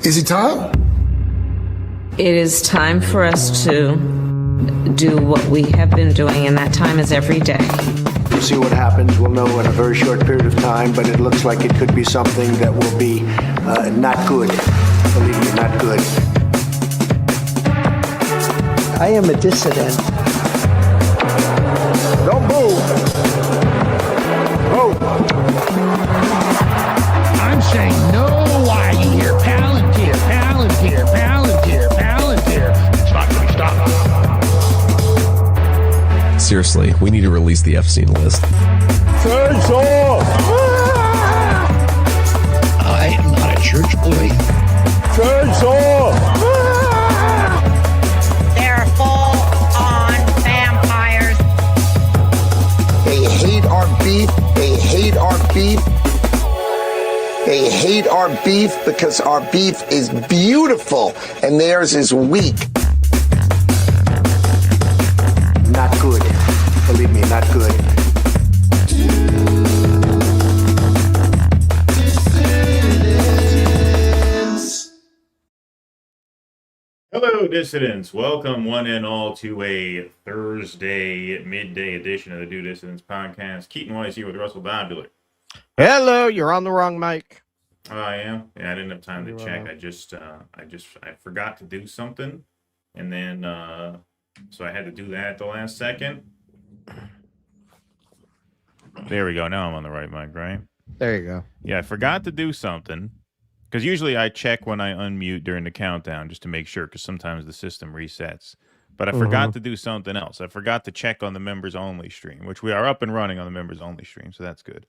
Is it time? It is time for us to do what we have been doing, and that time is every day. We'll see what happens. We'll know in a very short period of time, but it looks like it could be something that will be not good. Believe me, not good. I am a dissident. Don't move. Move. I'm saying no while you hear Palantir, Palantir, Palantir, Palantir. It's not going to be stopped. Seriously, we need to release the F-scene list. Turns off. I am not a church boy. Turns off. They're full-on vampires. They hate our beef. They hate our beef. They hate our beef because our beef is beautiful and theirs is weak. Not good. Believe me, not good. Hello, dissidents. Welcome, one and all, to a Thursday midday edition of the Do Dissidents podcast. Keaton Weiss here with Russell Dobular. Hello, you're on the wrong mic. Oh, I am. Yeah, I didn't have time to check. I forgot to do something, and then so I had to do that at the last second. There we go. Now I'm on the right mic, right? There you go. Yeah, I forgot to do something. Because usually I check when I unmute during the countdown just to make sure, because sometimes the system resets. But I forgot to do something else. I forgot to check on the members-only stream, which we are up and running on the members-only stream, so that's good.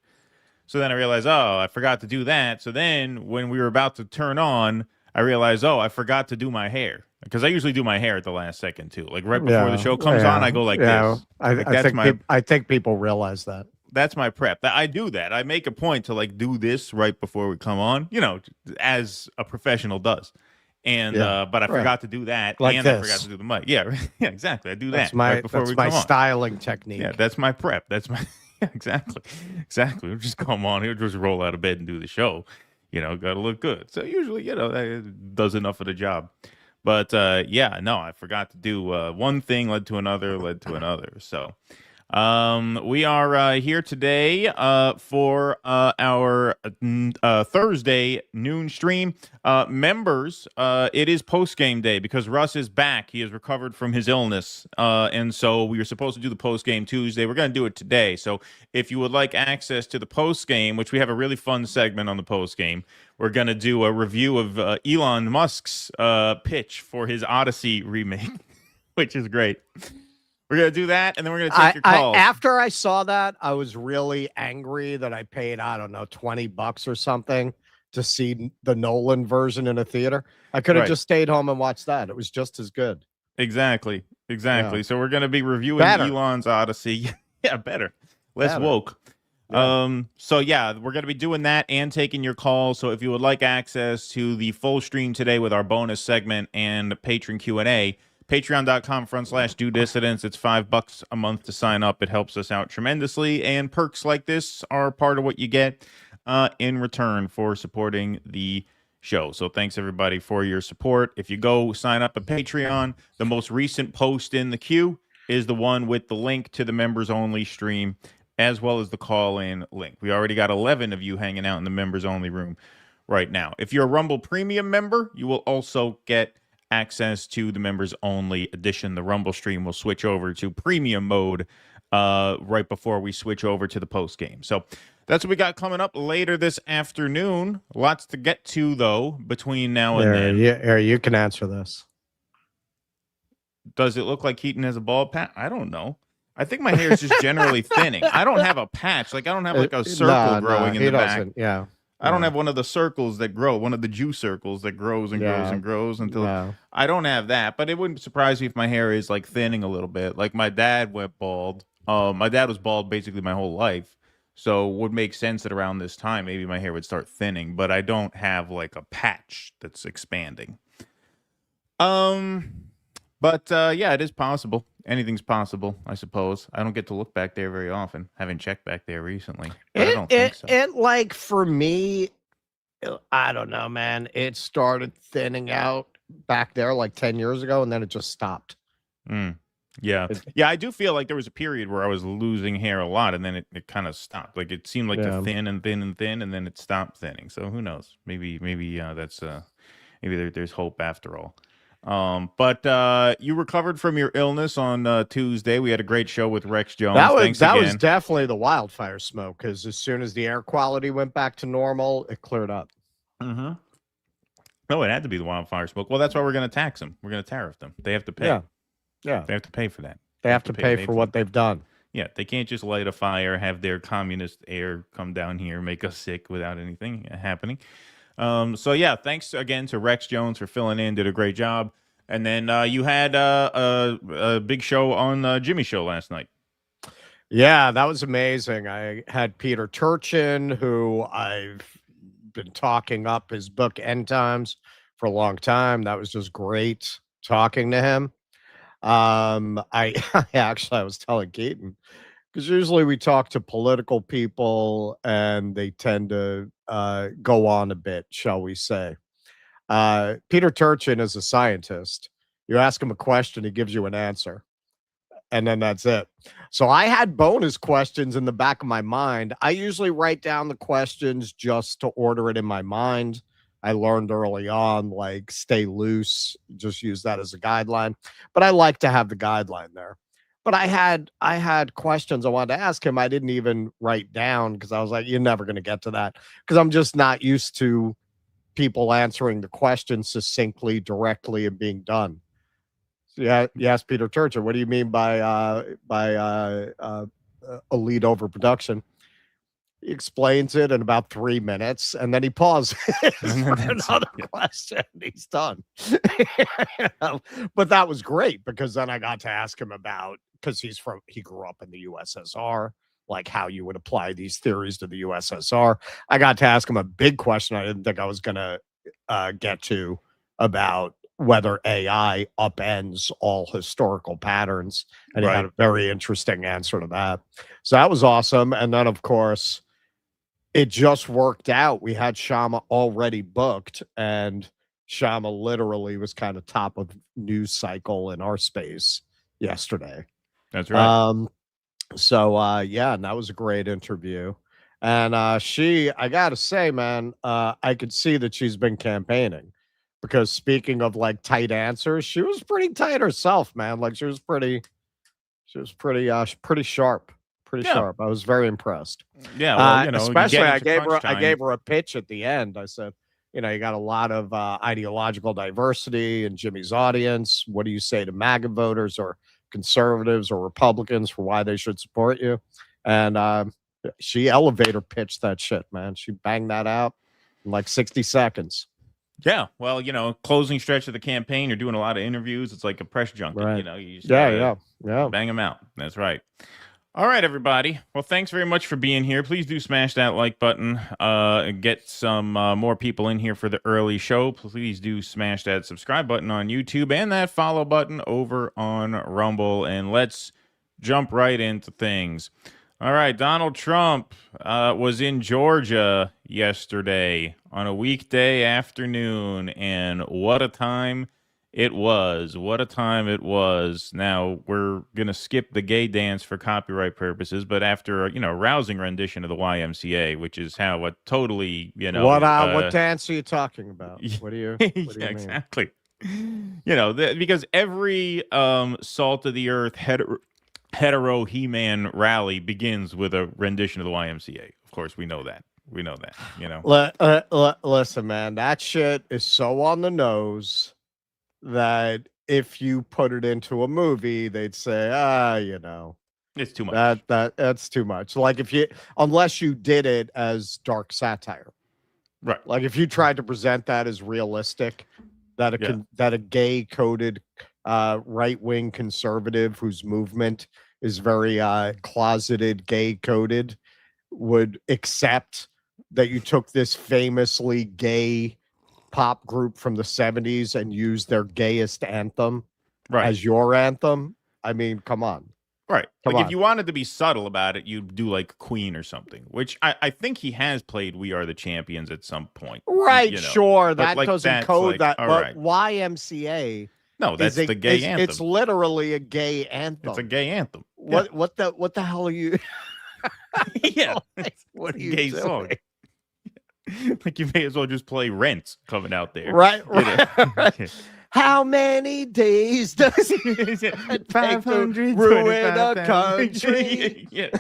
So then I realized, oh, I forgot to do that. So then when we were about to turn on, I realized, oh, I forgot to do my hair. Because I usually do my hair at the last second, too. Like right before the show comes on, I go like this. I think people realize that. That's my prep. I do that. I make a point to like do this right before we come on, you know, as a professional does. And but I forgot to do that, like and this. I forgot to do the mic. Yeah, yeah, exactly. I do that right before we my come on. styling technique. Yeah, that's my prep. That's my exactly. We'll just come on here, just roll out of bed and do the show. You know, got to look good. So usually, you know, that does enough of the job. But yeah, no, I forgot to do one thing led to another. So. We are here today for our Thursday noon stream. Members, it is post-game day because Russ is back. He has recovered from his illness, and so we were supposed to do the post-game Tuesday. We're going to do it today. So if you would like access to the post-game, which we have a really fun segment on the post-game, we're going to do a review of Elon Musk's pitch for his Odyssey remake, which is great. We're going to do that, and then we're going to take your calls. After I saw that, I was really angry that I paid, I don't know, $20 or something to see the Nolan version in a theater. I could have just stayed home and watched that. It was just as good. Exactly. Yeah. So we're going to be reviewing Elon's Odyssey. Yeah, better. Less woke. Yeah. So yeah, we're going to be doing that and taking your calls. So if you would like access to the full stream today with our bonus segment and patron Q&A, patreon.com/DoDissidents. It's $5 a month to sign up. It helps us out tremendously, and perks like this are part of what you get in return for supporting the show. So thanks everybody for your support. If you go sign up at Patreon, the most recent post in the queue is the one with the link to the members only stream, as well as the call-in link. We already got 11 of you hanging out in the members only room right now. If you're a Rumble Premium member, you will also get access to the members only edition. The Rumble stream will switch over to premium mode right before we switch over to the post game. So that's what we got coming up later this afternoon. Lots to get to though between now and then. Yeah, you can answer this. Does it look like Keaton has a bald patch? I don't know. I think my hair is just generally thinning. I don't have a patch. Like I don't have like a circle growing in the back. Yeah. I don't have one of the circles that grow, one of the Jew circles that grows and grows and grows until I don't have that. But it wouldn't surprise me if my hair is like thinning a little bit. Like my dad went bald. My dad was bald basically my whole life. So it would make sense that around this time, maybe my hair would start thinning, but I don't have like a patch that's expanding. But yeah, it is possible. Anything's possible, I suppose. I don't get to look back there very often. Haven't checked back there recently. But I don't think so. Like for me, I don't know, man. It started thinning out back there like 10 years ago, and then it just stopped. Yeah. Yeah, I do feel like there was a period where I was losing hair a lot, and then it kind of stopped. Like it seemed like to thin and thin and thin, and then it stopped thinning. So who knows? Maybe that's maybe there's hope after all. But you recovered from your illness on Tuesday. We had a great show with Rex Jones. That was definitely the wildfire smoke, because as soon as the air quality went back to normal, it cleared up. Mm-hmm. No, it had to be the wildfire smoke. Well, that's why we're going to tax them. We're going to tariff them. They have to pay. Yeah. They have to pay for that. They have to pay for what they've done. Yeah, they can't just light a fire, have their communist air come down here, make us sick without anything happening. So yeah, thanks again to Rex Jones for filling in. Did a great job. And then you had a big show on Jimmy's show last night. Yeah, that was amazing. I had Peter Turchin, who I've been talking up his book End Times for a long time. That was just great talking to him. I was telling Keaton, because usually we talk to political people and they tend to go on a bit, shall we say. Peter Turchin is a scientist. You ask him a question, he gives you an answer, and then that's it. So I had bonus questions in the back of my mind. I usually write down the questions just to order it in my mind. I learned early on, like, stay loose, just use that as a guideline. But I like to have the guideline there. But I had questions I wanted to ask him. I didn't even write down because I was like, you're never going to get to that, because I'm just not used to people answering the question succinctly, directly, and being done. So yeah, you asked Peter Turchin, what do you mean by elite overproduction? He explains it in about 3 minutes, and then he pauses for another question. He's done. But that was great, because then I got to ask him about, because he grew up in the USSR, like how you would apply these theories to the USSR. I got to ask him a big question I didn't think I was going to get to, about whether AI upends all historical patterns. And he had a very interesting answer to that. So that was awesome. And then, of course, it just worked out. We had Shama already booked, and Shama literally was kind of top of news cycle in our space yesterday. That's right. Yeah, and that was a great interview. And I gotta say, man, I could see that she's been campaigning, because speaking of like tight answers, she was pretty tight herself, man. Like she was pretty sharp. Pretty sharp. I was very impressed. Yeah, well, especially I gave her a pitch at the end. I said, you got a lot of ideological diversity in Jimmy's audience. What do you say to MAGA voters or conservatives or Republicans for why they should support you? And she elevator pitched that shit, man. She banged that out in like 60 seconds. Yeah, well, closing stretch of the campaign, you're doing a lot of interviews. It's like a press junket, right. You just bang them out. That's right. All right, everybody. Well, thanks very much for being here. Please do smash that like button. Get some more people in here for the early show. Please do smash that subscribe button on YouTube and that follow button over on Rumble. And let's jump right into things. All right, Donald Trump was in Georgia yesterday on a weekday afternoon, and what a time it was. What a time it was. Now, we're going to skip the gay dance for copyright purposes, but after, a rousing rendition of the YMCA, which is how a totally, What dance are you talking about? What do you mean? Exactly. Because every salt of the earth hetero He-Man rally begins with a rendition of the YMCA. Of course, we know that. Listen, man, that shit is so on the nose that if you put it into a movie, they'd say, it's too much. That's too much. Like unless you did it as dark satire, right? Like if you tried to present that as realistic, that a gay coded right-wing conservative whose movement is very closeted gay coded would accept that you took this famously gay pop group from the 70s and used their gayest anthem as your anthem. I mean, come on. Right. Come Like on. if you wanted to be subtle about it, you'd do like Queen or something, which I think he has played We Are the Champions at some point. Right, you know. sure. But, That like, doesn't that's, code like, that. all But right. YMCA No, that's is the gay anthem. It's literally a gay anthem. It's a gay anthem. What the hell are you? Yeah. What are It's a you gay doing? song. Like you may as well just play Rent coming out there. Right, You know? right. How many days does it take to ruin a country? Yeah.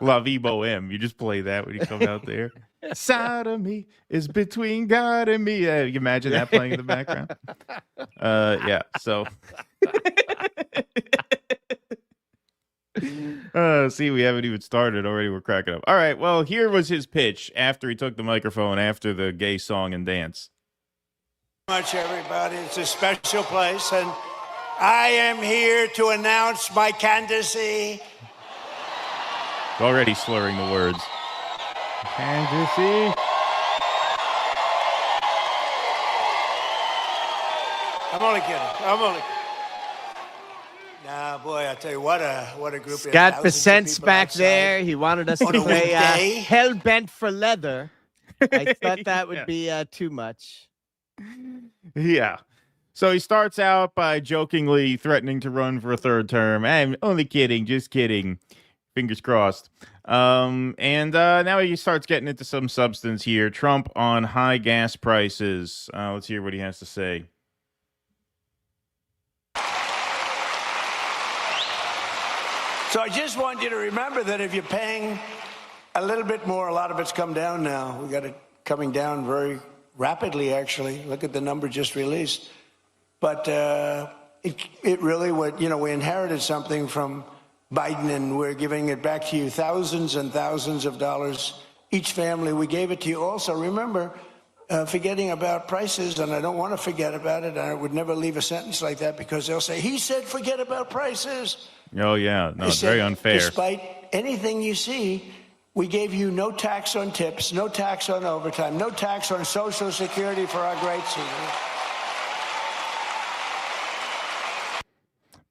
La Vie Boheme. You just play that when you come out there. Sodomy is between God and me. You imagine that playing in the background? Yeah. So. See, we haven't even started already. We're cracking up. All right. Well, here was his pitch after he took the microphone after the gay song and dance. Much, everybody. It's a special place, and I am here to announce my candidacy. Already slurring the words. Candidacy. I'm only kidding. Nah, boy, I tell you what a group. Scott Vicent's back there. He wanted us to On a play weekday? Hell Bent for Leather. I thought that would be too much. Yeah. So he starts out by jokingly threatening to run for a third term. I'm only kidding, just kidding. Fingers crossed. And now he starts getting into some substance here. Trump on high gas prices. Let's hear what he has to say. So I just want you to remember that if you're paying a little bit more, a lot of it's come down now. We got it coming down very rapidly, actually. Look at the number just released. But it really would, we inherited something from Biden, and we're giving it back to you, thousands and thousands of dollars each family. We gave it to you also. Remember, forgetting about prices, and I don't want to forget about it. I would never leave a sentence like that because they'll say, he said forget about prices. Oh, yeah. No, it's said, very unfair. Despite anything you see, we gave you no tax on tips, no tax on overtime, no tax on Social Security for our great seniors.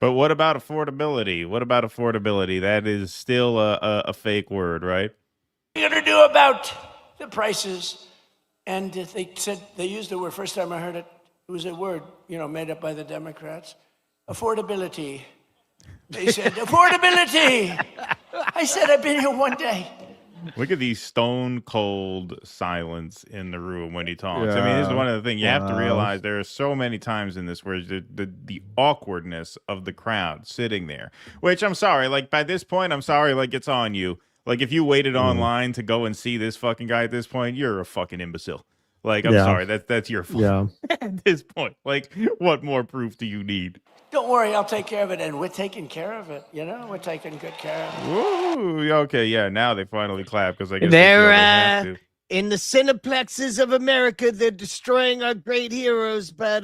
But what about affordability? That is still a fake word, right? What are you going to do about the prices? And they used the word, first time I heard it, it was a word, made up by the Democrats. Affordability. They said, affordability. I said, I've been here one day. Look at the stone cold silence in the room when he talks. I mean, this is one of the things you have to realize. There are so many times in this where the awkwardness of the crowd sitting there, which I'm sorry, like by this point, I'm sorry, like it's on you. Like if you waited online to go and see this fucking guy at this point, you're a fucking imbecile. Like, I'm sorry, that's your fault. Yeah. At this point, like, what more proof do you need? Don't worry, I'll take care of it. And we're taking care of it. We're taking good care of it. Woo, okay, yeah, now they finally clap because I guess They're they have to. in the cineplexes of America. They're destroying our great heroes, but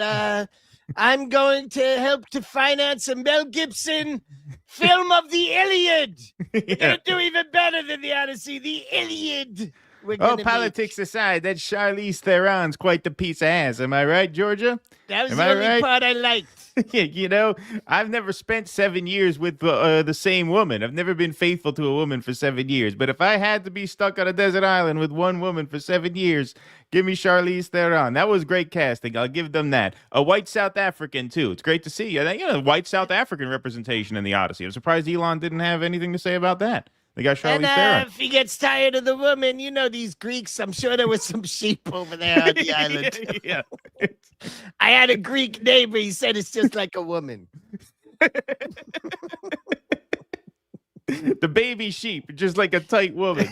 I'm going to help to finance a Mel Gibson film of the Iliad. We're gonna do even better than the Odyssey. The Iliad. Oh, politics aside, that Charlize Theron's quite the piece of ass. Am I right, Georgia? That was Am the I only right? part I liked. Yeah, I've never spent 7 years with the same woman. I've never been faithful to a woman for 7 years. But if I had to be stuck on a desert island with one woman for 7 years, give me Charlize Theron. That was great casting. I'll give them that. A white South African, too. It's great to see. White South African representation in the Odyssey. I'm surprised Elon didn't have anything to say about that. They got Charlize Theron. If he gets tired of the woman, these Greeks, I'm sure there was some sheep over there on the island. Yeah. I had a Greek neighbor. He said it's just like a woman. The baby sheep, just like a tight woman.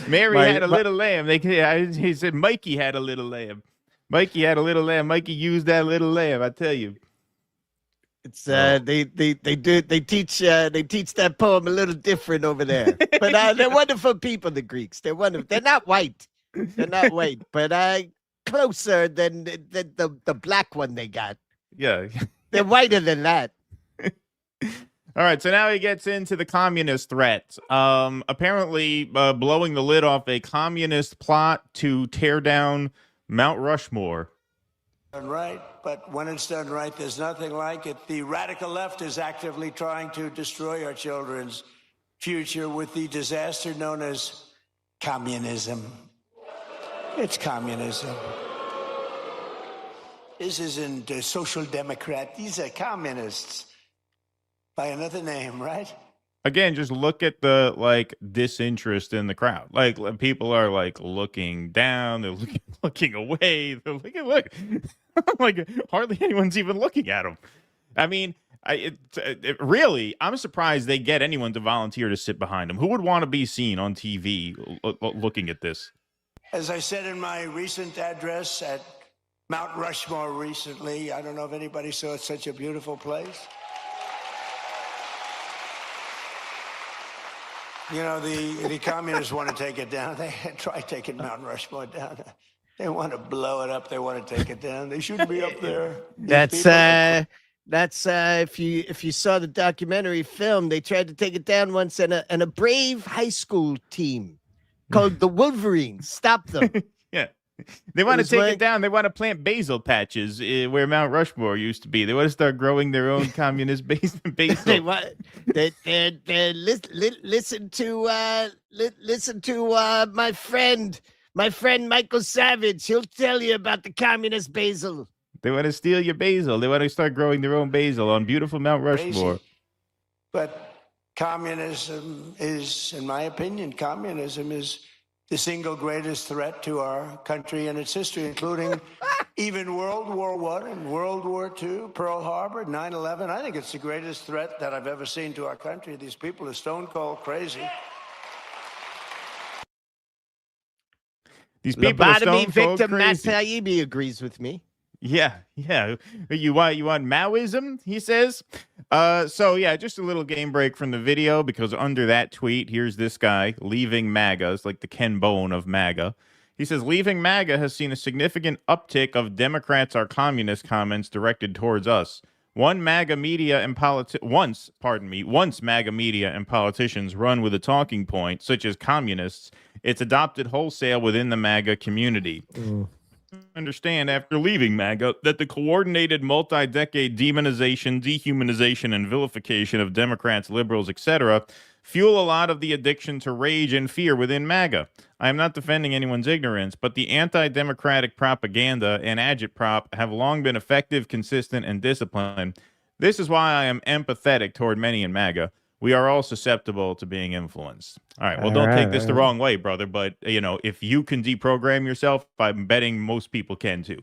Mary had a little lamb. He said Mikey had a little lamb. Mikey had a little lamb. Mikey used that little lamb. I tell you. It's they teach that poem a little different over there. But they're wonderful people, the Greeks. They're wonderful. They're not white. But closer than the black one they got. Yeah. They're whiter than that. All right, so now he gets into the communist threat. Apparently blowing the lid off a communist plot to tear down Mount Rushmore. done right, but when it's done right, there's nothing like it. The radical left is actively trying to destroy our children's future with the disaster known as communism. It's communism. This isn't a social democrat. These are communists by another name, right? Again, just look at the like disinterest in the crowd. Like people are like looking down, they're looking away. They're look. Like hardly anyone's even looking at them. I mean, really, I'm surprised they get anyone to volunteer to sit behind them. Who would want to be seen on TV looking at this? As I said in my recent address at Mount Rushmore recently, I don't know if anybody saw it, such a beautiful place. You know, the communists want to take it down. They try taking Mount Rushmore down. They want to blow it up. They want to take it down. They shouldn't be up there. That's if you saw the documentary film, they tried to take it down once, and a brave high school team called the Wolverines stopped them. Yeah. They want to take it down. They want to plant basil patches where Mount Rushmore used to be. They want to start growing their own communist basil. They want listen to my friend Michael Savage. He'll tell you about the communist basil. They want to steal your basil. They want to start growing their own basil on beautiful Mount Rushmore. But communism is, in my opinion, communism is the single greatest threat to our country and its history, including even World War I and World War II, Pearl Harbor, 9/11. I think it's the greatest threat that I've ever seen to our country. These people are stone cold crazy. These people are stone cold victim crazy. Matt Taibbi agrees with me. Yeah. You want Maoism? He says. So yeah, just a little game break from the video, because under that tweet, here's this guy leaving MAGA. It's like the Ken Bone of MAGA. He says, leaving MAGA has seen a significant uptick of Democrats are communist comments directed towards us. Once MAGA media and politicians run with a talking point, such as communists, it's adopted wholesale within the MAGA community. Understand after leaving MAGA that the coordinated multi-decade demonization, dehumanization, and vilification of Democrats, liberals, etc. fuel a lot of the addiction to rage and fear within MAGA. I am not defending anyone's ignorance, but the anti-democratic propaganda and agitprop have long been effective, consistent, and disciplined. This is why I am empathetic toward many in MAGA. We are all susceptible to being influenced. All right. Well, don't take this the wrong way, brother. But, if you can deprogram yourself, I'm betting most people can too.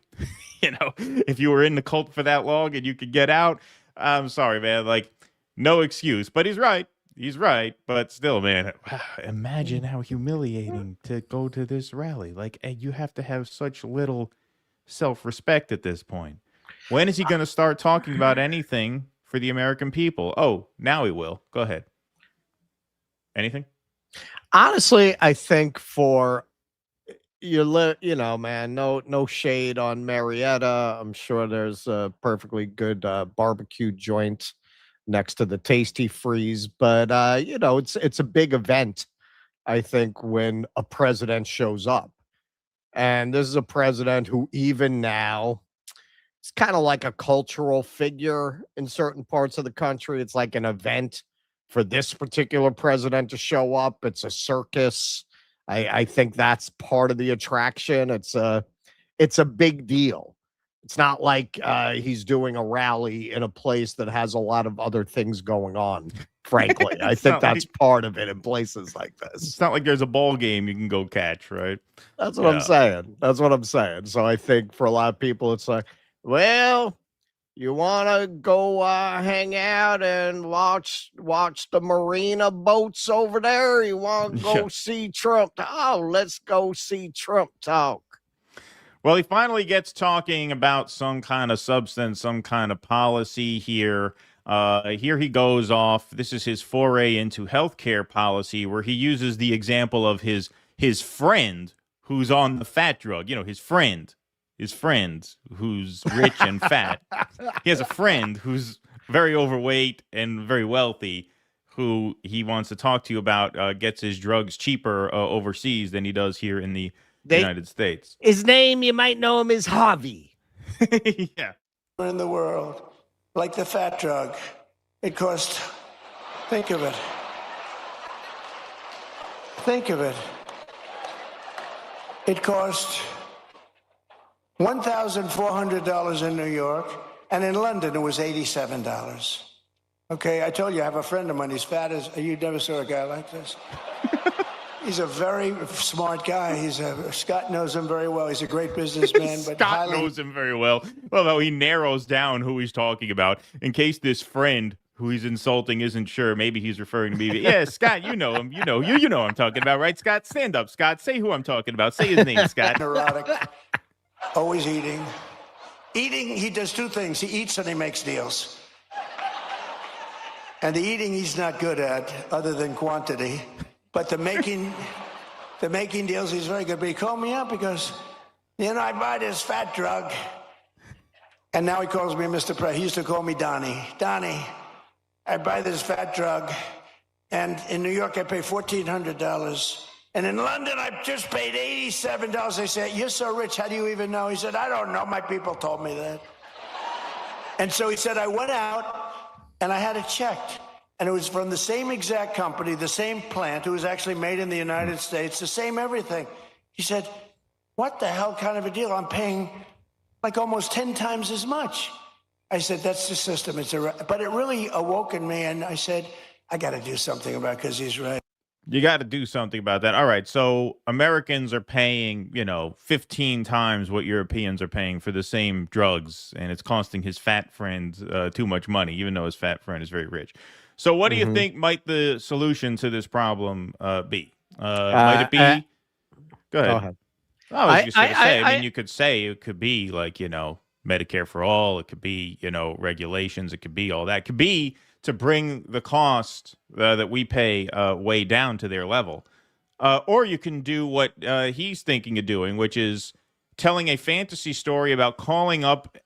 If you were in the cult for that long and you could get out, I'm sorry, man. Like, no excuse. But he's right. He's right. But still, man, imagine how humiliating to go to this rally. Like, you have to have such little self-respect at this point. When is he going to start talking about anything for the American people? Oh, now he will. Go ahead. Anything? Honestly, I think for man, no shade on Marietta. I'm sure there's a perfectly good barbecue joint next to the Tasty Freeze, but it's a big event, I think, when a president shows up. And this is a president who even now, it's kind of like a cultural figure in certain parts of the country. It's like an event for this particular president to show up. It's a circus. I think that's part of the attraction. It's a big deal. It's not like he's doing a rally in a place that has a lot of other things going on, frankly. I think that's part of it in places like this. It's not like there's a ball game you can go catch, right? That's what I'm saying. That's what I'm saying. So I think for a lot of people, it's like, well, you want to go hang out and watch the marina boats over there? You want to go see Trump? Oh, let's go see Trump talk. Well, he finally gets talking about some kind of substance, some kind of policy here. Here he goes off. This is his foray into healthcare policy, where he uses the example of his friend who's on the fat drug. His friend who's rich and fat. He has a friend who's very overweight and very wealthy, who he wants to talk to you about, gets his drugs cheaper overseas than he does here in the United States. His name, you might know him as Harvey. Yeah. In the world, like the fat drug. It cost, think of it. Think of it. It cost $1,400 in New York, and in London it was $87. Okay, I told you I have a friend of mine. He's fat as you never saw a guy like this. He's a very smart guy. Scott knows him very well. He's a great businessman. But Scott knows him very well. Well, no, he narrows down who he's talking about in case this friend who he's insulting isn't sure. Maybe he's referring to me. Yeah, Scott, you know him. You know who I'm talking about, right, Scott? Stand up, Scott. Say who I'm talking about. Say his name, Scott. Neurotic. Always eating. Eating, he does two things. He eats and he makes deals. And the eating he's not good at, other than quantity. But the making deals, he's very good. But he called me up because, I buy this fat drug. And now he calls me Mr. President. He used to call me Donnie. Donnie, I buy this fat drug. And in New York, I pay $1,400. And in London, I just paid $87. They said, you're so rich, how do you even know? He said, I don't know. My people told me that. And so he said, I went out and I had it checked. And it was from the same exact company, the same plant. It was actually made in the United States, the same everything. He said, what the hell kind of a deal? I'm paying like almost 10 times as much. I said, that's the system. But it really awoke in me. And I said, I got to do something about it because he's right. You got to do something about that. All right. So Americans are paying, 15 times what Europeans are paying for the same drugs. And it's costing his fat friend too much money, even though his fat friend is very rich. So what do you think might the solution to this problem be? Might it be? Go ahead. I was just going to say, you could say it could be like, Medicare for all. It could be, regulations. It could be all that. It could be to bring the cost that we pay way down to their level. Or you can do what he's thinking of doing, which is telling a fantasy story about calling up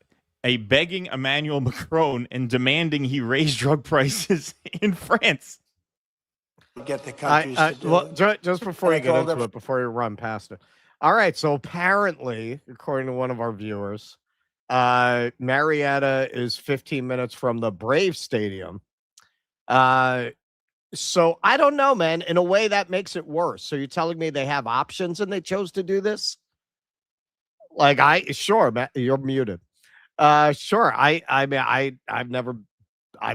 a begging Emmanuel Macron and demanding he raise drug prices in France. Get the countries to do it. Just before you get into it, before you run past it. All right, so apparently, according to one of our viewers, Marietta is 15 minutes from the Braves Stadium. So I don't know, man. In a way, that makes it worse. So you're telling me they have options and they chose to do this? Like, sure, Matt, you're muted. Sure. I've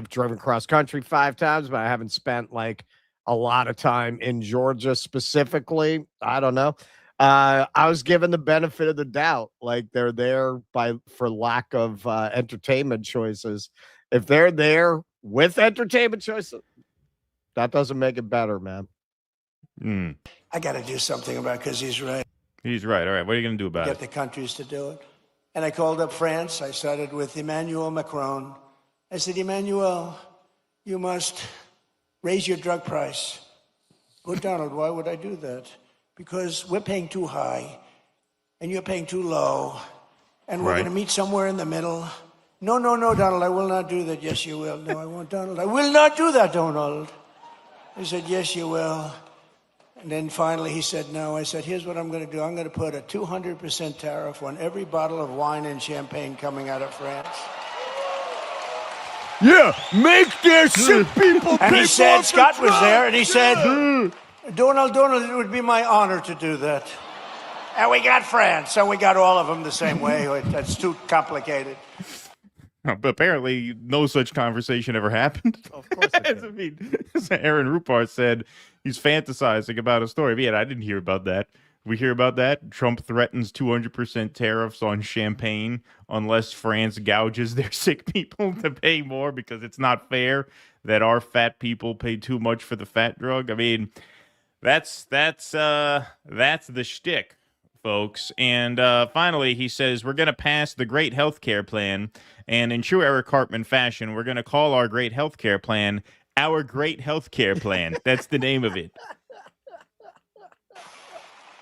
driven cross country 5 times, but I haven't spent like a lot of time in Georgia specifically. I don't know. I was given the benefit of the doubt. Like they're there for lack of entertainment choices. If they're there with entertainment choices, that doesn't make it better, man. I got to do something about it because he's right. He's right. All right. What are you going to do about it? Get the countries to do it. And I called up France. I started with Emmanuel Macron. I said, Emmanuel, you must raise your drug price. Well, Donald, why would I do that? Because we're paying too high and you're paying too low. And we're going to meet somewhere in the middle. No, Donald, I will not do that. Yes, you will. No, I won't, Donald. I will not do that, Donald. I said, yes, you will. And then finally he said no. I said, here's what I'm going to do. I'm going to put a 200% tariff on every bottle of wine and champagne coming out of France. Yeah, make their sick people pay. And he said, Scott was there, and he said, Donald, it would be my honor to do that. And we got France, so we got all of them the same way. That's too complicated. But apparently, no such conversation ever happened. Of course it did. As Aaron Rupart said, he's fantasizing about a story. But yeah, I didn't hear about that. We hear about that. Trump threatens 200% tariffs on champagne unless France gouges their sick people to pay more because it's not fair that our fat people pay too much for the fat drug. I mean, that's the shtick, folks. And finally, he says, we're going to pass the great healthcare plan. And in true Eric Cartman fashion, we're going to call our great healthcare plan our great healthcare plan. That's the name of it.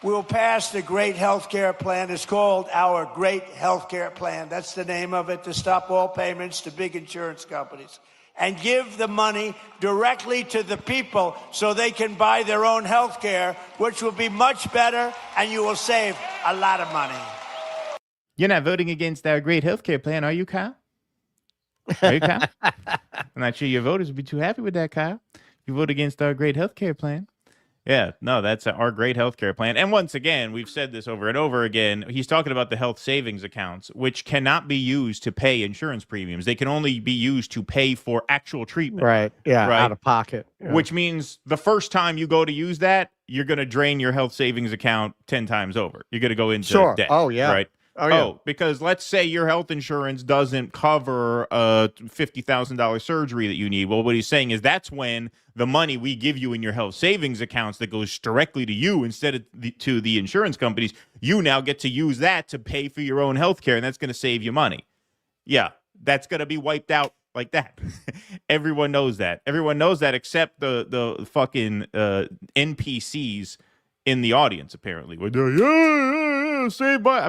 We'll pass the great healthcare plan. It's called our great healthcare plan. That's the name of it, to stop all payments to big insurance companies and give the money directly to the people so they can buy their own healthcare, which will be much better, and you will save a lot of money. You're not voting against our great healthcare plan, are you, Kyle? Are you, Kyle? I'm not sure your voters would be too happy with that, Kyle. You vote against our great healthcare plan. Yeah, no, that's our great healthcare plan. And once again, we've said this over and over again. He's talking about the health savings accounts, which cannot be used to pay insurance premiums. They can only be used to pay for actual treatment. Right. Yeah. Right. Out of pocket. Yeah. Which means the first time you go to use that, you're going to drain your health savings account 10 times over. You're going to go into debt. Oh, yeah. Right. Oh, yeah. Because let's say your health insurance doesn't cover a $50,000 surgery that you need. Well, what he's saying is that's when the money we give you in your health savings accounts that goes directly to you instead of to the insurance companies, you now get to use that to pay for your own health care, and that's going to save you money. Yeah, that's going to be wiped out like that. Everyone knows that. Everyone knows that except the fucking NPCs in the audience, apparently. Save money. I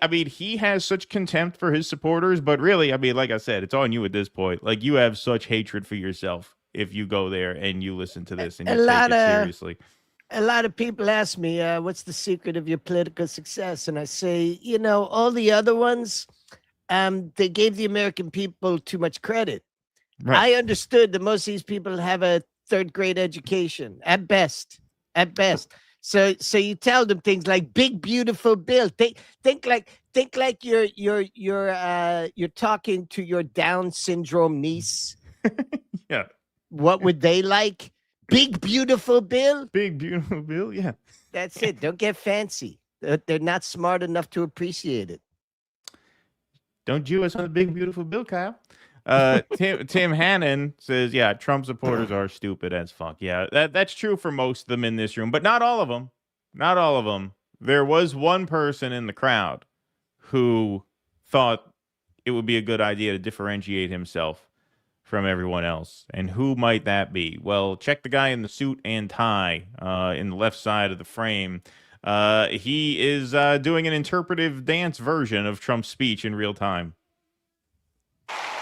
mean, he has such contempt for his supporters, but really, I mean, like I said, it's on you at this point. Like, you have such hatred for yourself if you go there and you listen to this and you take it seriously. A lot of people ask me, what's the secret of your political success? And I say, all the other ones, they gave the American people too much credit. Right. I understood that most of these people have a third grade education at best. So you tell them things like big beautiful bill. Think like you're talking to your Down syndrome niece. Yeah. What would they like? Big beautiful bill? Big beautiful bill, yeah. That's it. Don't get fancy. They're not smart enough to appreciate it. Don't Jew us on the big beautiful bill, Kyle. Tim Hannon says, yeah, Trump supporters are stupid as fuck. Yeah, that's true for most of them in this room, but not all of them. Not all of them. There was one person in the crowd who thought it would be a good idea to differentiate himself from everyone else. And who might that be? Well, check the guy in the suit and tie in the left side of the frame. He is doing an interpretive dance version of Trump's speech in real time.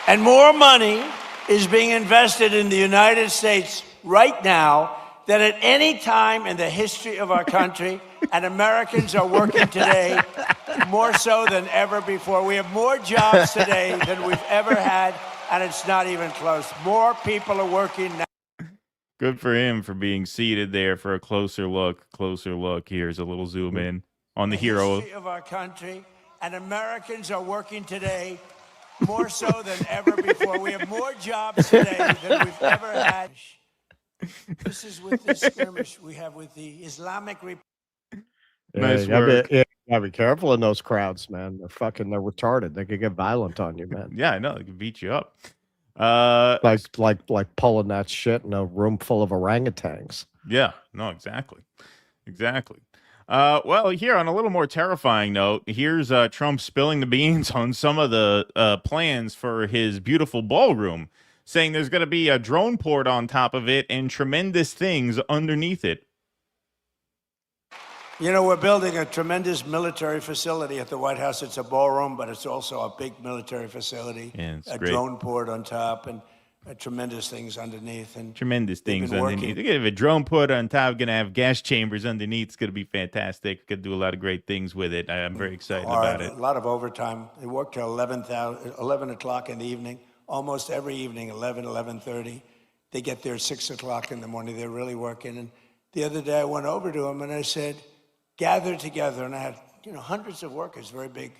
And more money is being invested in the United States right now than at any time in the history of our country. And Americans are working today more so than ever before. We have more jobs today than we've ever had, and it's not even close. More people are working now. Good for him for being seated there for a closer look. Here's a little zoom in on the hero history of our country, and Americans are working today more so than ever before. We have more jobs today than we've ever had. This is with the skirmish we have with the Islamic Republic. Nice work. Gotta be careful in those crowds, man. They're retarded. They could get violent on you, man. Yeah, I know. They could beat you up. Like pulling that shit in a room full of orangutans. Yeah, no, exactly. Well, here on a little more terrifying note, here's Trump spilling the beans on some of the plans for his beautiful ballroom, saying there's going to be a drone port on top of it and tremendous things underneath it. We're building a tremendous military facility at the White House. It's a ballroom, but it's also a big military facility. Yeah, it's a great. Drone port on top and tremendous things underneath. And tremendous things underneath. Working. They're going to have a drone port on top. Going to have gas chambers underneath. It's going to be fantastic. Going to do a lot of great things with it. I'm very excited about it. A lot of overtime. They work till 11 o'clock in the evening, almost every evening, 11:30. They get there at 6 o'clock in the morning. They're really working. And the other day I went over to them and I said, gather together. And I had, hundreds of workers, very big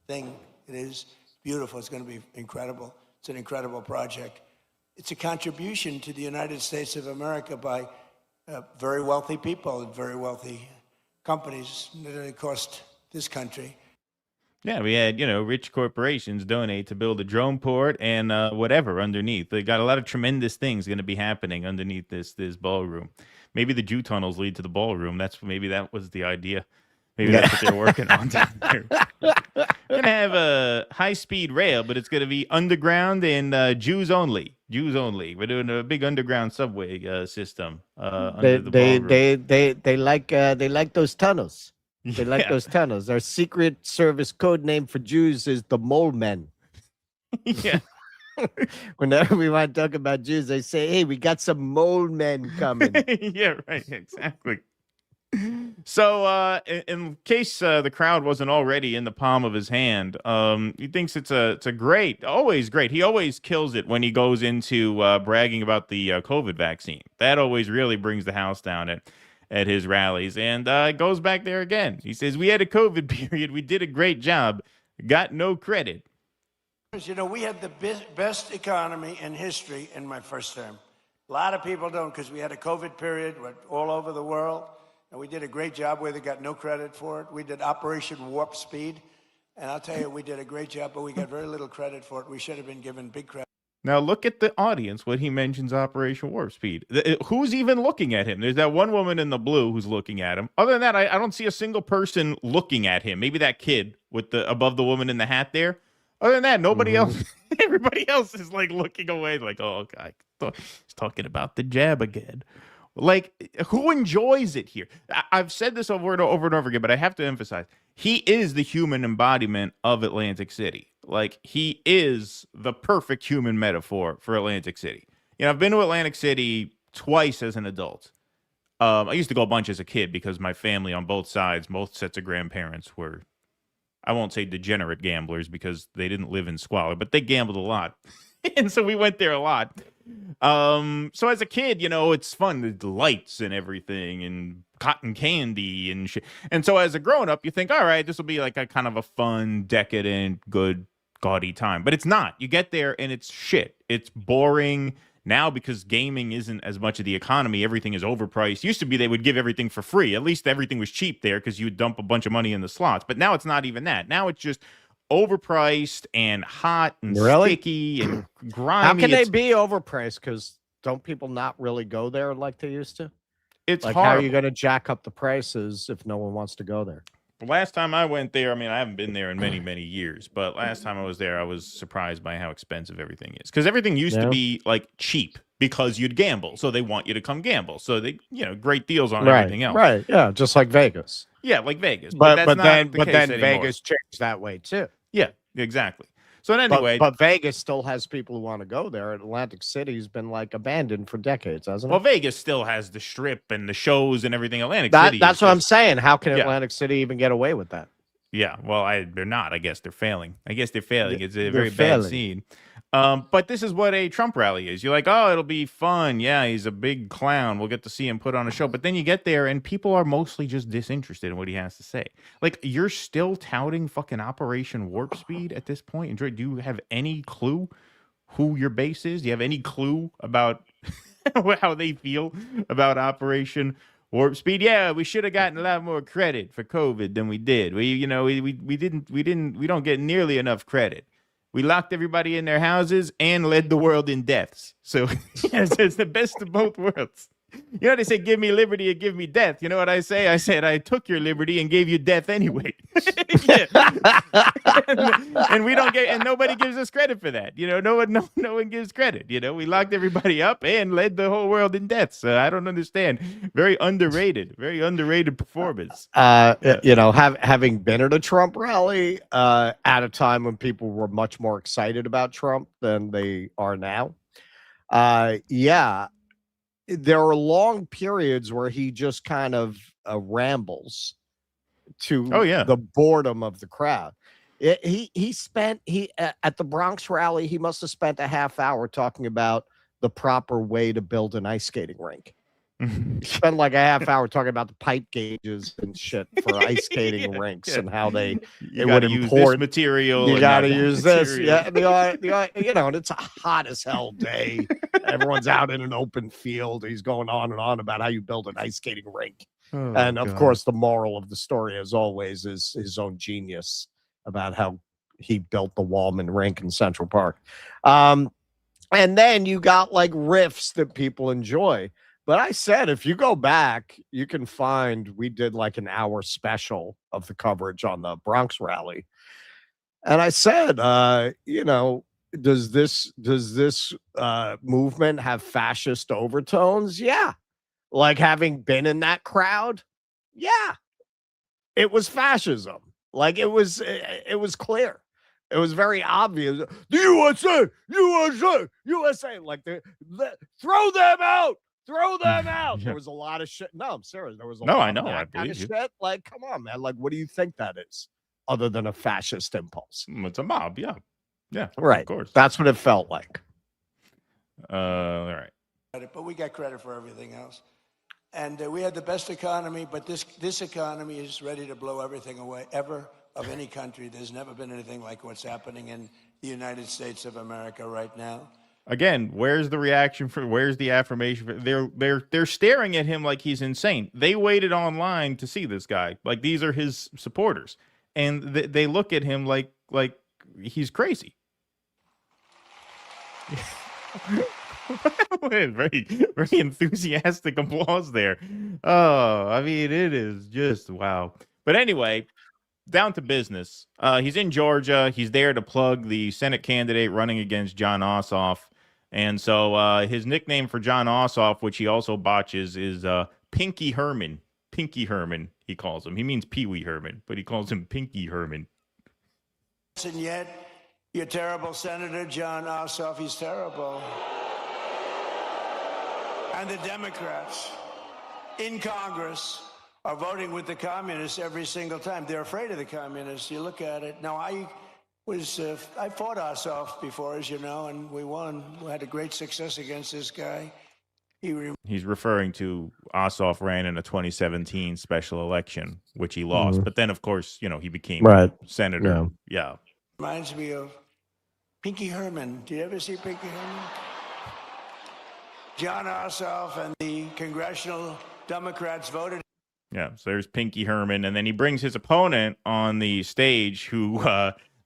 thing. It is beautiful. It's going to be incredible. It's an incredible project. It's a contribution to the United States of America by very wealthy people and very wealthy companies that cost this country. Yeah, we had, rich corporations donate to build a drone port and whatever underneath. They got a lot of tremendous things going to be happening underneath this ballroom. Maybe the Jew tunnels lead to the ballroom. Maybe that was the idea. Maybe that's what they're working on down there. We're going to have a high-speed rail, but it's going to be underground and Jews only. We're doing a big underground subway system under the ballroom. They like those tunnels. They like those tunnels. Our secret service code name for Jews is the Mole Men. Yeah. Whenever we want to talk about Jews, they say, hey, we got some mole men coming. Yeah, right. Exactly. So, in case the crowd wasn't already in the palm of his hand, he thinks it's a great, always great. He always kills it when he goes into bragging about the COVID vaccine. That always really brings the house down at his rallies. And goes back there again. He says, "We had a COVID period. We did a great job. Got no credit." You know, we had the best economy in history in my first term. A lot of people don't, because we had a COVID period, went all over the world. And we did a great job where they got no credit for it. We did Operation Warp Speed. And I'll tell you, we did a great job, but we got very little credit for it. We should have been given big credit. Now look at the audience when he mentions Operation Warp Speed. Who's even looking at him? There's that one woman in the blue who's looking at him. Other than that, I don't see a single person looking at him. Maybe that kid with the above the woman in the hat there. Other than that, nobody else, everybody else is like looking away like, oh, God, he's talking about the jab again. Like, who enjoys it here? I've said this over and over and over again, but I have to emphasize, he is the human embodiment of Atlantic City. Like, he is the perfect human metaphor for Atlantic City. You know, I've been to Atlantic City twice as an adult. I used to go a bunch as a kid because my family on both sides, both sets of grandparents were, I won't say degenerate gamblers because they didn't live in squalor, but they gambled a lot. And so we went there a lot. So as a kid, you know, it's fun, the lights and everything and cotton candy and shit. And so as a grown up, you think, all right, this will be like a kind of a fun, decadent, good, gaudy time. But it's not. You get there and it's shit. It's boring. Now, because gaming isn't as much of the economy, everything is overpriced. Used to be they would give everything for free. At least everything was cheap there because you would dump a bunch of money in the slots. But now it's not even that. Now it's just overpriced and hot and sticky and grimy. How can they be overpriced? Because don't people not really go there like they used to? It's like, horrible. how are you going to jack up the prices if no one wants to go there? The last time I went there, I mean, I haven't been there in many, many years, but last time I was there, I was surprised by how expensive everything is. Because everything used to be like cheap because you'd gamble. So they want you to come gamble. So they, you know, great deals on everything else. Right. Yeah. Just like Vegas. Yeah, like Vegas. But that's then not the case anymore. Vegas changed that way too. Yeah, exactly. So anyway, but Vegas still has people who want to go there. Atlantic City's been like abandoned for decades, hasn't it? Well, Vegas still has the strip and the shows and everything. That's what I'm saying. How can Atlantic City even get away with that? Yeah, well, they're not. I guess they're failing. It's a very failing. bad scene. But this is what a Trump rally is. You're like, oh, it'll be fun. Yeah, he's a big clown. We'll get to see him put on a show. But then you get there and people are mostly just disinterested in what he has to say. Like, you're still touting fucking Operation Warp Speed at this point. And do you have any clue who your base is? Do you have any clue about how they feel about Operation Warp Speed? Yeah, we should have gotten a lot more credit for COVID than we did. We don't get nearly enough credit. We locked everybody in their houses and led the world in deaths. So yes, it's the best of both worlds. You know, they say, give me liberty or give me death. You know what I say? I said, I took your liberty and gave you death anyway. and we don't get, and nobody gives us credit for that. You know, no one gives credit. You know, we locked everybody up and led the whole world in death. So I don't understand. Very underrated performance. You know, having been at a Trump rally at a time when people were much more excited about Trump than they are now. There are long periods where he just kind of rambles to the boredom of the crowd. He spent at the Bronx rally, he must have spent a half hour talking about the proper way to build an ice skating rink. He spent like a half hour talking about the pipe gauges and shit for ice skating rinks and how they would import this material. You got to use this. Yeah, you know, and it's a hot as hell day. Everyone's out in an open field. He's going on and on about how you build an ice skating rink. And of course, the moral of the story, as always, is his own genius about how he built the Wallman rink in Central Park. And then you got like riffs that people enjoy. But I said, if you go back, you can find, we did like an hour special of the coverage on the Bronx rally. And I said, you know, does this movement have fascist overtones? Yeah. Like, having been in that crowd. Yeah. It was fascism. Like, it was clear. It was very obvious. The USA. Like, throw them out. throw them out. Yeah. There was a lot of shit. No, I'm serious. There was a No, lot I know. of that I kind believe of you. shit. Like, come on, man. Like, what do you think that is other than a fascist impulse? It's a mob. Yeah. Yeah. Right. Of course. That's what it felt like. All right. But we got credit for everything else. And we had the best economy, but this economy is ready to blow everything away, ever, of any country. There's never been anything like what's happening in the United States of America right now. Again, where's the reaction for? Where's the affirmation for? They're staring at him like he's insane. They waited online to see this guy. Like these are his supporters, and they look at him like he's crazy. very enthusiastic applause there. Oh, I mean, it is just wow. But anyway, down to business. He's in Georgia. He's there to plug the Senate candidate running against John Ossoff. And so his nickname for John Ossoff, which he also botches, is Pinky Herman. Pinky Herman, he calls him. He means Pee Wee Herman, but he calls him Pinky Herman. And yet, your terrible Senator John Ossoff, he's terrible. And the Democrats in Congress are voting with the communists every single time. They're afraid of the communists. You look at it. Now, I fought Ossoff before, as you know, and we won. We had a great success against this guy. He's referring to Ossoff ran in a 2017 special election, which he lost. But then, of course, he became senator. Yeah. Reminds me of Pinky Herman. Did you ever see Pinky Herman? John Ossoff and the congressional Democrats voted. Yeah, so there's Pinky Herman, and then he brings his opponent on the stage who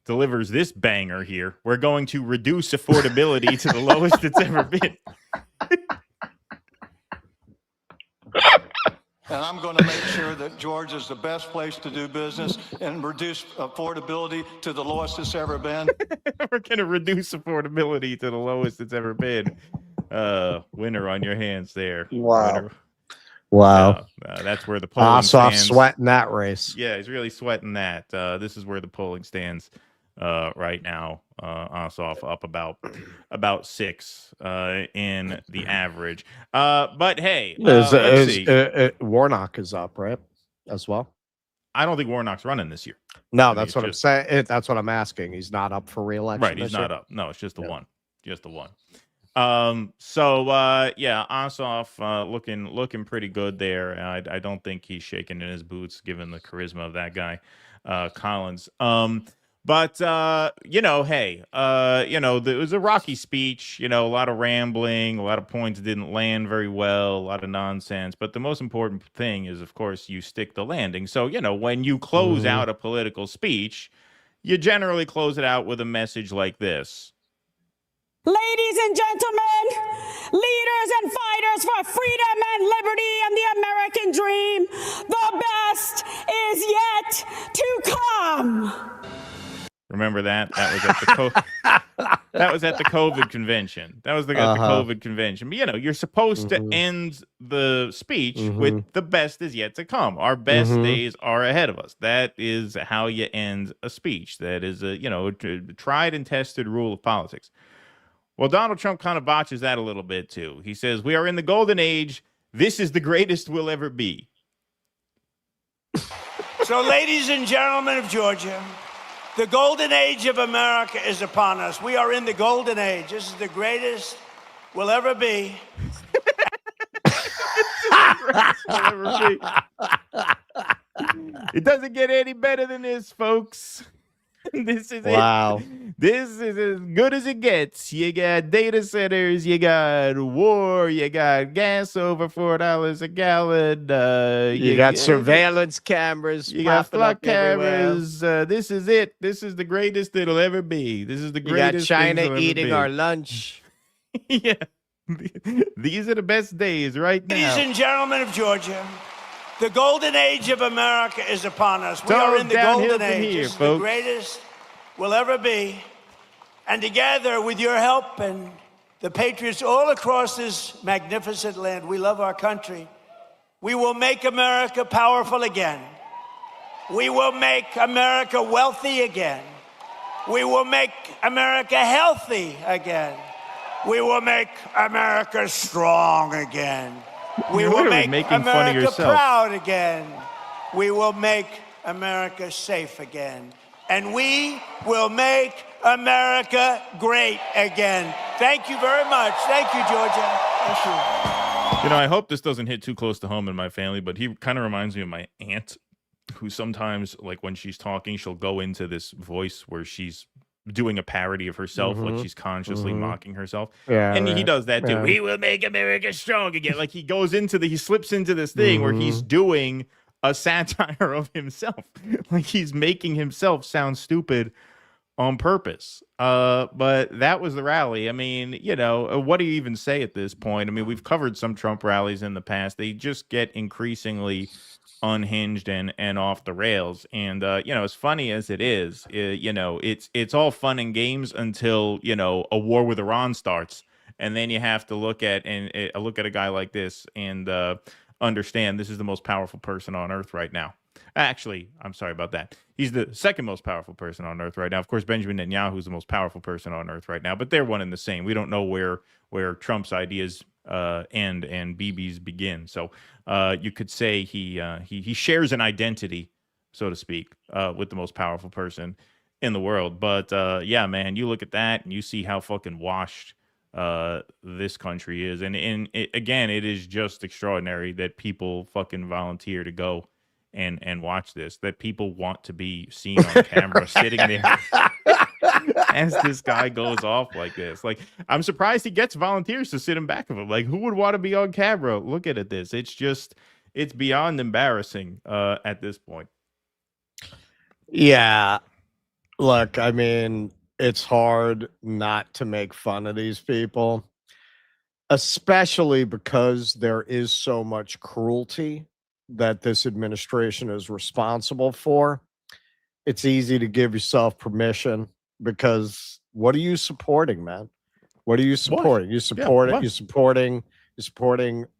delivers this banger here. We're going to reduce affordability to the lowest it's ever been. And I'm going to make sure that Georgia is the best place to do business and reduce affordability to the lowest it's ever been. We're going to reduce affordability to the lowest it's ever been. Winner on your hands there. Wow. Winner. Wow. That's where the polling Ossoff stands. sweating that race. Yeah, he's really sweating that. This is where the polling stands right now. Ossoff up about 6 in the average. But hey, let's see. Warnock is up, right? As well. I don't think Warnock's running this year. No, that's what I'm saying. That's what I'm asking. He's not up for re-election. Right, he's not up. No, it's just the one. Just the one. So yeah, Ossoff looking pretty good there. I don't think he's shaking in his boots given the charisma of that guy, Collins. But hey, it was a rocky speech, a lot of rambling, a lot of points didn't land very well, a lot of nonsense. But the most important thing is, of course, you stick the landing. So, when you close out a political speech, you generally close it out with a message like this. Ladies and gentlemen, leaders and fighters for freedom and liberty and the American dream, the best is yet to come. Remember that? That was at the that was at the COVID convention. That was at the COVID convention. But you're supposed to end the speech with "the best is yet to come." Our best days are ahead of us. That is how you end a speech. That is a tried and tested rule of politics. Well, Donald Trump kind of botches that a little bit too. He says, "We are in the golden age. This is the greatest we'll ever be." So, ladies and gentlemen of Georgia, the golden age of America is upon us. We are in the golden age. This is the greatest we'll ever be. It doesn't get any better than this, folks. This is wow. This is as good as it gets. You got data centers, you got war, you got gas over $4 a gallon. You got surveillance cameras. You got flock cameras. This is it. This is the greatest it'll ever be. This is the greatest. You got China eating our lunch. Yeah. These are the best days right now. Ladies and gentlemen of Georgia, the golden age of America is upon us. We are in the golden age. This is the greatest we'll ever be. And together, with your help and the patriots all across this magnificent land, we love our country. We will make America powerful again. We will make America wealthy again. We will make America healthy again. We will make America strong again. We You're will literally make making fun of America yourself. proud again. We will make America safe again. And we will make America great again. Thank you very much. Thank you, Georgia. Thank you. You know, I hope this doesn't hit too close to home in my family, but he kind of reminds me of my aunt, who sometimes, like when she's talking, she'll go into this voice where she's doing a parody of herself, like she's consciously mocking herself. Yeah, And he right. does that too. Yeah. We will make America strong again. Like he slips into this thing where he's doing a satire of himself. Like he's making himself sound stupid on purpose. But that was the rally. I mean, you know, what do you even say at this point? I mean, we've covered some Trump rallies in the past. They just get increasingly unhinged and off the rails. And you know, as funny as it is, you know, it's all fun and games until, you know, a war with Iran starts. And then you have to look at a guy like this and understand this is the most powerful person on earth right now. Actually, I'm sorry about that. He's the second most powerful person on earth right now. Of course, Benjamin Netanyahu is the most powerful person on earth right now, but they're one and the same. We don't know where Trump's ideas end and Bibi's begin. So you could say he shares an identity, so to speak, with the most powerful person in the world. But yeah, man, you look at that and you see how fucking washed this country is, and again, it is just extraordinary that people fucking volunteer to go and watch this, that people want to be seen on camera sitting there as this guy goes off like this. Like, I'm surprised he gets volunteers to sit in back of him. Like, who would want to be on camera looking at this? It's beyond embarrassing at this point. Yeah. Look, I mean, it's hard not to make fun of these people, especially because there is so much cruelty that this administration is responsible for. It's easy to give yourself permission because what are you supporting, man? What are you supporting? You support it. You're supporting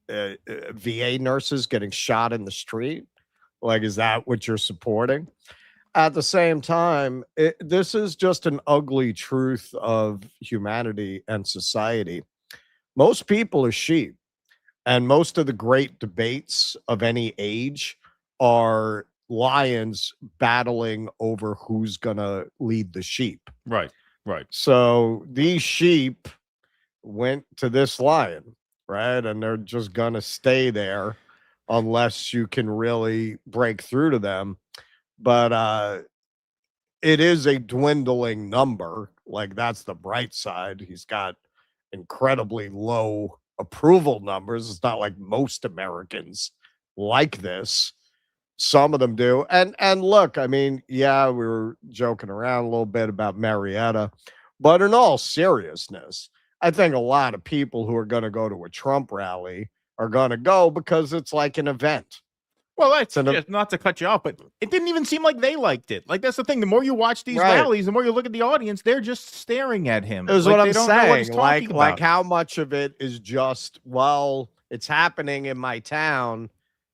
VA nurses getting shot in the street. Like, is that what you're supporting? At the same time, this is just an ugly truth of humanity and society. Most people are sheep, and most of the great debates of any age are lions battling over who's going to lead the sheep. Right. So these sheep went to this lion, right? And they're just going to stay there unless you can really break through to them. But it is a dwindling number. Like, that's the bright side. He's got incredibly low approval numbers. It's not like most Americans like this. Some of them do. And look, I mean, yeah, we were joking around a little bit about Marietta, but in all seriousness, I think a lot of people who are going to go to a Trump rally are going to go because it's like an event. Well, that's just not to cut you off, but it didn't even seem like they liked it. Like, that's the thing. The more you watch these rallies, the more you look at the audience, they're just staring at him. Is like, what I'm saying. Like how much of it is just, well, it's happening in my town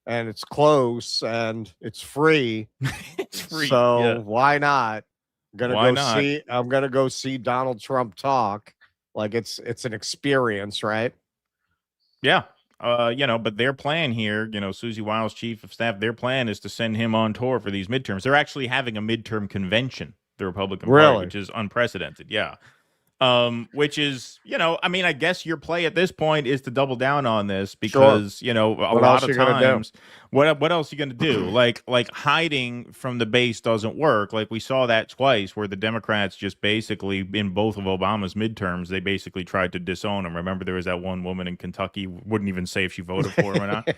and it's close and it's free. It's free. So why not? I'm gonna go see Donald Trump talk. Like, it's an experience, right? Yeah. You know, but their plan here, you know, Susie Wiles, chief of staff, their plan is to send him on tour for these midterms. They're actually having a midterm convention, the Republican Party, which is unprecedented. Yeah. Which is, you know, I mean, I guess your play at this point is to double down on this because, you know, a lot of times, what else are you going to do? like hiding from the base doesn't work. Like, we saw that twice where the Democrats just basically, in both of Obama's midterms, they basically tried to disown him. Remember, there was that one woman in Kentucky, wouldn't even say if she voted for him or not.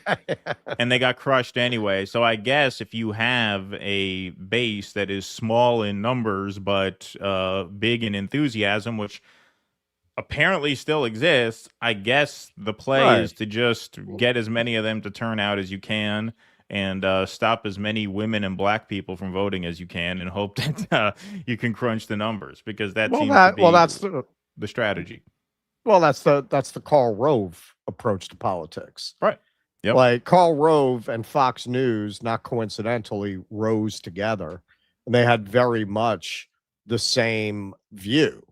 And they got crushed anyway. So I guess if you have a base that is small in numbers, but big in enthusiasm, which apparently still exists, I guess the play is to just get as many of them to turn out as you can and stop as many women and black people from voting as you can and hope that you can crunch the numbers, because that seems to be that's the strategy. Well, that's the Karl Rove approach to politics. Right. Yep. Like, Karl Rove and Fox News, not coincidentally, rose together, and they had very much the same view.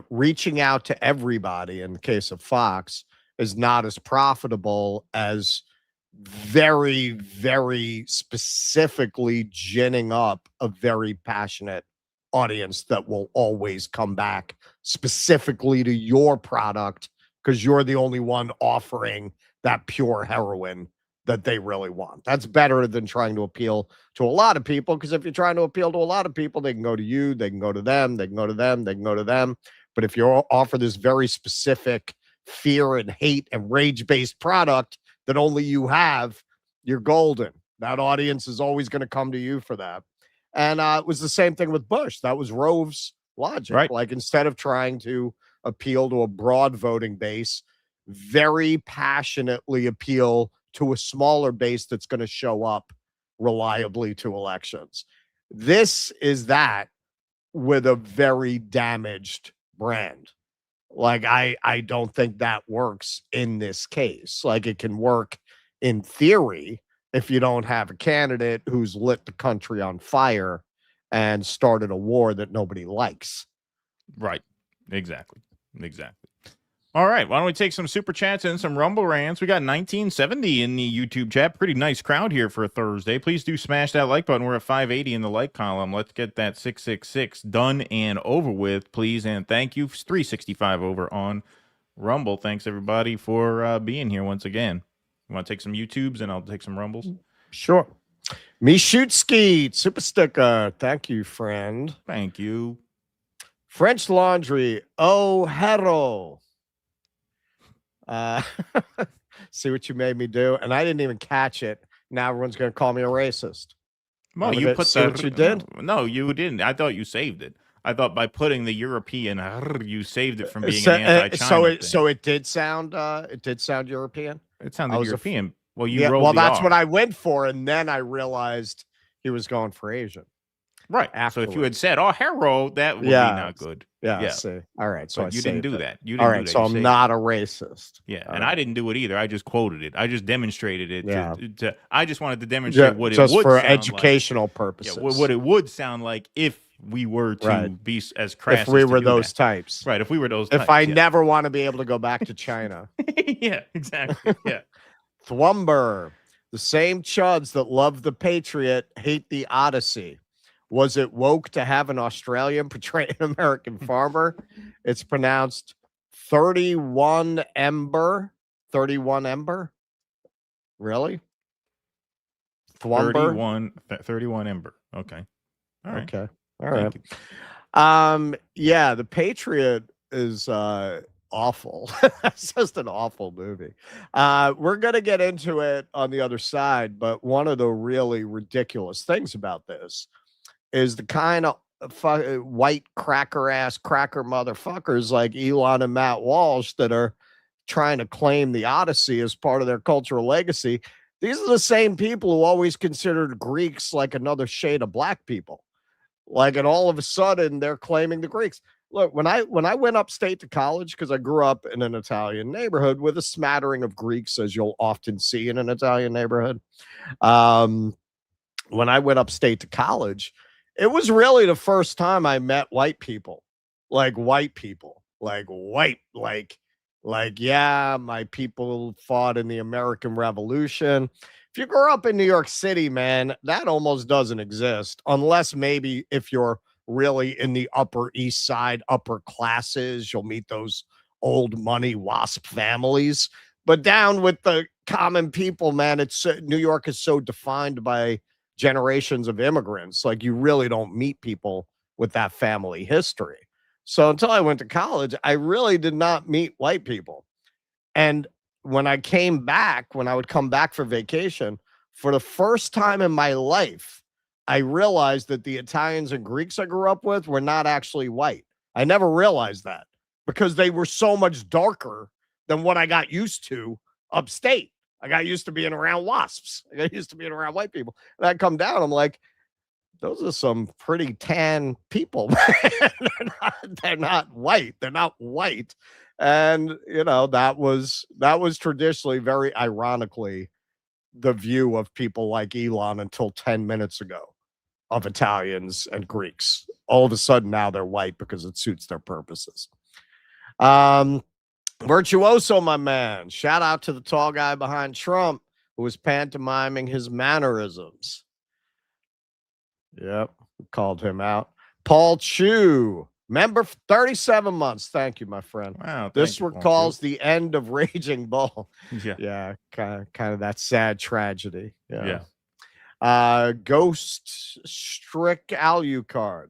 reaching out to everybody in the case of Fox is not as profitable as very, very specifically ginning up a very passionate audience that will always come back specifically to your product because you're the only one offering that pure heroin that they really want. That's better than trying to appeal to a lot of people, because if you're trying to appeal to a lot of people, they can go to you, they can go to them, they can go to them, they can go to them. But if you offer this very specific fear and hate and rage-based product that only you have, you're golden. That audience is always going to come to you for that. And it was the same thing with Bush. That was Rove's logic. Right. Like, instead of trying to appeal to a broad voting base, very passionately appeal to a smaller base that's going to show up reliably to elections. This is that with a very damaged brand. Like, I don't think that works in this case. Like, it can work in theory if you don't have a candidate who's lit the country on fire and started a war that nobody likes. Right. Exactly. All right. Why don't we take some super chats and some Rumble rants? We got 1970 in the YouTube chat. Pretty nice crowd here for a Thursday. Please do smash that like button. We're at 580 in the like column. Let's get that 666 done and over with, please. And thank you. 365 over on Rumble. Thanks, everybody, for being here once again. You want to take some YouTubes and I'll take some Rumbles? Sure. Mishutski, super sticker. Thank you, friend. Thank you. French Laundry. Oh, hero. See what you made me do, and I didn't even catch it. Now everyone's going to call me a racist. Well, you put see what you did. No, you didn't. I thought you saved it. I thought by putting the European, you saved it from being an anti-China. So it did sound. It did sound European. It sounded European. Well, you yeah. rolled Well, the that's R. what I went for, and then I realized he was going for Asian. Right. Afterwards. So if you had said, "Oh, hero," that would be not good. Yeah. See. All right. So but you didn't do that. You didn't all right. do that. So You I'm saved not it. a racist. Yeah, All and right. I didn't do it either. I just quoted it. I just demonstrated it. Yeah. I just wanted to demonstrate what it just would for sound educational like. purposes. Yeah, what it would sound like if we were to be as crass. If we as to were do those that. types. Right. If we were those. If types, I yeah. never want to be able to go back to China. Yeah. Exactly. Yeah. Thwumber. The same chuds that love the Patriot hate the Odyssey. Was it woke to have an Australian portray an American farmer? It's pronounced 31 Ember. 31 Ember? Really? Thwumber? 31 Ember. Okay. All right. Okay. All right. Thank you. Yeah, the Patriot is awful. It's just an awful movie. We're gonna get into it on the other side, but one of the really ridiculous things about this is the kind of white cracker motherfuckers like Elon and Matt Walsh that are trying to claim the Odyssey as part of their cultural legacy. These are the same people who always considered Greeks like another shade of black people. Like, and all of a sudden they're claiming the Greeks. Look, when I went upstate to college, because I grew up in an Italian neighborhood with a smattering of Greeks, as you'll often see in an Italian neighborhood. When I went upstate to college, it was really the first time I met white people, like yeah, my people fought in the American Revolution. If you grew up in New York City, man, that almost doesn't exist, unless maybe if you're really in the Upper East Side, upper classes, you'll meet those old money WASP families. But down with the common people, man, New York is so defined by generations of immigrants. Like, you really don't meet people with that family history. So until I went to college, I really did not meet white people. And when I came back, when I would come back for vacation, for the first time in my life, I realized that the Italians and Greeks I grew up with were not actually white. I never realized that because they were so much darker than what I got used to upstate. I got used to being around WASPs. I got used to being around white people. And I come down, I'm like, those are some pretty tan people. They're not white. They're not white. And, you know, that was traditionally, very ironically, the view of people like Elon until 10 minutes ago. of Italians and Greeks. All of a sudden now they're white because it suits their purposes. Virtuoso, my man. Shout out to the tall guy behind Trump who was pantomiming his mannerisms. Yep, called him out. Paul Chu, member for 37 months. Thank you, my friend. Wow. This recalls the end of Raging Bull. Yeah, kind of that sad tragedy. Yeah. Ghost Strick Alucard.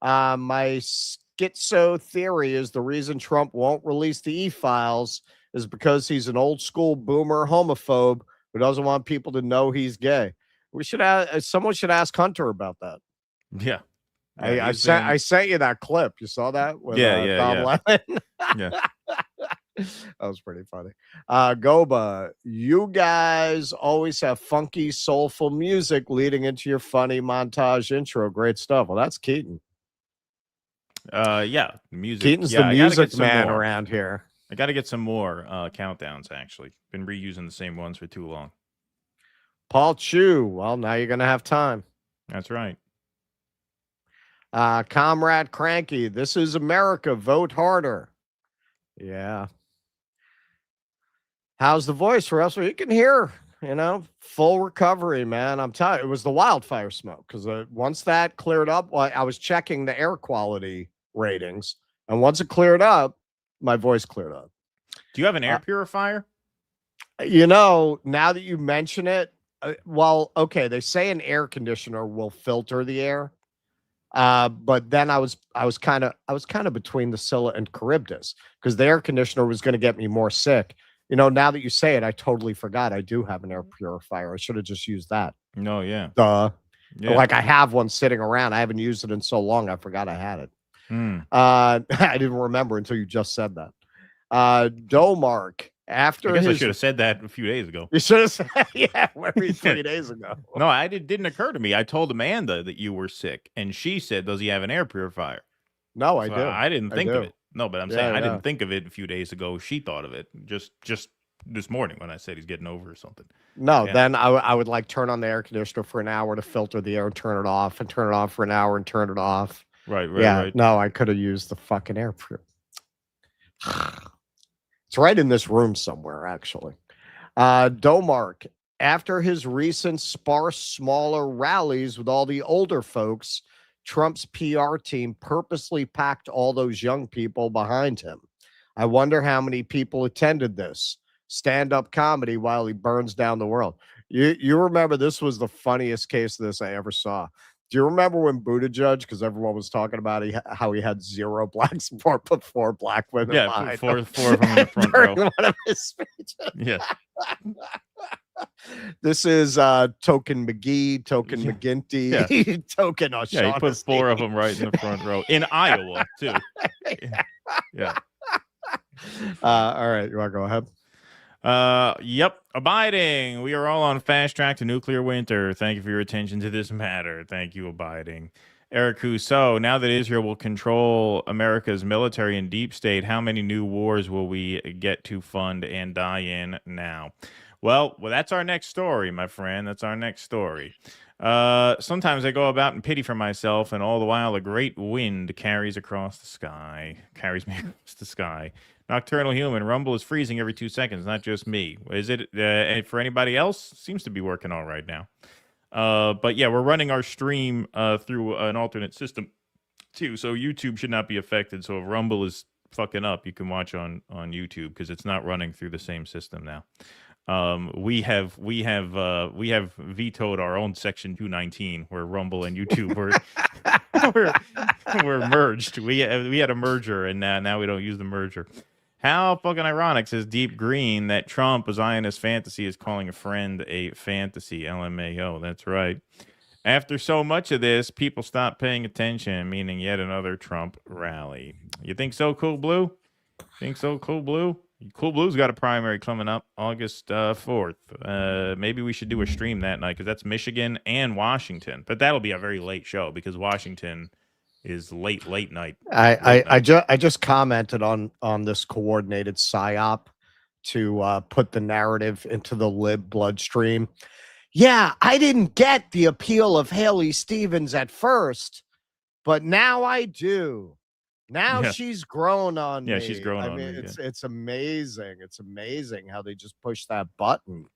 My schizo theory is the reason Trump won't release the e-files is because he's an old school boomer homophobe who doesn't want people to know he's gay. We should someone should ask Hunter about that. Yeah. I sent you that clip. You saw that? With, Tom Lennon? Yeah. That was pretty funny. Goba, you guys always have funky, soulful music leading into your funny montage intro. Great stuff. Well, that's Keaton. Yeah, music. Keaton's the music man around here. I got to get some more countdowns, actually. Been reusing the same ones for too long. Paul Chu, well, now you're going to have time. That's right. Comrade Cranky, this is America. Vote harder. Yeah. How's the voice, Russell? You can hear, full recovery, man. I'm telling you, it was the wildfire smoke because once that cleared up, I was checking the air quality ratings, and once it cleared up, my voice cleared up. Do you have an air purifier? Now that you mention it, okay, they say an air conditioner will filter the air. But then I was kind of between the Scylla and Charybdis because the air conditioner was going to get me more sick. Now that you say it, I totally forgot I do have an air purifier. I should have just used that. No, yeah. Duh. Yeah. Like I have one sitting around. I haven't used it in so long. I forgot I had it. I didn't remember until you just said that. Domark. I guess I should have said that a few days ago. You should have said, yeah, maybe 3 days ago. No, it didn't occur to me. I told Amanda that you were sick, and she said, "Does he have an air purifier?" No, I so do. I didn't think of it. No, but I'm saying I yeah. didn't think of it a few days ago. She thought of it just this morning when I said he's getting over or something. No, then I would like turn on the air conditioner for an hour to filter the air and turn it off, and turn it off for an hour and turn it off. Right. No, I could have used the fucking air purifier. It's right in this room somewhere, actually. Domark, after his recent sparse, smaller rallies with all the older folks, Trump's PR team purposely packed all those young people behind him. I wonder how many people attended this stand-up comedy while he burns down the world. You remember this was the funniest case of this I ever saw. Do you remember when Buttigieg, because everyone was talking about how he had zero black support, but 4 black women? Yeah, four of them in the front row. One of his speeches. Yeah. This is Token McGee, Token McGinty, Token O'Shaughnessy. Yeah, he put 4 of them right in the front row in Iowa too. Yeah. All right, you want to go ahead? Yep. Abiding. We are all on fast track to nuclear winter. Thank you for your attention to this matter. Thank you, Abiding. Eric Rousseau, now that Israel will control America's military and deep state, how many new wars will we get to fund and die in now? Well, that's our next story, my friend. That's our next story. Sometimes I go about in pity for myself, and all the while a great wind carries me across the sky. Nocturnal human, Rumble is freezing every 2 seconds, not just me. Is it for anybody else? Seems to be working all right now. But yeah, we're running our stream through an alternate system too, so YouTube should not be affected. So if Rumble is fucking up, you can watch on YouTube because it's not running through the same system now. We have vetoed our own Section 219 where Rumble and YouTube were merged. We had a merger, and now we don't use the merger. How fucking ironic, says Deep Green, that Trump, a Zionist fantasy, is calling a friend a fantasy. LMAO. That's right. After so much of this, people stop paying attention, meaning yet another Trump rally. You think so, Cool Blue? Think so, Cool Blue? Cool Blue's got a primary coming up August 4th. Maybe we should do a stream that night because that's Michigan and Washington. But that'll be a very late show because Washington is late night. I just commented on this coordinated psyop to put the narrative into the lib bloodstream. Yeah, I didn't get the appeal of Haley Stevens at first, but now I do. Now Yeah. she's grown on Yeah, me. she's grown I on mean, me. it's amazing. It's amazing how they just push that button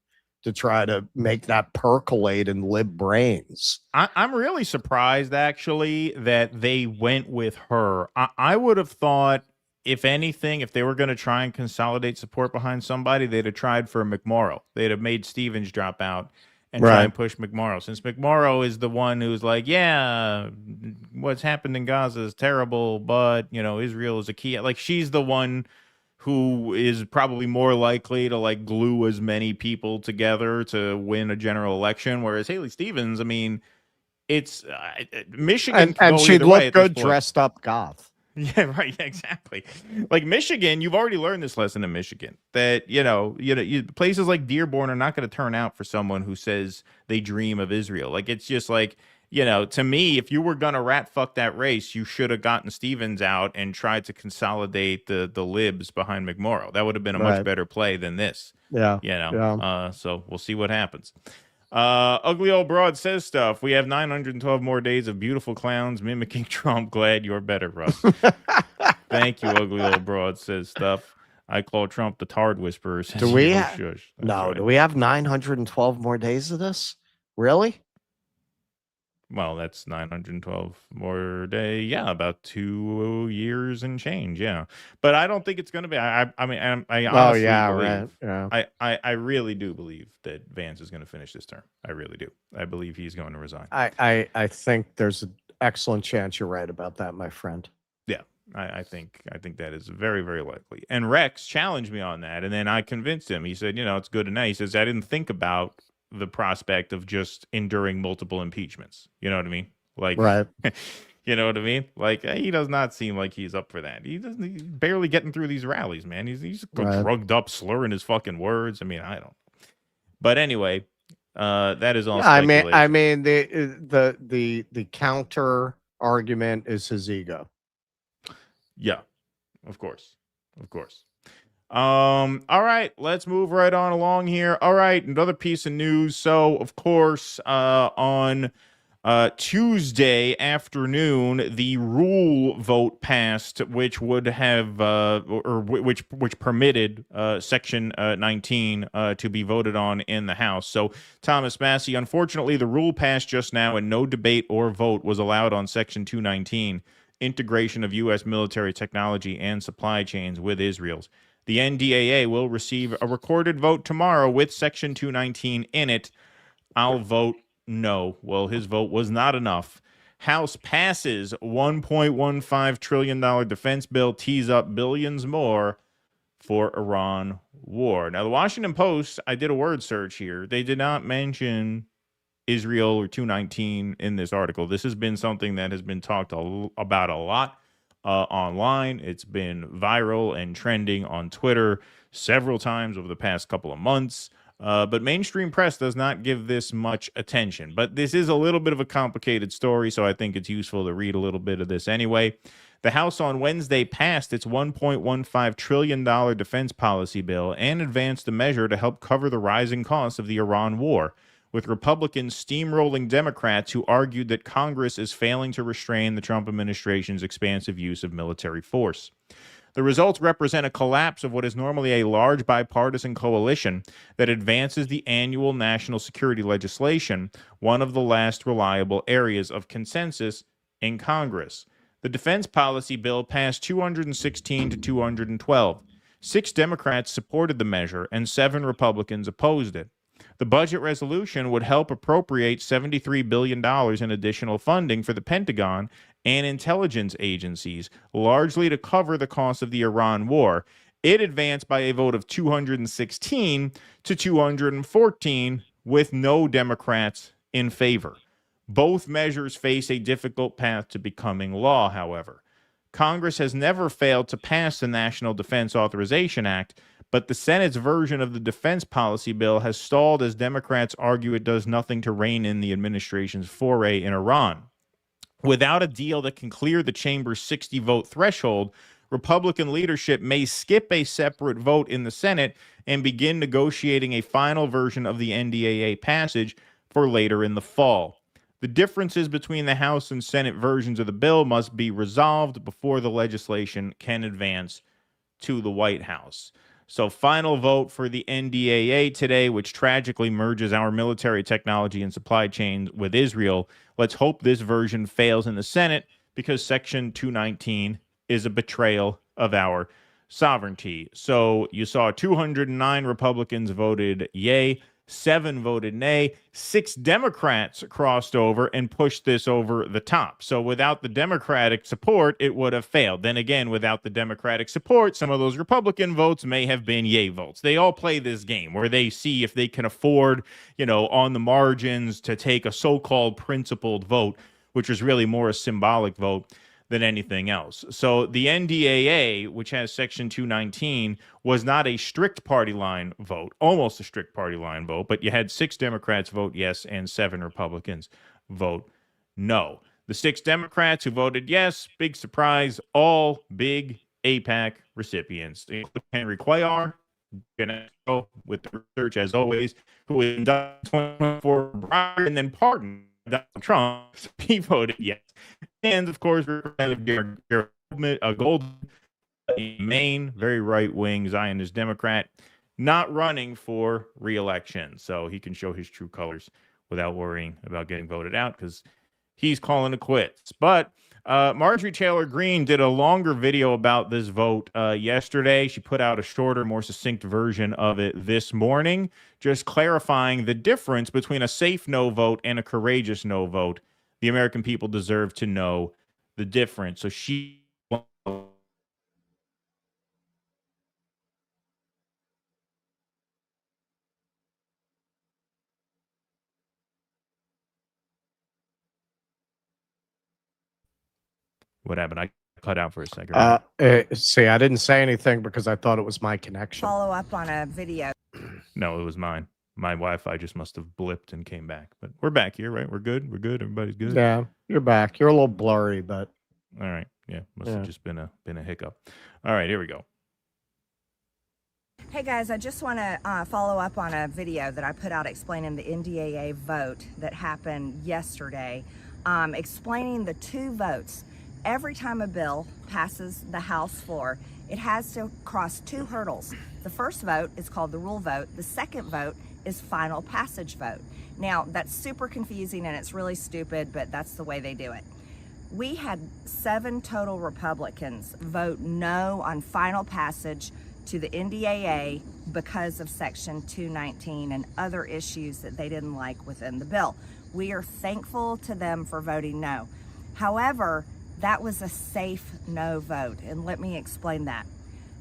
to try to make that percolate in lib brains. I'm really surprised, actually, that they went with her. I would have thought, if anything, if they were going to try and consolidate support behind somebody, they'd have tried for McMorrow. They'd have made Stevens drop out and try and push McMorrow. Since McMorrow is the one who's like, yeah, what's happened in Gaza is terrible, but, Israel is a key. Like, she's the one who is probably more likely to like glue as many people together to win a general election. Whereas Haley Stevens, I mean, it's Michigan can and go she'd either way look at this good point. dressed up goth. Yeah, right. Yeah, exactly. Like Michigan, you've already learned this lesson in Michigan that places like Dearborn are not going to turn out for someone who says they dream of Israel. Like it's just like, to me, if you were gonna rat fuck that race, you should have gotten Stevens out and tried to consolidate the libs behind McMorrow. That would have been a much better play than this. Yeah. So we'll see what happens. Ugly Old Broad says stuff. We have 912 more days of beautiful clowns mimicking Trump. Glad you're better, Russ. Thank you, Ugly Old Broad says stuff. I call Trump the Tard Whisperer. Do we? Shush. Do we have 912 more days of this? Really? Well, that's 912 more day. Yeah, about 2 years and change. Yeah, but I don't think it's going to be. I mean, I honestly believe. Right. Yeah. I really do believe that Vance is going to finish this term. I really do. I believe he's going to resign. I think there's an excellent chance you're right about that, my friend. Yeah, I think that is very, very likely. And Rex challenged me on that, and then I convinced him. He said, it's good enough. He says, I didn't think about the prospect of just enduring multiple impeachments. You know what I mean? Like, right. You know what I mean? Like, he does not seem like he's up for that. He's barely getting through these rallies, man. He's drugged up, slurring his fucking words. I mean, I don't. But anyway, that is all. I mean, the counter argument is his ego. Yeah, of course. All right, let's move right on along here. All right, another piece of news. So, of course, on Tuesday afternoon, the rule vote passed, which would have, which permitted Section 19 to be voted on in the House. So, Thomas Massey, unfortunately, the rule passed just now, and no debate or vote was allowed on Section 219, integration of U.S. military technology and supply chains with Israel's. The NDAA will receive a recorded vote tomorrow with Section 219 in it. I'll vote no. Well, his vote was not enough. House passes $1.15 trillion defense bill, tees up billions more for Iran war. Now, the Washington Post, I did a word search here. They did not mention Israel or 219 in this article. This has been something that has been talked about a lot online. It's been viral and trending on Twitter several times over the past couple of months. But mainstream press does not give this much attention. But this is a little bit of a complicated story, so I think it's useful to read a little bit of this anyway. The House on Wednesday passed its $1.15 trillion defense policy bill and advanced a measure to help cover the rising costs of the Iran war, with Republicans steamrolling Democrats who argued that Congress is failing to restrain the Trump administration's expansive use of military force. The results represent a collapse of what is normally a large bipartisan coalition that advances the annual national security legislation, one of the last reliable areas of consensus in Congress. The defense policy bill passed 216 to 212. 6 Democrats supported the measure and 7 Republicans opposed it. The budget resolution would help appropriate $73 billion in additional funding for the Pentagon and intelligence agencies, largely to cover the cost of the Iran war. It advanced by a vote of 216 to 214, with no Democrats in favor. Both measures face a difficult path to becoming law, however. Congress has never failed to pass the National Defense Authorization Act, but the Senate's version of the defense policy bill has stalled as Democrats argue it does nothing to rein in the administration's foray in Iran. Without a deal that can clear the chamber's 60-vote threshold, Republican leadership may skip a separate vote in the Senate and begin negotiating a final version of the NDAA passage for later in the fall. The differences between the House and Senate versions of the bill must be resolved before the legislation can advance to the White House. So, final vote for the NDAA today, which tragically merges our military technology and supply chain with Israel. Let's hope this version fails in the Senate, because Section 219 is a betrayal of our sovereignty. So you saw 209 Republicans voted yay, 7 voted nay, 6 Democrats crossed over and pushed this over the top. So without the Democratic support, it would have failed. Then again, without the Democratic support, some of those Republican votes may have been yay votes. They all play this game where they see if they can afford, on the margins to take a so-called principled vote, which is really more a symbolic vote than anything else. So the NDAA, which has Section 219, was not a strict party line vote, almost a strict party line vote, but you had 6 Democrats vote yes and 7 Republicans vote no. The 6 Democrats who voted yes, big surprise, all big AIPAC recipients, including Henry Cuellar, with the research as always, who was indicted 24 and then pardoned Donald Trump. So he voted yes. And of course, Representative Golden, Maine, very right-wing Zionist Democrat, not running for re-election, so he can show his true colors without worrying about getting voted out, because he's calling it quits. But Marjorie Taylor Greene did a longer video about this vote yesterday. She put out a shorter, more succinct version of it this morning, just clarifying the difference between a safe no vote and a courageous no vote. The American people deserve to know the difference. So she... What happened? I cut out for a second. See, I didn't say anything because I thought it was my connection. Follow up on a video. No, it was mine. My Wi-Fi just must have blipped and came back. But we're back here, right? We're good. We're good. Everybody's good. Yeah, you're back. You're a little blurry, but all right. Yeah, must have just been a hiccup. All right, here we go. Hey guys, I just want to follow up on a video that I put out explaining the NDAA vote that happened yesterday, explaining the 2 votes. Every time a bill passes the House floor, it has to cross 2 hurdles. The first vote is called the rule vote. The second vote is final passage vote. Now, that's super confusing and it's really stupid, but that's the way they do it. We had 7 total Republicans vote no on final passage to the NDAA because of Section 219 and other issues that they didn't like within the bill. We are thankful to them for voting no. However, that was a safe no vote, and let me explain that.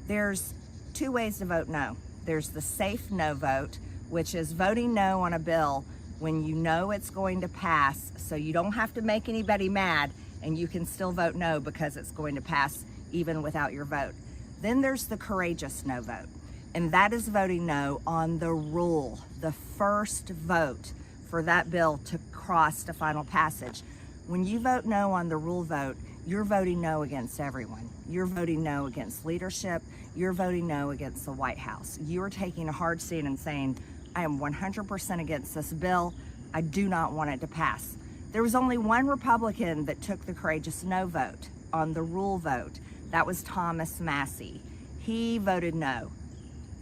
There's 2 ways to vote no. There's the safe no vote, which is voting no on a bill when you know it's going to pass, so you don't have to make anybody mad, and you can still vote no because it's going to pass even without your vote. Then there's the courageous no vote, and that is voting no on the rule, the first vote for that bill to cross to final passage. When you vote no on the rule vote, you're voting no against everyone. You're voting no against leadership. You're voting no against the White House. You are taking a hard stand and saying, I am 100% against this bill. I do not want it to pass. There was only one Republican that took the courageous no vote on the rule vote. That was Thomas Massie. He voted no.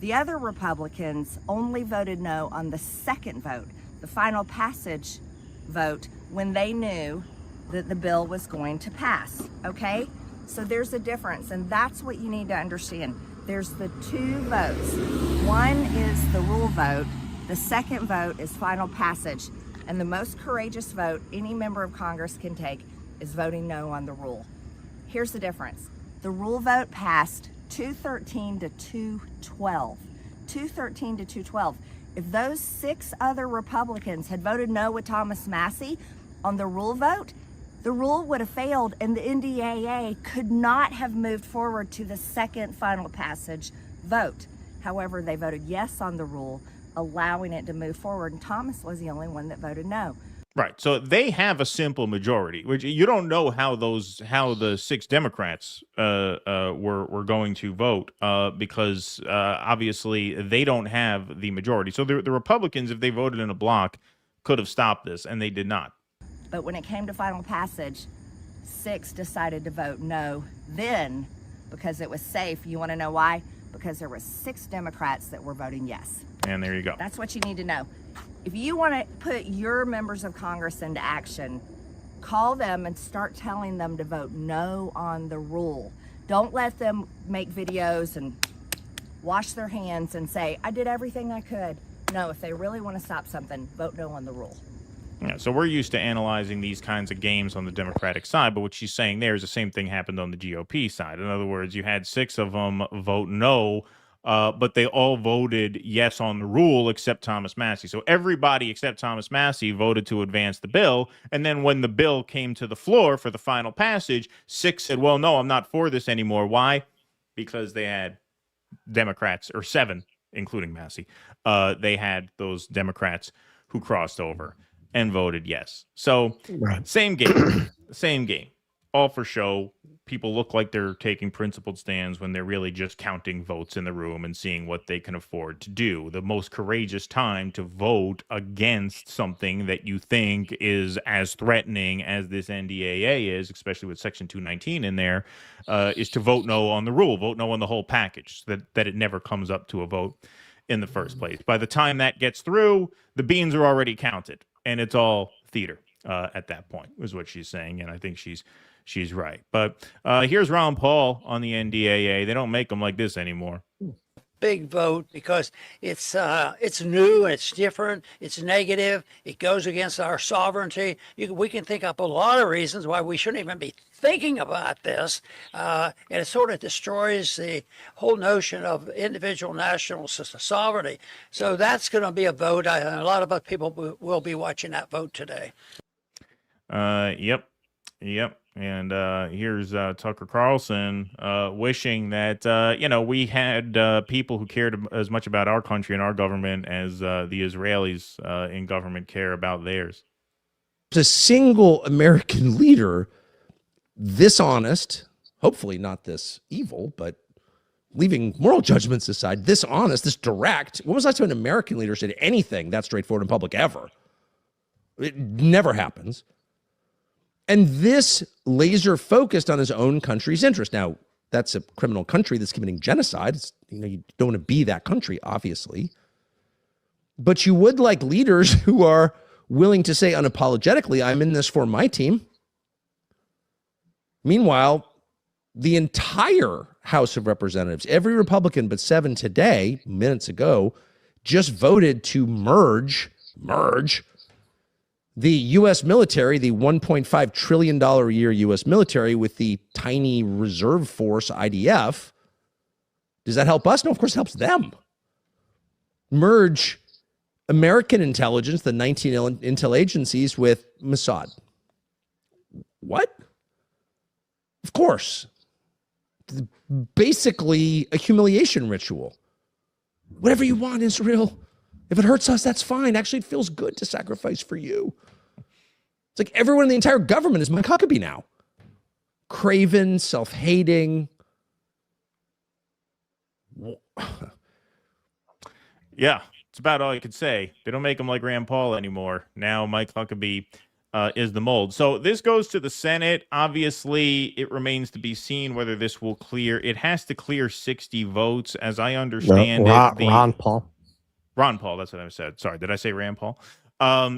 The other Republicans only voted no on the second vote, the final passage vote, when they knew that the bill was going to pass, okay? So there's a difference, and that's what you need to understand. There's the 2 votes. One is the rule vote, the second vote is final passage, and the most courageous vote any member of Congress can take is voting no on the rule. Here's the difference. The rule vote passed 213 to 212. 213 to 212. If those 6 other Republicans had voted no with Thomas Massie on the rule vote, the rule would have failed and the NDAA could not have moved forward to the second final passage vote. However, they voted yes on the rule, allowing it to move forward, and Thomas was the only one that voted no. Right. So they have a simple majority, which you don't know how the 6 Democrats were going to vote because obviously they don't have the majority. So the Republicans, if they voted in a block, could have stopped this, and they did not. But when it came to final passage, 6 decided to vote no then because it was safe. You want to know why? Because there were 6 Democrats that were voting yes. And there you go. That's what you need to know. If you want to put your members of Congress into action, call them and start telling them to vote no on the rule. Don't let them make videos and wash their hands and say, I did everything I could. No, if they really want to stop something, vote no on the rule. Yeah, so we're used to analyzing these kinds of games on the Democratic side, but what she's saying there is the same thing happened on the GOP side. In other words, you had 6 of them vote no, but they all voted yes on the rule except Thomas Massie. So everybody except Thomas Massie voted to advance the bill, and then when the bill came to the floor for the final passage, 6 said, well, no, I'm not for this anymore. Why? Because they had Democrats, or 7, including Massie, they had those Democrats who crossed over and voted yes. So same game, same game, all for show. People look like they're taking principled stands when they're really just counting votes in the room and seeing what they can afford to do. The most courageous time to vote against something that you think is as threatening as this NDAA is, especially with Section 219 in there, is to vote no on the rule, vote no on the whole package, so that it never comes up to a vote in the first place. By the time that gets through, the beans are already counted, and it's all theater at that point, is what she's saying, and I think she's right. But here's Ron Paul on the NDAA. They don't make them like this anymore. Big vote because it's new, it's different, it's negative, it goes against our sovereignty. We can think up a lot of reasons why we shouldn't even be thinking about this, and it sort of destroys the whole notion of individual national sovereignty. So that's going to be a vote. A lot of people will be watching that vote today. Yep. And here's Tucker Carlson wishing that, we had people who cared as much about our country and our government as the Israelis in government care about theirs. A single American leader this honest, hopefully not this evil, but leaving moral judgments aside, this honest, this direct. When was the last time an American leader said anything that straightforward in public ever? It never happens. And this laser focused on his own country's interest. Now, that's a criminal country that's committing genocide. You don't want to be that country, obviously. But you would like leaders who are willing to say unapologetically, I'm in this for my team. Meanwhile, the entire House of Representatives, every Republican but 7 today, minutes ago, just voted to merge the U.S. military, the $1.5 trillion a year U.S. military, with the tiny reserve force, IDF. Does that help us? No, of course it helps them. Merge American intelligence, the 19 intel agencies, with Mossad. What? Of course. Basically a humiliation ritual. Whatever you want, Israel. If it hurts us, that's fine. Actually, it feels good to sacrifice for you. It's like everyone in the entire government is Mike Huckabee now. Craven, self-hating. Yeah, it's about all you could say. They don't make him like Rand Paul anymore. Now Mike Huckabee is the mold. So this goes to the Senate. Obviously, it remains to be seen whether this will clear. It has to clear 60 votes, as I understand it. Ron Paul. Ron Paul, that's what I said. Sorry, did I say Rand Paul?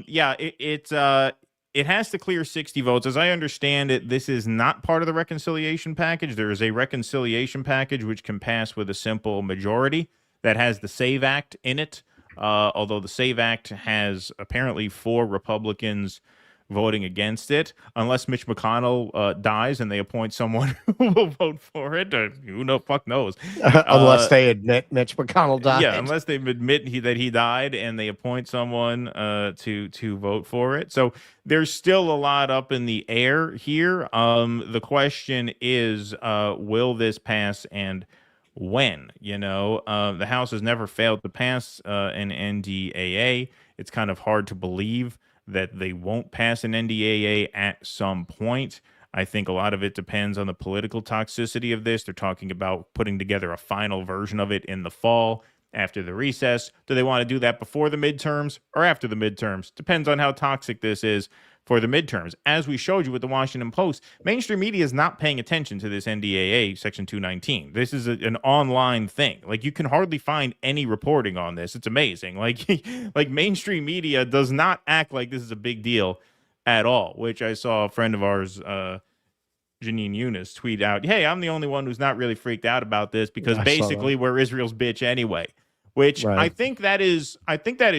Yeah, it has to clear 60 votes. As I understand it, this is not part of the reconciliation package. There is a reconciliation package which can pass with a simple majority that has the SAVE Act in it, although the SAVE Act has apparently 4 Republicans voting against it, unless Mitch McConnell dies and they appoint someone who will vote for it. Who the fuck knows? Unless they admit Mitch McConnell died. Yeah, unless they admit that he died and they appoint someone to vote for it. So there's still a lot up in the air here. The question is, will this pass and when? The House has never failed to pass an NDAA. It's kind of hard to believe that they won't pass an NDAA at some point. I think a lot of it depends on the political toxicity of this. They're talking about putting together a final version of it in the fall after the recess. Do they want to do that before the midterms or after the midterms? Depends on how toxic this is for the midterms. As we showed you with the Washington Post, mainstream media is not paying attention to this NDAA Section 219. This is an online thing. Like, you can hardly find any reporting on this. It's amazing. Like, like mainstream media does not act like this is a big deal at all, which I saw a friend of ours, Janine Eunice, tweet out, hey, I'm the only one who's not really freaked out about this because basically we're Israel's bitch anyway. Which I think that is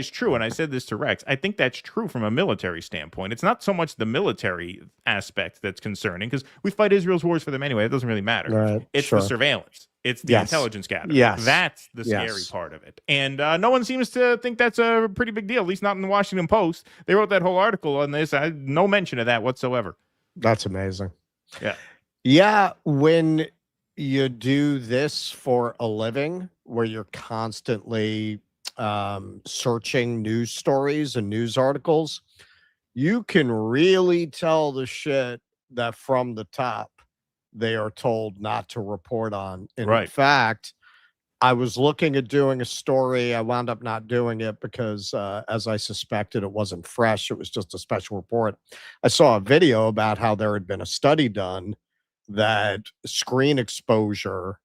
true. And I said this to Rex. I think that's true from a military standpoint. It's not so much the military aspect that's concerning, because we fight Israel's wars for them anyway. It doesn't really matter. Right, it's the surveillance. It's the intelligence gathering. Yes. That's the scary part of it. And no one seems to think that's a pretty big deal, at least not in the Washington Post. They wrote that whole article on this. No mention of that whatsoever. That's amazing. Yeah. Yeah. When you do this for a living, where you're constantly searching news stories and news articles, you can really tell the shit that from the top they are told not to report on. And in fact, I was looking at doing a story. I wound up not doing it because, as I suspected, it wasn't fresh. It was just a special report. I saw a video about how there had been a study done that screen exposure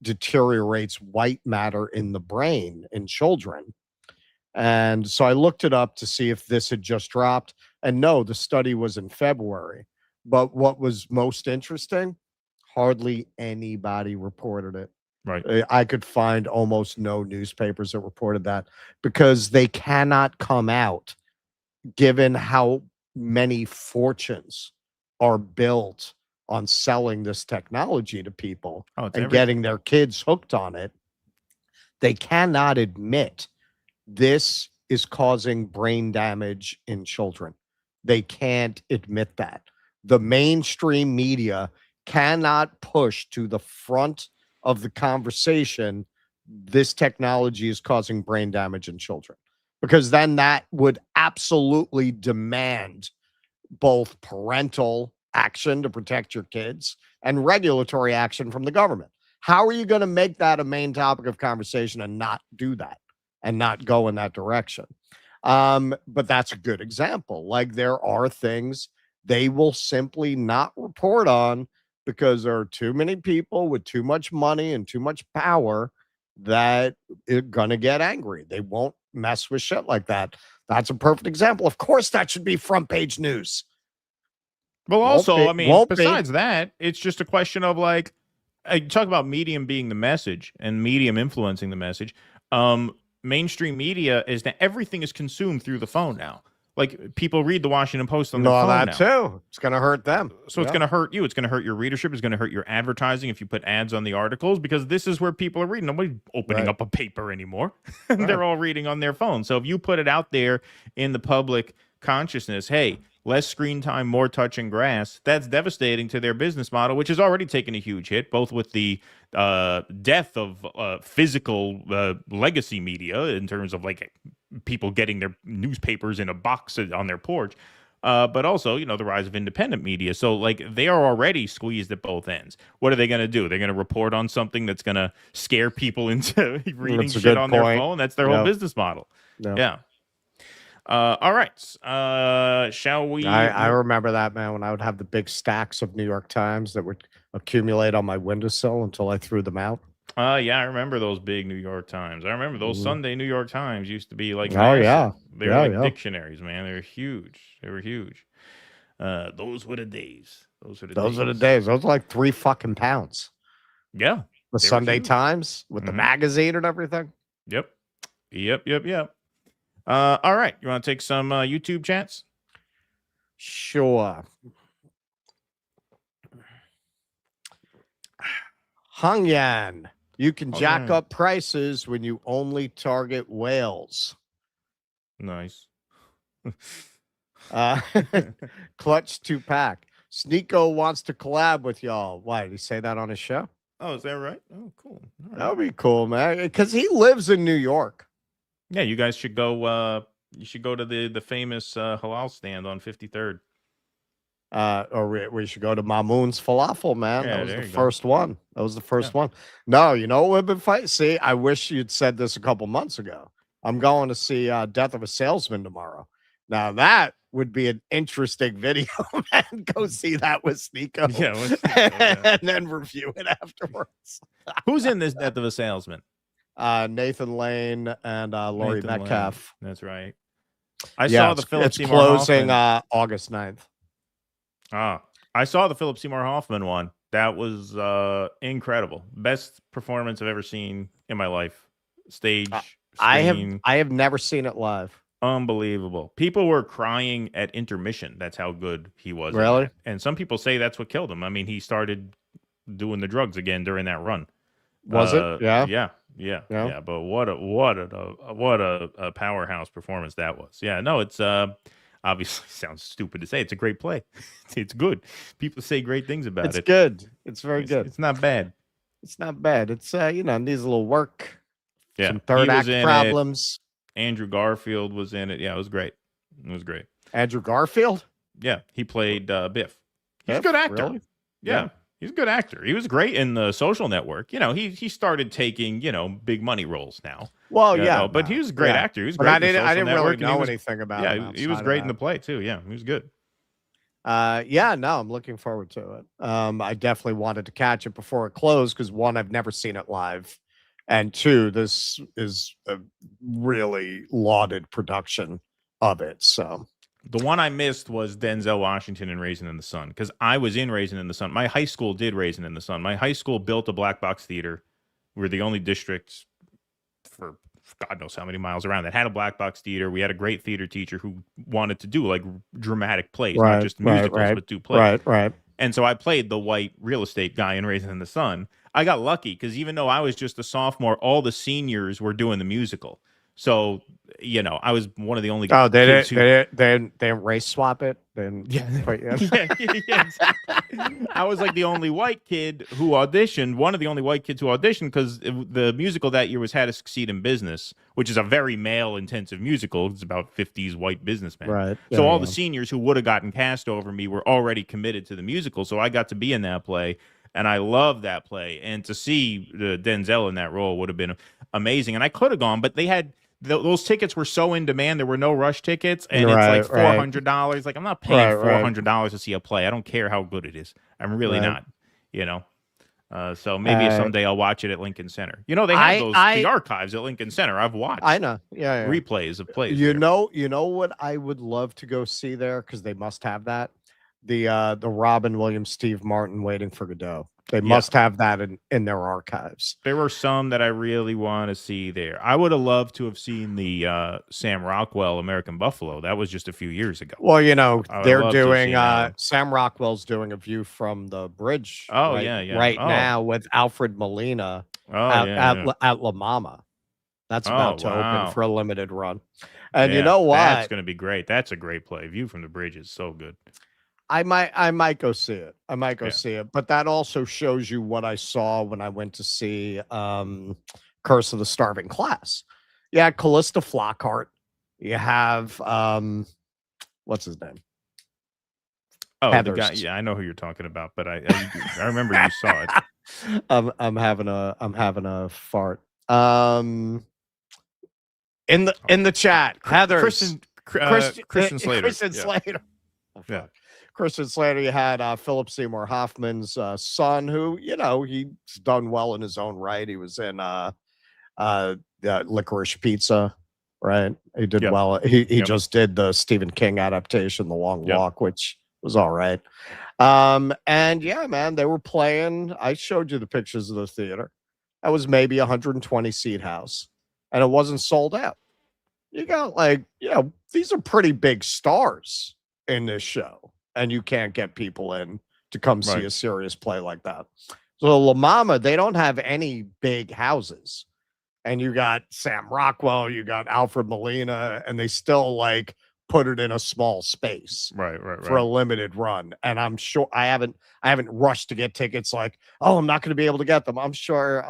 deteriorates white matter in the brain in children. And so I looked it up to see if this had just dropped. And no, the study was in February. But what was most interesting, hardly anybody reported it. Right. I could find almost no newspapers that reported that, because they cannot come out, given how many fortunes are built on selling this technology to people and getting their kids hooked on it. They cannot admit this is causing brain damage in children. They can't admit that. The mainstream media cannot push to the front of the conversation this technology is causing brain damage in children, because then that would absolutely demand both parental action to protect your kids and regulatory action from the government. How are you going to make that a main topic of conversation and not do that and not go in that direction? But that's a good example. Like, there are things they will simply not report on because there are too many people with too much money and too much power that are going to get angry. They won't mess with shit like that. That's a perfect example. Of course, that should be front page news. Well, also, I mean, besides that, it's just a question of, like, I talk about medium being the message and medium influencing the message. Mainstream media is that everything is consumed through the phone now. Like, people read the Washington Post on their phone that now. too. It's going to hurt them. So it's going to hurt you. It's going to hurt your readership. It's going to hurt your advertising if you put ads on the articles, because this is where people are reading. Nobody's opening up a paper anymore. They're all reading on their phone. So if you put it out there in the public consciousness, hey, less screen time, more touch and grass, that's devastating to their business model, which has already taken a huge hit, both with the death of physical legacy media in terms of, like, people getting their newspapers in a box on their porch, but also, you know, the rise of independent media. So, like, they are already squeezed at both ends. What are they going to do? They're going to report on something that's going to scare people into reading shit on their phone? That's their whole business model. Yeah. All right. Shall we? I remember that, man, when I would have the big stacks of New York Times that would accumulate on my windowsill until I threw them out. Yeah, I remember those big New York Times. I remember those Sunday New York Times used to be like, oh yeah, they were like dictionaries, man. They were huge. Those were the days. Those are the days. Those are like 3 fucking pounds. Yeah, the Sunday Times with the magazine and everything. Yep. All right, you want to take some YouTube chats? Sure. Hung Yan, you can jack up prices when you only target whales. Nice. Clutch 2-pack. Sneeko wants to collab with y'all. Why, did he say that on his show? Oh, is that right? Oh, cool. That would be cool, man. Because he lives in New York. Yeah, you guys should go You should go to the famous halal stand on 53rd. Or we should go to Mamoon's Falafel, man. Yeah, That was there the you go. first one. That was the first one. No, you know what we've been fighting? See, I wish you'd said this a couple months ago. I'm going to see Death of a Salesman tomorrow. Now that would be an interesting video, man. Go see that with Sneeko. Yeah, with Sneeko, yeah. And then review it afterwards. Who's in this Death of a Salesman? Nathan Lane and Laurie Nathan Metcalf. Lane. That's right. I saw the Philip It's Seymour closing Hoffman. August 9th. I saw the Philip Seymour Hoffman one. That was incredible. Best performance I've ever seen in my life. Stage. I screen. have never seen it live. Unbelievable. People were crying at intermission. That's how good he was. in Really? that. And some people say that's what killed him. I mean, he started doing the drugs again during that run. Was it? Yeah. Yeah. But what a powerhouse performance that was. Yeah. No, it's obviously sounds stupid to say. It's a great play. It's good. People say great things about it. It's good. It's very good. It's not bad. It's not bad. It's needs a little work. Yeah. Some third He was act in problems. it. Andrew Garfield was in it. Yeah, it was great. It was great. Andrew Garfield? Yeah, he played Biff. He's a Biff? good actor. Really? Yeah. He's a good actor. He was great in The Social Network. He started taking, big money roles now. Well, but he was a great actor. He was But great I in The didn't Social really Network, and know was- anything about Yeah, him he was outside of great in that. the play too. Yeah, he was good. No, I'm looking forward to it. I definitely wanted to catch it before it closed because one, I've never seen it live, and two, this is a really lauded production of it. So The one I missed was Denzel Washington in Raisin in the Sun because I was in Raisin in the Sun. My high school did Raisin in the Sun. My high school built a black box theater. We were the only district for God knows how many miles around that had a black box theater. We had a great theater teacher who wanted to do like dramatic plays, not just musicals, but do plays. Right. And so I played the white real estate guy in Raisin in the Sun. I got lucky because even though I was just a sophomore, all the seniors were doing the musical. So, I was one of the only they kids who... didn't race swap it. Then exactly. I was like the only white kid who auditioned, one of the only white kids who auditioned because the musical that year was How to Succeed in Business, which is a very male-intensive musical. It's about 50s white businessmen. Right. So all the seniors who would have gotten cast over me were already committed to the musical, so I got to be in that play. And I love that play. And to see Denzel in that role would have been amazing. And I could have gone, but they had those tickets were so in demand. There were no rush tickets, and it's like $400. Like I'm not paying $400 to see a play. I don't care how good it is. I'm really not. So maybe someday I'll watch it at Lincoln Center. They have the archives at Lincoln Center. I've watched. I know. Yeah. Replays of plays. You know what I would love to go see there because they must have that. The Robin Williams, Steve Martin, Waiting for Godot. They must have that in their archives. There were some that I really want to see there. I would have loved to have seen the Sam Rockwell American Buffalo. That was just a few years ago. Well, they're doing Sam Rockwell's doing A View from the Bridge. Right now with Alfred Molina at La Mama. That's about to open for a limited run. And you know what? That's going to be great. That's a great play. View from the Bridge is so good. I might go see it. See it. But that also shows you what I saw when I went to see Curse of the Starving Class. You had Callista Flockhart. You have what's his name? Oh, Heathers. the guy. Yeah, I know who you're talking about, but I remember you saw it. I'm having a fart. In the chat, Heather, Christian Slater. Christian Slater. Yeah. Christian Slater, you had Philip Seymour Hoffman's son, who, he's done well in his own right. He was in Licorice Pizza, right? He did well. He just did the Stephen King adaptation, The Long Walk, which was all right. And yeah, man, they were playing. I showed you the pictures of the theater. That was maybe 120 seat house, and it wasn't sold out. You got these are pretty big stars in this show, and you can't get people in to come see a serious play like that. So La Mama, they don't have any big houses, and you got Sam Rockwell, you got Alfred Molina, and they still put it in a small space, for a limited run. And I'm sure I haven't rushed to get tickets. I'm not going to be able to get them. I'm sure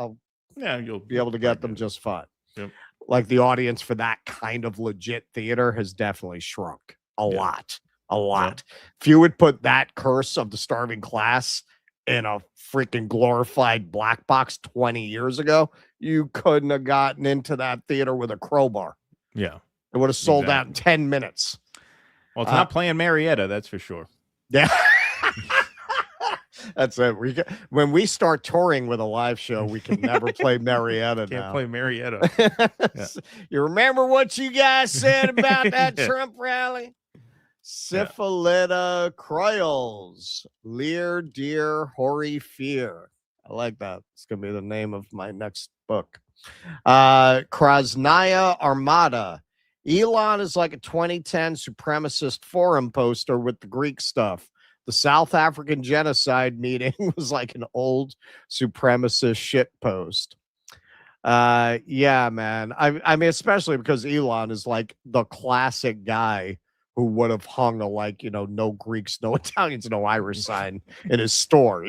you'll be able to get them just fine. Yep. like the audience for that kind of legit theater has definitely shrunk a lot. If you would put that Curse of the Starving Class in a freaking glorified black box 20 years ago, you couldn't have gotten into that theater with a crowbar. Yeah. It would have sold out in 10 minutes. Well, it's not playing Marietta, that's for sure. Yeah. That's it. When we start touring with a live show, we can never play Marietta now. Can't play Marietta. Yeah. You remember what you guys said about that Trump rally? Syphilita Croyles, Lear, Dear, Hoary Fear. I like that. It's going to be the name of my next book. Krasnaya Armada. Elon is like a 2010 supremacist forum poster with the Greek stuff. The South African genocide meeting was like an old supremacist shit post. Yeah, man. I mean, especially because Elon is like the classic guy who would have hung a no Greeks, no Italians, no Irish sign in his store.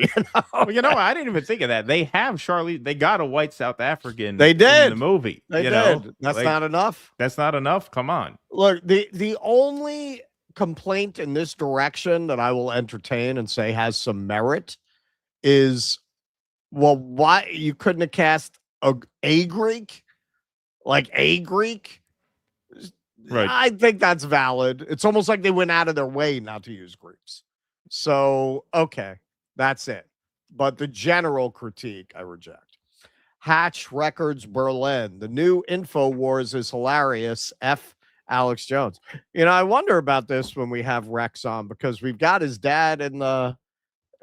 Well, I didn't even think of that. They have Charlie. They got a white South African. They did in the movie. They did. That's not enough. That's not enough. Come on. Look, the only complaint in this direction that I will entertain and say has some merit is, well, why you couldn't have cast a Greek, like a Greek. Right. I think that's valid. It's almost like they went out of their way not to use Greeks. So, okay, that's it. But the general critique, I reject. Hatch Records Berlin. The new InfoWars is hilarious. F. Alex Jones. I wonder about this when we have Rex on, because we've got his dad in the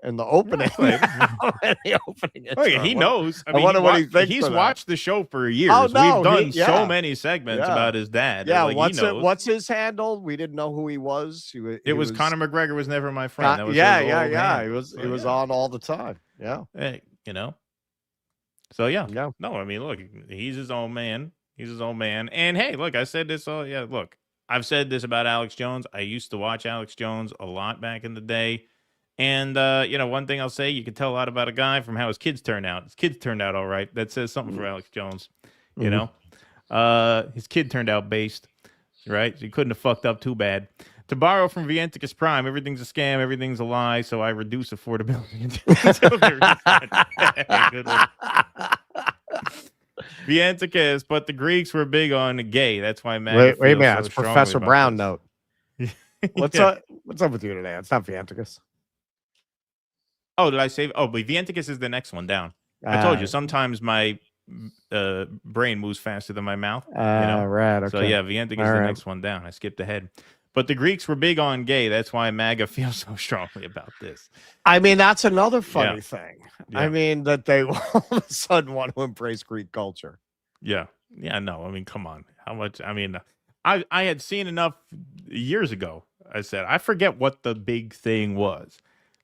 opening. The opening He knows. I wonder what he thinks. He's watched the show for years. Oh, no, we've done so many segments about his dad. Yeah, Like, what's his handle? We didn't know who he was. It was Conor McGregor was never my friend. That was yeah. He was on all the time. Yeah. Hey, So yeah. No, I mean, look, he's his own man. And hey, look, I said this. Look, I've said this about Alex Jones. I used to watch Alex Jones a lot back in the day. And, one thing I'll say, you can tell a lot about a guy from how his kids turn out. His kids turned out all right. That says something for Alex Jones, His kid turned out based, right? So he couldn't have fucked up too bad. To borrow from Vienticus Prime, everything's a scam, everything's a lie, so I reduce affordability. Good one. Vienticus, but the Greeks were big on gay. That's why wait a minute. It's Professor Brown note. What's up with you today? It's not Vienticus. Oh, did I say? Oh, but Vienticus is the next one down. I told you, sometimes my brain moves faster than my mouth. Right. Okay. So, yeah, Vienticus is the next one down. I skipped ahead. But the Greeks were big on gay. That's why MAGA feels so strongly about this. I mean, that's another funny thing. Yeah. I mean, that they all of a sudden want to embrace Greek culture. Yeah. Yeah, no. I mean, come on. How much? I mean, I had seen enough years ago. I said, I forget what the big thing was.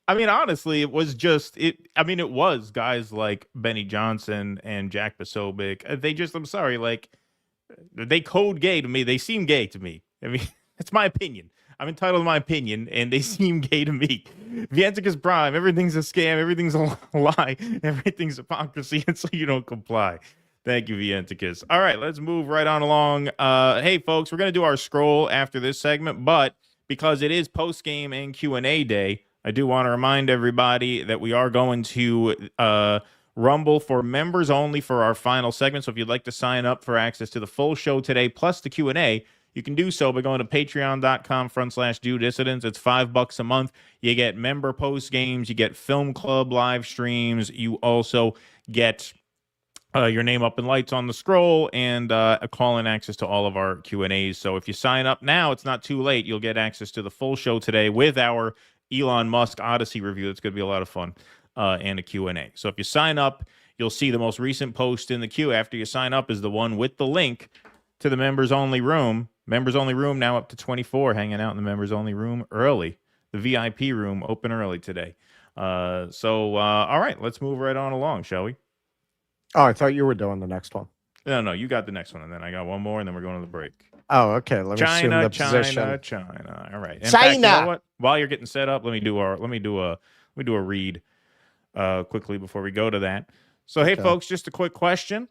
I mean, honestly, it was it was guys like Benny Johnson and Jack Posobiec. They just, I'm sorry, like, they code gay to me. They seem gay to me. I mean, that's my opinion. I'm entitled to my opinion, and they seem gay to me. Vienticus Prime, everything's a scam, everything's a lie, everything's hypocrisy, and so you don't comply. Thank you, Vienticus. All right, let's move right on along. Hey, folks, we're going to do our scroll after this segment, but because it is post-game and Q&A day, I do want to remind everybody that we are going to Rumble for members only for our final segment. So if you'd like to sign up for access to the full show today, plus the Q&A, you can do so by going to patreon.com/DoDissidents. It's $5 a month. You get member post games. You get film club live streams. You also get your name up in lights on the scroll and a call-in access to all of our Q&As. So if you sign up now, it's not too late. You'll get access to the full show today with our Elon Musk Odyssey review. It's going to be a lot of fun, and a Q&A. So if you sign up, you'll see the most recent post in the queue after you sign up is the one with the link to the members-only room. Members-only room now up to 24, hanging out in the members-only room early. The VIP room open early today. All right, let's move right on along, shall we? Oh, I thought you were doing the next one. No, you got the next one, and then I got one more, and then we're going to the break. Oh, okay. Let me assume the position. China. All right. In China. fact, you know what? While you're getting set up, let me do a read quickly before we go to that. So, hey, folks, just a quick question.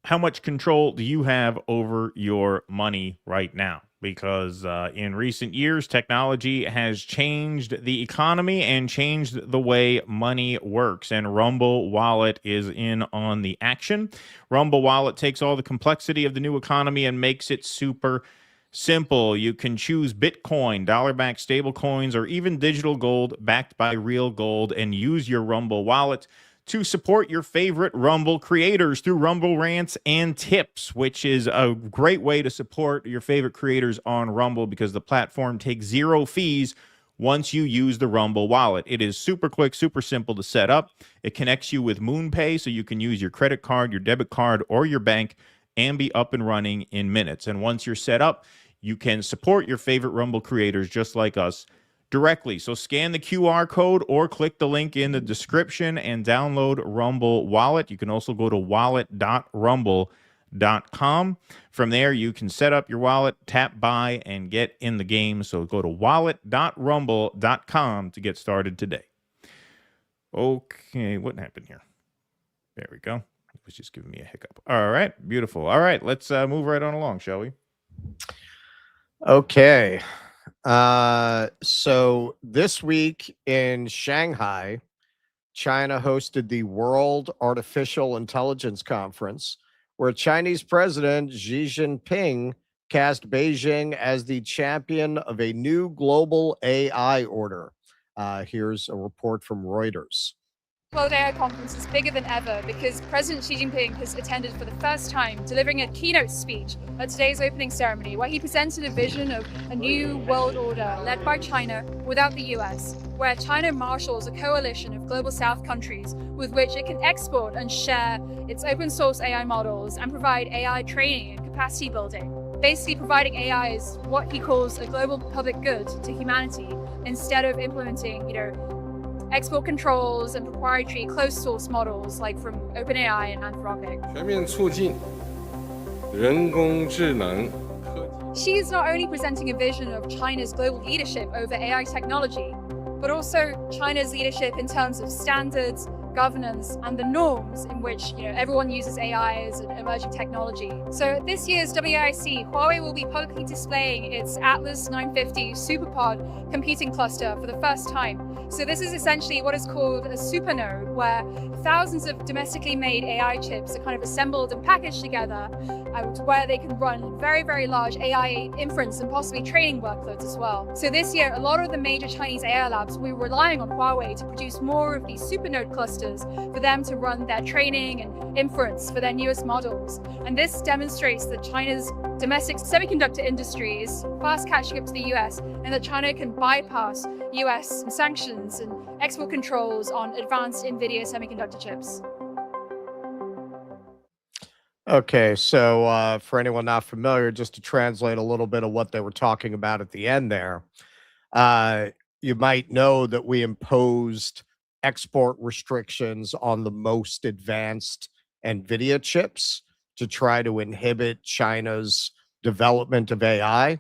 how much control do you have over your money right now? Because in recent years, technology has changed the economy and changed the way money works. And Rumble Wallet is in on the action. Rumble Wallet takes all the complexity of the new economy and makes it super simple. You can choose Bitcoin, dollar-backed stable coins, or even digital gold backed by real gold, and use your Rumble Wallet to support your favorite Rumble creators through Rumble Rants and Tips, which is a great way to support your favorite creators on Rumble because the platform takes zero fees once you use the Rumble wallet. It is super quick, super simple to set up. It connects you with MoonPay, so you can use your credit card, your debit card, or your bank and be up and running in minutes. And once you're set up, you can support your favorite Rumble creators just like us directly. So scan the QR code or click the link in the description and download Rumble Wallet. You can also go to wallet.rumble.com. From there, you can set up your wallet, tap buy, and get in the game. So go to wallet.rumble.com to get started today. Okay, what happened here? There we go. It was just giving me a hiccup. All right, beautiful. All right, let's move right on along, shall we? Okay. So this week in Shanghai, China hosted the World Artificial Intelligence Conference, where Chinese President Xi Jinping cast Beijing as the champion of a new global AI order. Here's a report from Reuters. World AI Conference is bigger than ever because President Xi Jinping has attended for the first time, delivering a keynote speech at today's opening ceremony, where he presented a vision of a new world order led by China without the US, where China marshals a coalition of global South countries with which it can export and share its open source AI models and provide AI training and capacity building. Basically providing AI as what he calls a global public good to humanity, instead of implementing, export controls and proprietary closed source models like from OpenAI and Anthropic. 全面促进人工智能 She is not only presenting a vision of China's global leadership over AI technology, but also China's leadership in terms of standards, governance, and the norms in which everyone uses AI as an emerging technology. So at this year's WIC, Huawei will be publicly displaying its Atlas 950 SuperPod computing cluster for the first time. So this is essentially what is called a supernode, where thousands of domestically made AI chips are kind of assembled and packaged together, where they can run very, very large AI inference and possibly training workloads as well. So this year, a lot of the major Chinese AI labs will be relying on Huawei to produce more of these supernode clusters for them to run their training and inference for their newest models. And this demonstrates that China's domestic semiconductor industry is fast catching up to the US, and that China can bypass US sanctions and export controls on advanced NVIDIA semiconductor chips. Okay, so for anyone not familiar, just to translate a little bit of what they were talking about at the end there, you might know that we imposed export restrictions on the most advanced NVIDIA chips to try to inhibit China's development of AI.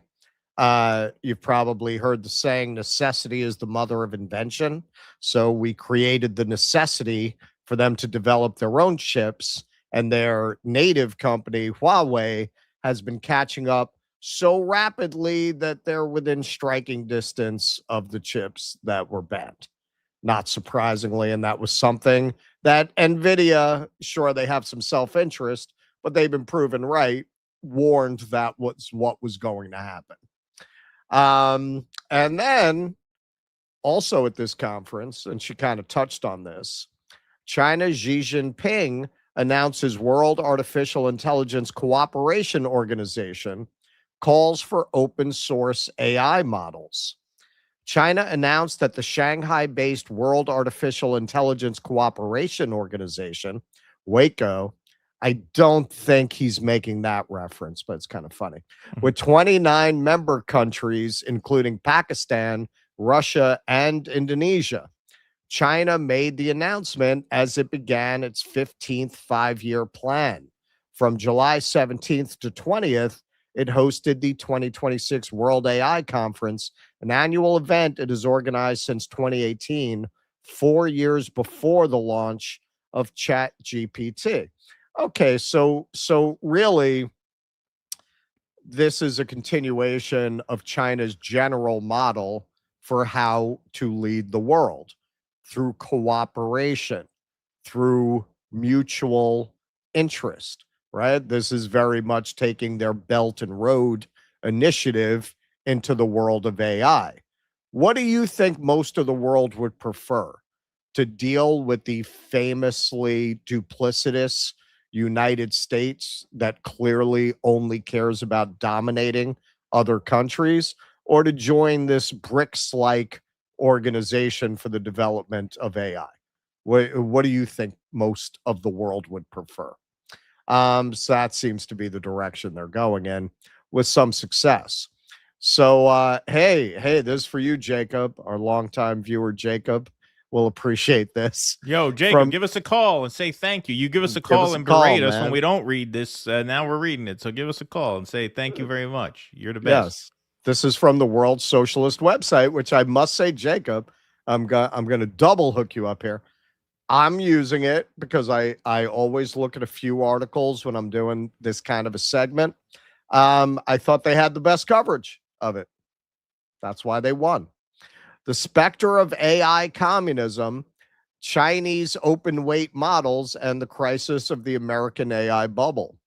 You've probably heard the saying, necessity is the mother of invention. So we created the necessity for them to develop their own chips, and their native company, Huawei, has been catching up so rapidly that they're within striking distance of the chips that were banned. Not surprisingly, and that was something that NVIDIA, sure, they have some self-interest, but they've been proven right, warned that was what was going to happen. And then also at this conference, and she kind of touched on this, China's Xi Jinping announces World Artificial Intelligence Cooperation Organization calls for open source AI models. China announced that the Shanghai-based World Artificial Intelligence Cooperation Organization, WACO, I don't think he's making that reference, but it's kind of funny, with 29 member countries, including Pakistan, Russia, and Indonesia. China made the announcement as it began its 15th five-year plan. From July 17th to 20th, it hosted the 2026 World AI Conference, an annual event it has organized since 2018, 4 years before the launch of ChatGPT. Okay, so really, this is a continuation of China's general model for how to lead the world through cooperation, through mutual interest, right? This is very much taking their Belt and Road initiative into the world of AI. What do you think most of the world would prefer? To deal with the famously duplicitous United States that clearly only cares about dominating other countries, or to join this BRICS like organization for the development of AI? What do you think most of the world would prefer? So that seems to be the direction they're going in with some success. So, hey, this is for you, Jacob, our longtime viewer, Jacob. Will appreciate this. Yo, Jacob, give us a call and say thank you. You give us a call and berate us when we don't read this. Now we're reading it. So give us a call and say thank you very much. You're the best. Yes. This is from the World Socialist website, which I must say, Jacob, I'm going to double hook you up here. I'm using it because I always look at a few articles when I'm doing this kind of a segment. I thought they had the best coverage of it. That's why they won. The specter of AI communism, Chinese open weight models, and the crisis of the American AI bubble.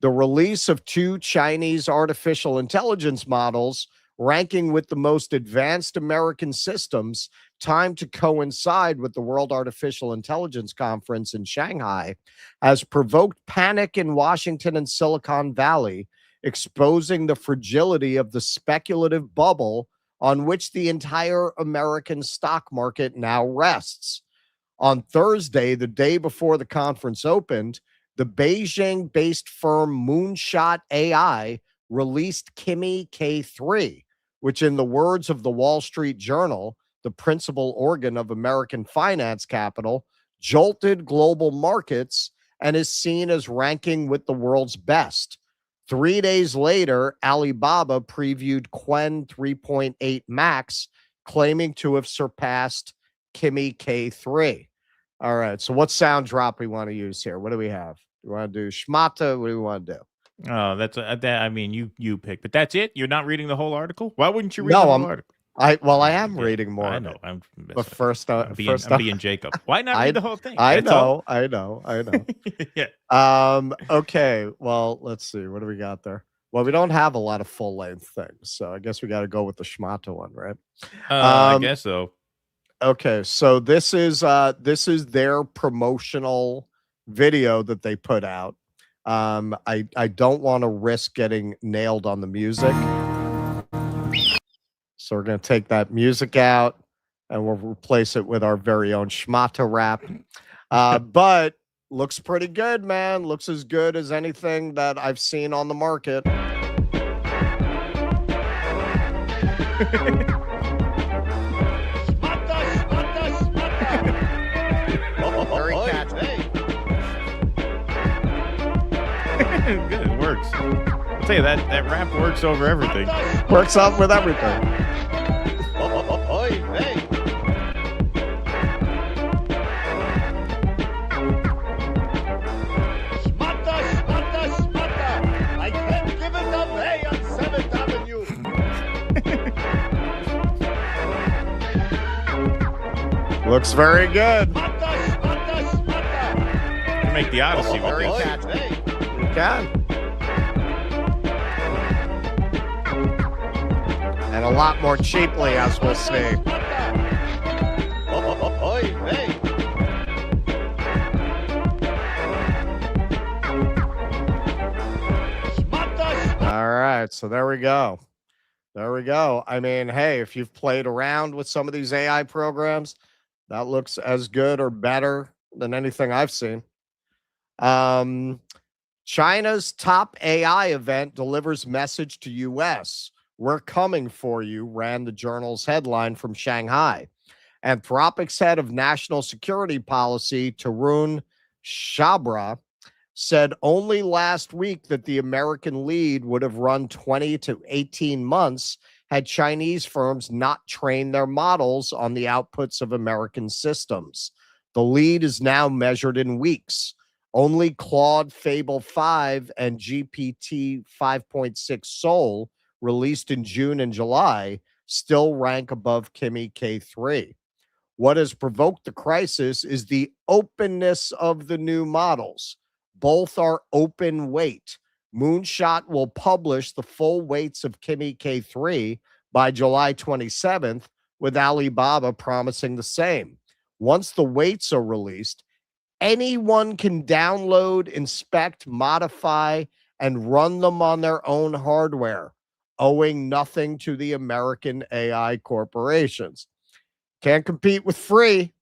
The release of 2 Chinese artificial intelligence models ranking with the most advanced American systems, timed to coincide with the World Artificial Intelligence Conference in Shanghai, has provoked panic in Washington and Silicon Valley, exposing the fragility of the speculative bubble on which the entire American stock market now rests. On Thursday, the day before the conference opened, the Beijing-based firm Moonshot AI released Kimi K3, which, in the words of the Wall Street Journal, the principal organ of American finance capital, jolted global markets and is seen as ranking with the world's best. 3 days later, Alibaba previewed Quen 3.8 Max, claiming to have surpassed Kimi K3. All right, so what sound drop we want to use here? What do we have? You want to do schmata? What do we want to do? Oh, that's that. I mean, you pick, but that's it. You're not reading the whole article. Why wouldn't you read the whole article? I am reading more. I of know. it. But first, I'm being Jacob. Why not read the whole thing? I That's all. know. Yeah. Okay. Well, let's see. What do we got there? Well, we don't have a lot of full length things, so I guess we got to go with the schmata one, right? I guess so. Okay, so this is their promotional video that they put out. I don't want to risk getting nailed on the music. So we're going to take that music out and we'll replace it with our very own schmata rap. But looks pretty good, man. Looks as good as anything that I've seen on the market. Very catchy. Good, it works. I'll tell you that rap works over everything. Works out with everything. I can't give it away on 7th Avenue. Looks very good. You can make the Odyssey with this. You can. And a lot more cheaply, as we'll see. All right, so there we go. There we go. I mean, hey, if you've played around with some of these AI programs, that looks as good or better than anything I've seen. China's top AI event delivers message to U.S. We're coming for you, ran the journal's headline from Shanghai. Anthropic's head of national security policy, Tarun Shabra, said only last week that the American lead would have run 20 to 18 months had Chinese firms not trained their models on the outputs of American systems. The lead is now measured in weeks. Only Claude Fable 5 and GPT 5.6 Soul, released in June and July, still rank above Kimi K3. What has provoked the crisis is the openness of the new models. Both are open weight. Moonshot will publish the full weights of Kimi K3 by July 27th, with Alibaba promising the same. Once the weights are released, anyone can download, inspect, modify, and run them on their own hardware, owing nothing to the American AI corporations. Can't compete with free.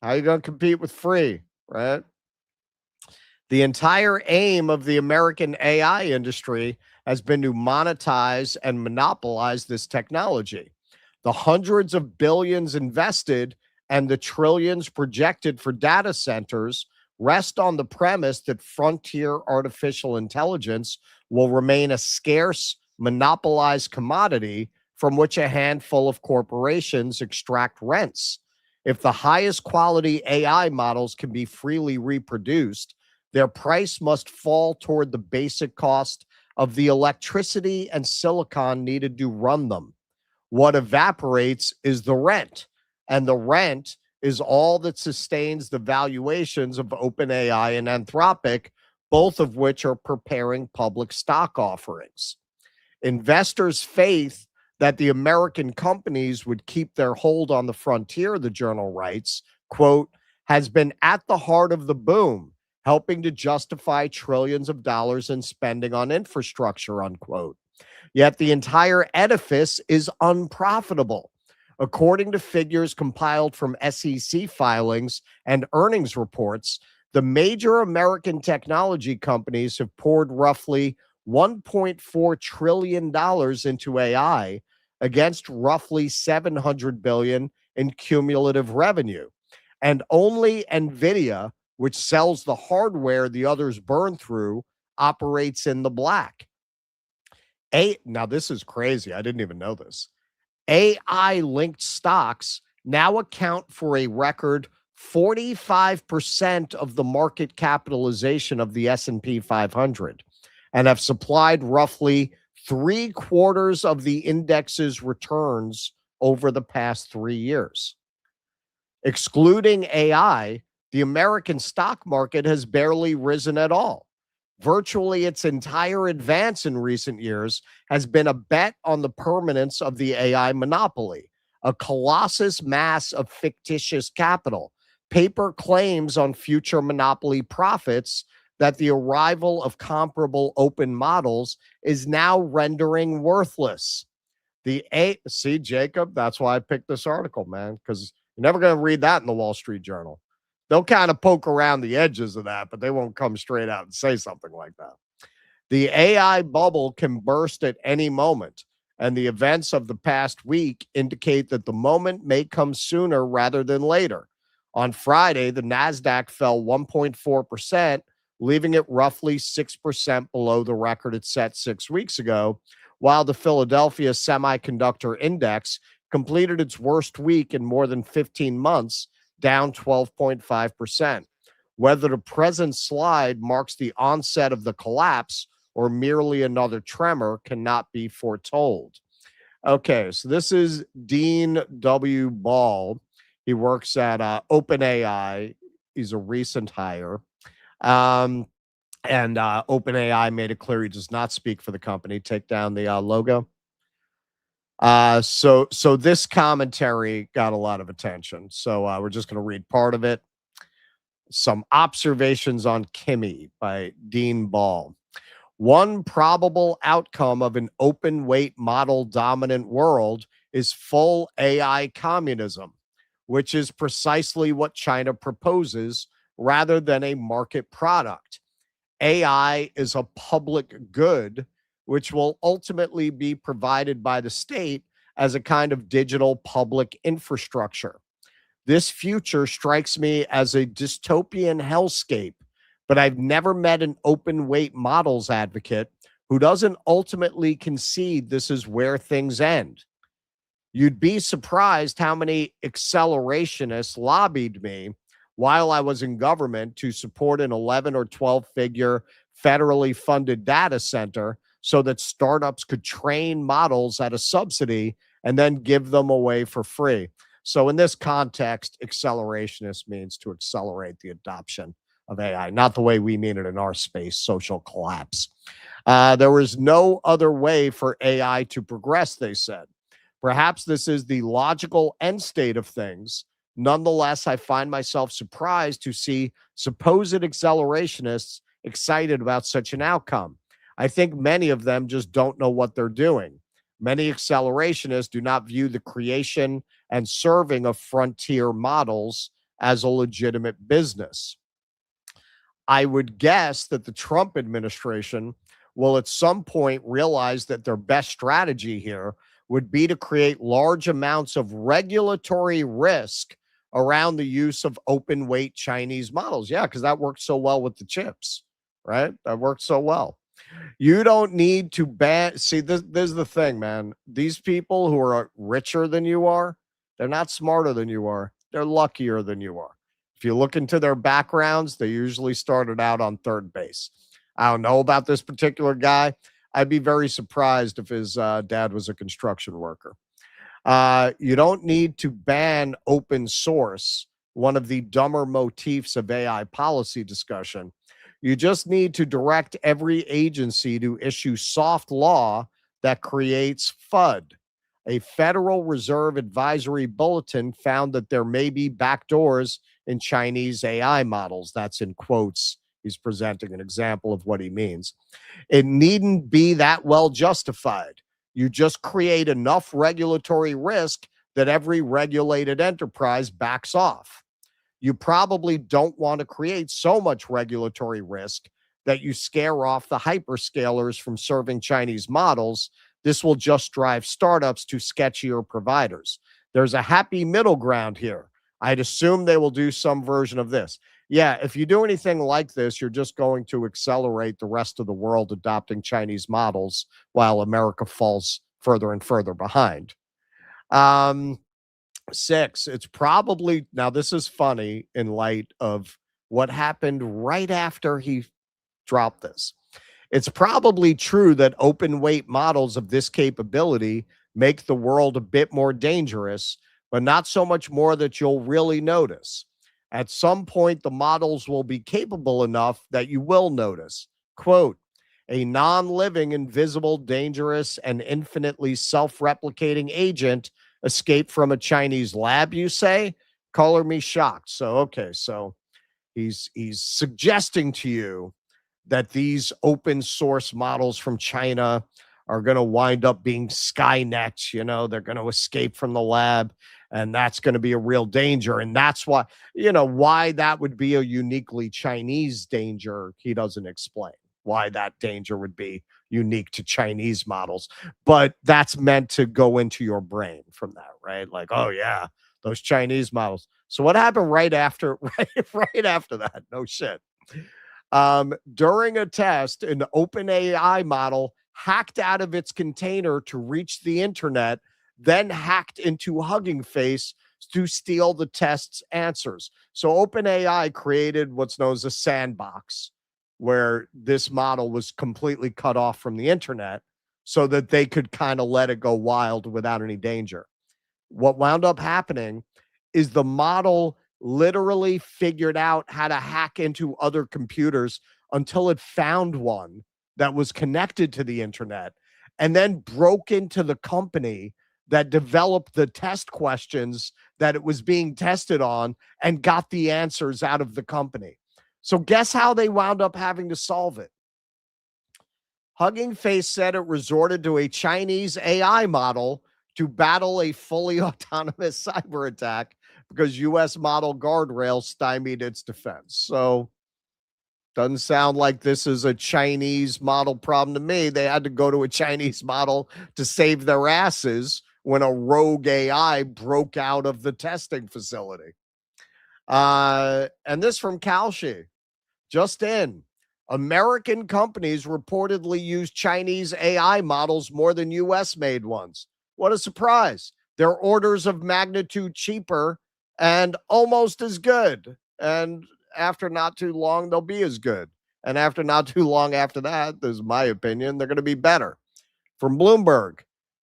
How are you going to compete with free, right? The entire aim of the American AI industry has been to monetize and monopolize this technology. The hundreds of billions invested and the trillions projected for data centers rest on the premise that frontier artificial intelligence will remain a scarce, monopolized commodity from which a handful of corporations extract rents. If the highest quality AI models can be freely reproduced, their price must fall toward the basic cost of the electricity and silicon needed to run them. What evaporates is the rent, and the rent is all that sustains the valuations of OpenAI and Anthropic, both of which are preparing public stock offerings. Investors' faith that the American companies would keep their hold on the frontier, the journal writes, quote, has been at the heart of the boom, helping to justify trillions of dollars in spending on infrastructure, unquote. Yet the entire edifice is unprofitable. According to figures compiled from SEC filings and earnings reports, the major American technology companies have poured roughly $1.4 trillion into AI against roughly $700 billion in cumulative revenue. And only NVIDIA, which sells the hardware the others burn through, operates in the black. Now, this is crazy. I didn't even know this. AI-linked stocks now account for a record 45% of the market capitalization of the S&P 500 and have supplied roughly 3/4 of the index's returns over the past 3 years. Excluding AI, the American stock market has barely risen at all. Virtually its entire advance in recent years has been a bet on the permanence of the AI monopoly, a colossus mass of fictitious capital, paper claims on future monopoly profits that the arrival of comparable open models is now rendering worthless. See, Jacob, that's why I picked this article, man, because you're never going to read that in the Wall Street Journal. They'll kind of poke around the edges of that, but they won't come straight out and say something like that. The AI bubble can burst at any moment, and the events of the past week indicate that the moment may come sooner rather than later. On Friday, the NASDAQ fell 1.4%, leaving it roughly 6% below the record it set 6 weeks ago, while the Philadelphia Semiconductor Index completed its worst week in more than 15 months, down 12.5%. Whether the present slide marks the onset of the collapse or merely another tremor cannot be foretold. Okay, so this is Dean W. Ball. He works at OpenAI. He's a recent hire. And OpenAI made it clear he does not speak for the company. Take down the logo. So this commentary got a lot of attention. So we're just going to read part of it. Some observations on Kimi by Dean Ball. One probable outcome of an open weight model dominant world is full AI communism, which is precisely what China proposes rather than a market product. AI is a public good, which will ultimately be provided by the state as a kind of digital public infrastructure. This future strikes me as a dystopian hellscape, but I've never met an open weight models advocate who doesn't ultimately concede this is where things end. You'd be surprised how many accelerationists lobbied me while I was in government to support an 11 or 12 figure federally funded data center so that startups could train models at a subsidy and then give them away for free. So in this context, accelerationist means to accelerate the adoption of AI, not the way we mean it in our space, social collapse. There was no other way for AI to progress, they said. Perhaps this is the logical end state of things. Nonetheless, I find myself surprised to see supposed accelerationists excited about such an outcome. I think many of them just don't know what they're doing. Many accelerationists do not view the creation and serving of frontier models as a legitimate business. I would guess that the Trump administration will at some point realize that their best strategy here would be to create large amounts of regulatory risk around the use of open weight Chinese models. Yeah, because that worked so well with the chips, right? That worked so well. You don't need to ban. See, this is the thing, man. These people who are richer than you are, they're not smarter than you are. They're luckier than you are. If you look into their backgrounds, they usually started out on third base. I don't know about this particular guy. I'd be very surprised if his dad was a construction worker. You don't need to ban open source, one of the dumber motifs of AI policy discussion. You just need to direct every agency to issue soft law that creates FUD. A Federal Reserve Advisory Bulletin found that there may be backdoors in Chinese AI models. That's in quotes. He's presenting an example of what he means. It needn't be that well justified. You just create enough regulatory risk that every regulated enterprise backs off. You probably don't want to create so much regulatory risk that you scare off the hyperscalers from serving Chinese models. This will just drive startups to sketchier providers. There's a happy middle ground here. I'd assume they will do some version of this. Yeah, if you do anything like this, you're just going to accelerate the rest of the world adopting Chinese models while America falls further and further behind. 6, it's probably, now this is funny in light of what happened right after he dropped this. It's probably true that open weight models of this capability make the world a bit more dangerous, but not so much more that you'll really notice. At some point, the models will be capable enough that you will notice. Quote, a non-living, invisible, dangerous, and infinitely self-replicating agent escaped from a Chinese lab, you say? Color me shocked. So, okay, so he's suggesting to you that these open source models from China are going to wind up being Skynet, you know, they're going to escape from the lab, and that's going to be a real danger. And that's why, you know, why that would be a uniquely Chinese danger, he doesn't explain why that danger would be unique to Chinese models. But that's meant to go into your brain from that, right? Like, oh yeah, those Chinese models. So what happened right after, right after that? No shit. During a test, an OpenAI model hacked out of its container to reach the internet, then hacked into Hugging Face to steal the test's answers. So OpenAI created what's known as a sandbox, where this model was completely cut off from the internet so that they could kind of let it go wild without any danger. What wound up happening is the model literally figured out how to hack into other computers until it found one that was connected to the internet, and then broke into the company that developed the test questions that it was being tested on and got the answers out of the company. So guess how they wound up having to solve it? Hugging Face said it resorted to a Chinese AI model to battle a fully autonomous cyber attack because U.S. model guardrails stymied its defense. So doesn't sound like this is a Chinese model problem to me. They had to go to a Chinese model to save their asses when a rogue AI broke out of the testing facility. And this from Kalshi. Just in, American companies reportedly use Chinese AI models more than U.S.-made ones. What a surprise. They're orders of magnitude cheaper and almost as good and after not too long, they'll be as good. And after not too long after that, this is my opinion, they're going to be better. From Bloomberg,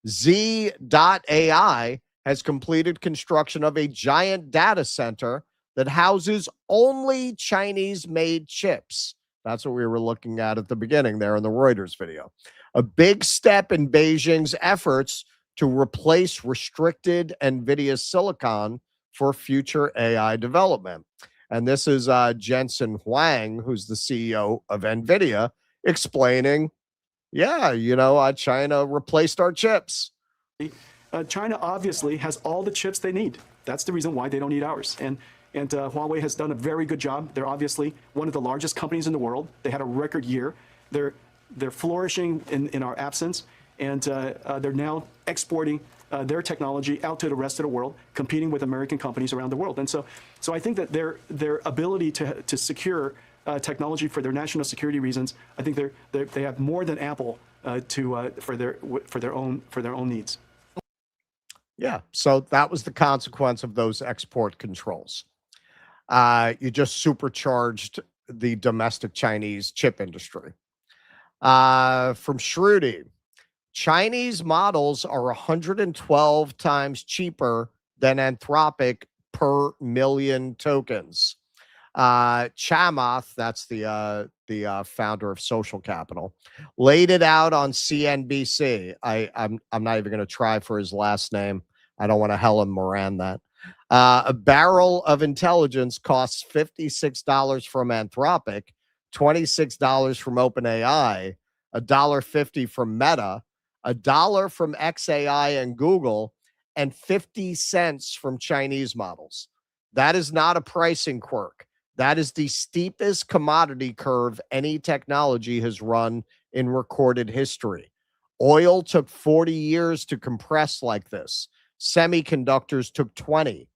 Z.AI has completed construction of a giant data center that houses only Chinese-made chips. That's what we were looking at the beginning there in the Reuters video. A big step in Beijing's efforts to replace restricted NVIDIA silicon for future AI development. And this is Jensen Huang, who's the CEO of NVIDIA, explaining, China replaced our chips. China obviously has all the chips they need. That's the reason why they don't need ours. And Huawei has done a very good job. They're obviously one of the largest companies in the world. They had a record year. They're flourishing in our absence, and they're now exporting their technology out to the rest of the world, competing with American companies around the world. And so I think that their ability to secure technology for their national security reasons, I think they have more than ample for their own needs. Yeah, so that was the consequence of those export controls. You just supercharged the domestic Chinese chip industry. From Shruti, Chinese models are 112 times cheaper than Anthropic per million tokens. Chamath, that's the founder of Social Capital, laid it out on CNBC. I'm not even going to try for his last name. I don't want to Helen Moran that. A barrel of intelligence costs $56 from Anthropic, $26 from OpenAI, $1.50 from Meta, $1 from XAI and Google, and 50 cents from Chinese models. That is not a pricing quirk. That is the steepest commodity curve any technology has run in recorded history. Oil took 40 years to compress like this. Semiconductors took 20.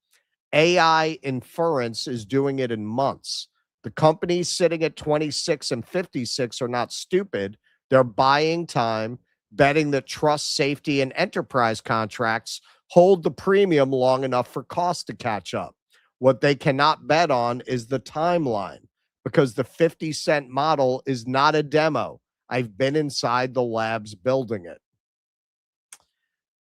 AI inference is doing it in months. The companies sitting at 26 and 56 are not stupid. They're buying time, betting that trust, safety, and enterprise contracts hold the premium long enough for cost to catch up. What they cannot bet on is the timeline, because the 50-cent model is not a demo. I've been inside the labs building it.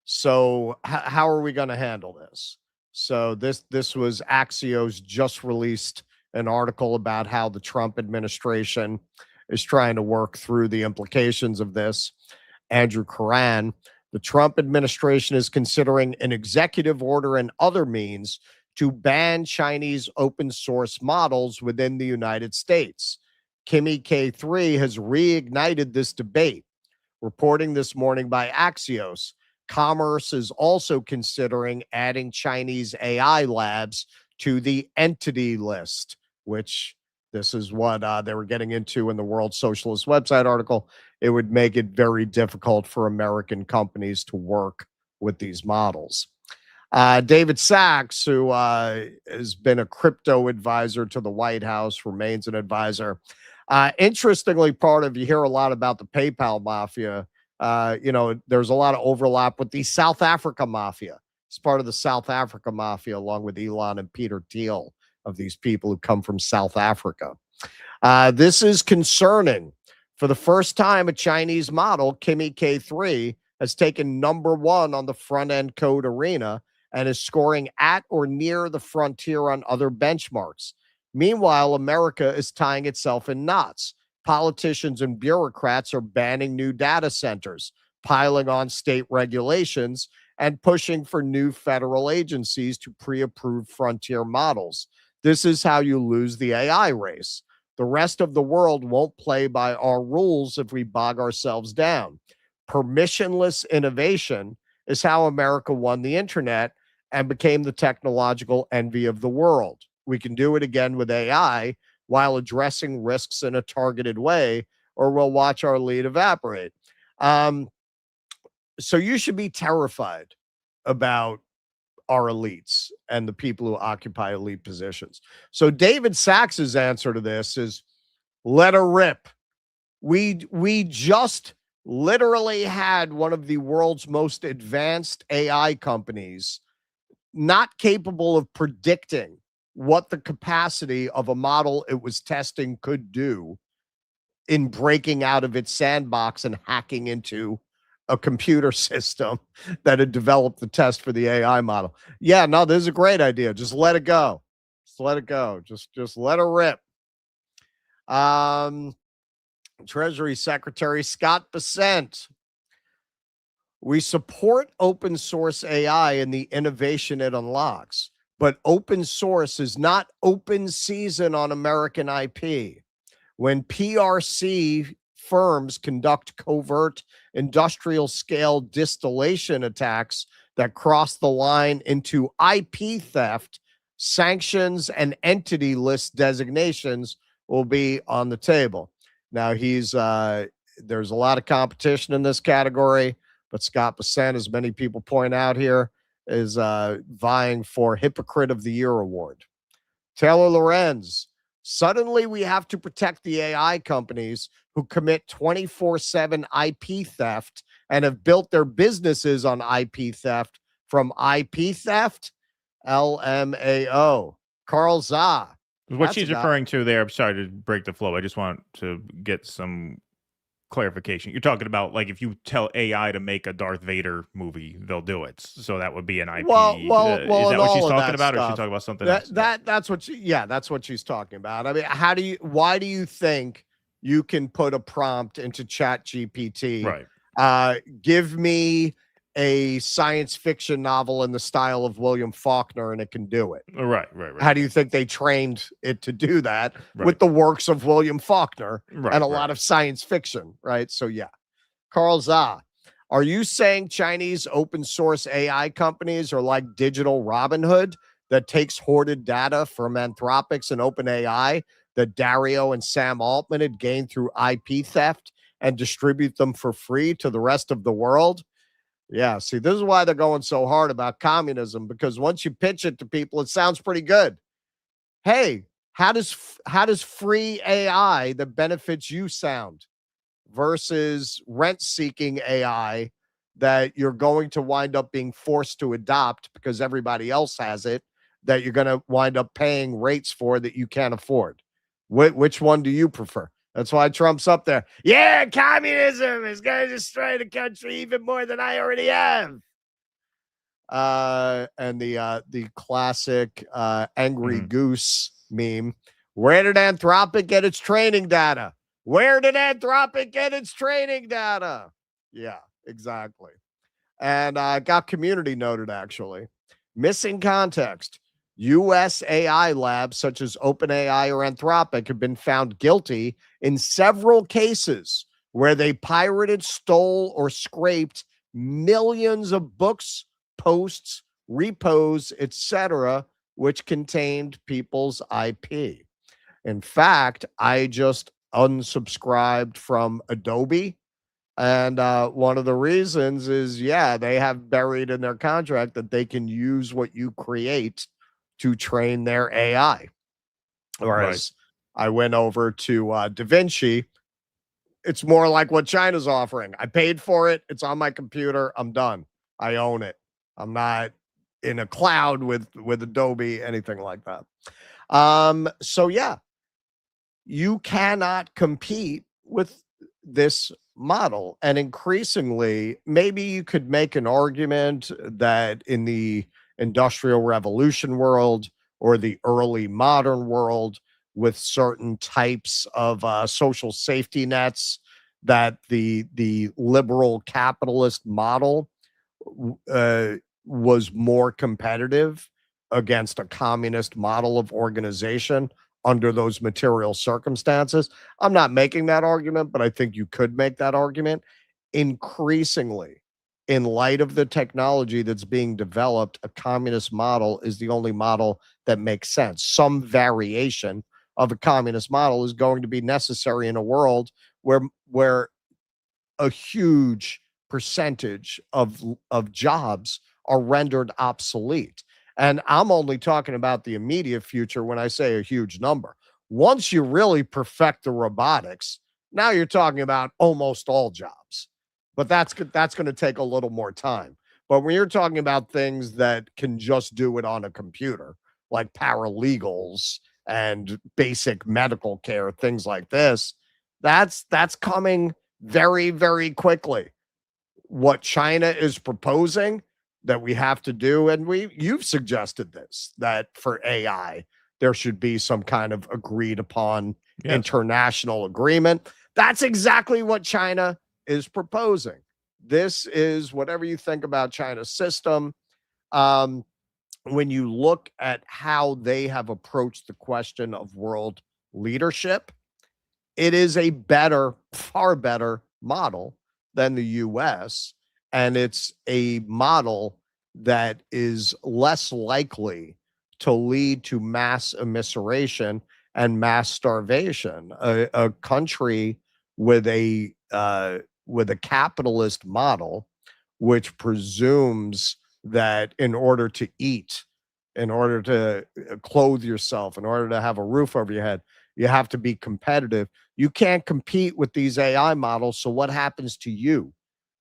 So how are we going to handle this? So this was Axios just released an article about how the Trump administration is trying to work through the implications of this. Andrew Karan, the Trump administration is considering an executive order and other means to ban Chinese open source models within the United States. Kimmy K3 has reignited this debate. Reporting this morning by Axios, Commerce is also considering adding Chinese AI labs to the entity list, which this is what they were getting into in the World Socialist website article. It would make it very difficult for American companies to work with these models. David Sachs, who has been a crypto advisor to the White House, remains an advisor. Interestingly, you hear a lot about the PayPal mafia. There's a lot of overlap with the South Africa mafia. It's part of the South Africa mafia, along with Elon and Peter Thiel, of these people who come from South Africa. This is concerning. For the first time, a Chinese model, Kimmy K3, has taken #1 on the front-end code arena and is scoring at or near the frontier on other benchmarks. Meanwhile, America is tying itself in knots. Politicians and bureaucrats are banning new data centers, piling on state regulations, and pushing for new federal agencies to pre-approve frontier models. This is how you lose the AI race. The rest of the world won't play by our rules if we bog ourselves down. Permissionless innovation is how America won the internet and became the technological envy of the world. We can do it again with AI while addressing risks in a targeted way, or we'll watch our lead evaporate. So you should be terrified about our elites and the people who occupy elite positions. So David Sachs's answer to this is, let her rip. We just literally had one of the world's most advanced AI companies not capable of predicting what the capacity of a model it was testing could do in breaking out of its sandbox and hacking into a computer system that had developed the test for the AI model. Yeah, no, this is a great idea. Just let it go. Just let it go. Just let it rip. Treasury Secretary Scott Bessent. We support open source AI and the innovation it unlocks, but open source is not open season on American IP. When PRC firms conduct covert industrial scale distillation attacks that cross the line into IP theft, sanctions and entity list designations will be on the table. Now there's a lot of competition in this category, but Scott Bessent, as many people point out here, is vying for Hypocrite of the Year award. Taylor Lorenz. Suddenly, we have to protect the AI companies who commit 24/7 IP theft and have built their businesses on IP theft from IP theft. LMAO. Carl Zah. What she's referring to there, I'm sorry to break the flow. I just want to get some clarification. You're talking about like if you tell AI to make a Darth Vader movie, they'll do it. So that would be an IP. Well, is that what she's talking about, stuff, or is she talking about something else? That's what that's what she's talking about. I mean, why do you think you can put a prompt into Chat GPT? Right. Give me a science fiction novel in the style of William Faulkner, and it can do it. Right. How do you think they trained it to do that? Right. With the works of William Faulkner Right, and a lot of science fiction, right? So yeah. Carl Zah, are you saying Chinese open source AI companies are like digital Robin Hood that takes hoarded data from Anthropics and OpenAI that Dario and Sam Altman had gained through IP theft and distribute them for free to the rest of the world? Yeah, see, this is why they're going so hard about communism, because once you pitch it to people, it sounds pretty good. Hey, how does free AI that benefits you sound versus rent-seeking AI that you're going to wind up being forced to adopt because everybody else has it, that you're going to wind up paying rates for that you can't afford? Which one do you prefer? That's why Trump's up there. Yeah, communism is going to destroy the country even more than I already have. And the classic angry goose meme. Where did Anthropic get its training data? Where did Anthropic get its training data? Yeah, exactly. And got community noted, actually. Missing context. U.S. AI labs such as OpenAI or Anthropic have been found guilty in several cases where they pirated, stole, or scraped millions of books, posts, repos, etc., which contained people's IP. In fact, I just unsubscribed from Adobe. And one of the reasons is, they have buried in their contract that they can use what you create to train their AI. Whereas I went over to DaVinci, it's more like what China's offering. I paid for it. It's on my computer. I'm done. I own it. I'm not in a cloud with Adobe, anything like that. So yeah, you cannot compete with this model. And increasingly, maybe you could make an argument that in the Industrial Revolution world or the early modern world, with certain types of social safety nets, that the liberal capitalist model was more competitive against a communist model of organization under those material circumstances. I'm not making that argument, but I think you could make that argument. Increasingly, in light of the technology that's being developed, a communist model is the only model that makes sense. Some variation of a communist model is going to be necessary in a world where a huge percentage of jobs are rendered obsolete. And I'm only talking about the immediate future when I say a huge number. Once you really perfect the robotics, now you're talking about almost all jobs. But that's going to take a little more time. But when you're talking about things that can just do it on a computer, like paralegals and basic medical care, things like this. That's coming very, very quickly. What China is proposing that we have to do, and you've suggested this, that for AI, there should be some kind of agreed upon international agreement. That's exactly what China is proposing. This is, whatever you think about China's system, when you look at how they have approached the question of world leadership, it is a better, far better model than the US. And it's a model that is less likely to lead to mass immiseration and mass starvation. A country with a capitalist model, which presumes that in order to eat, in order to clothe yourself, in order to have a roof over your head, you have to be competitive. You can't compete with these AI models. So what happens to you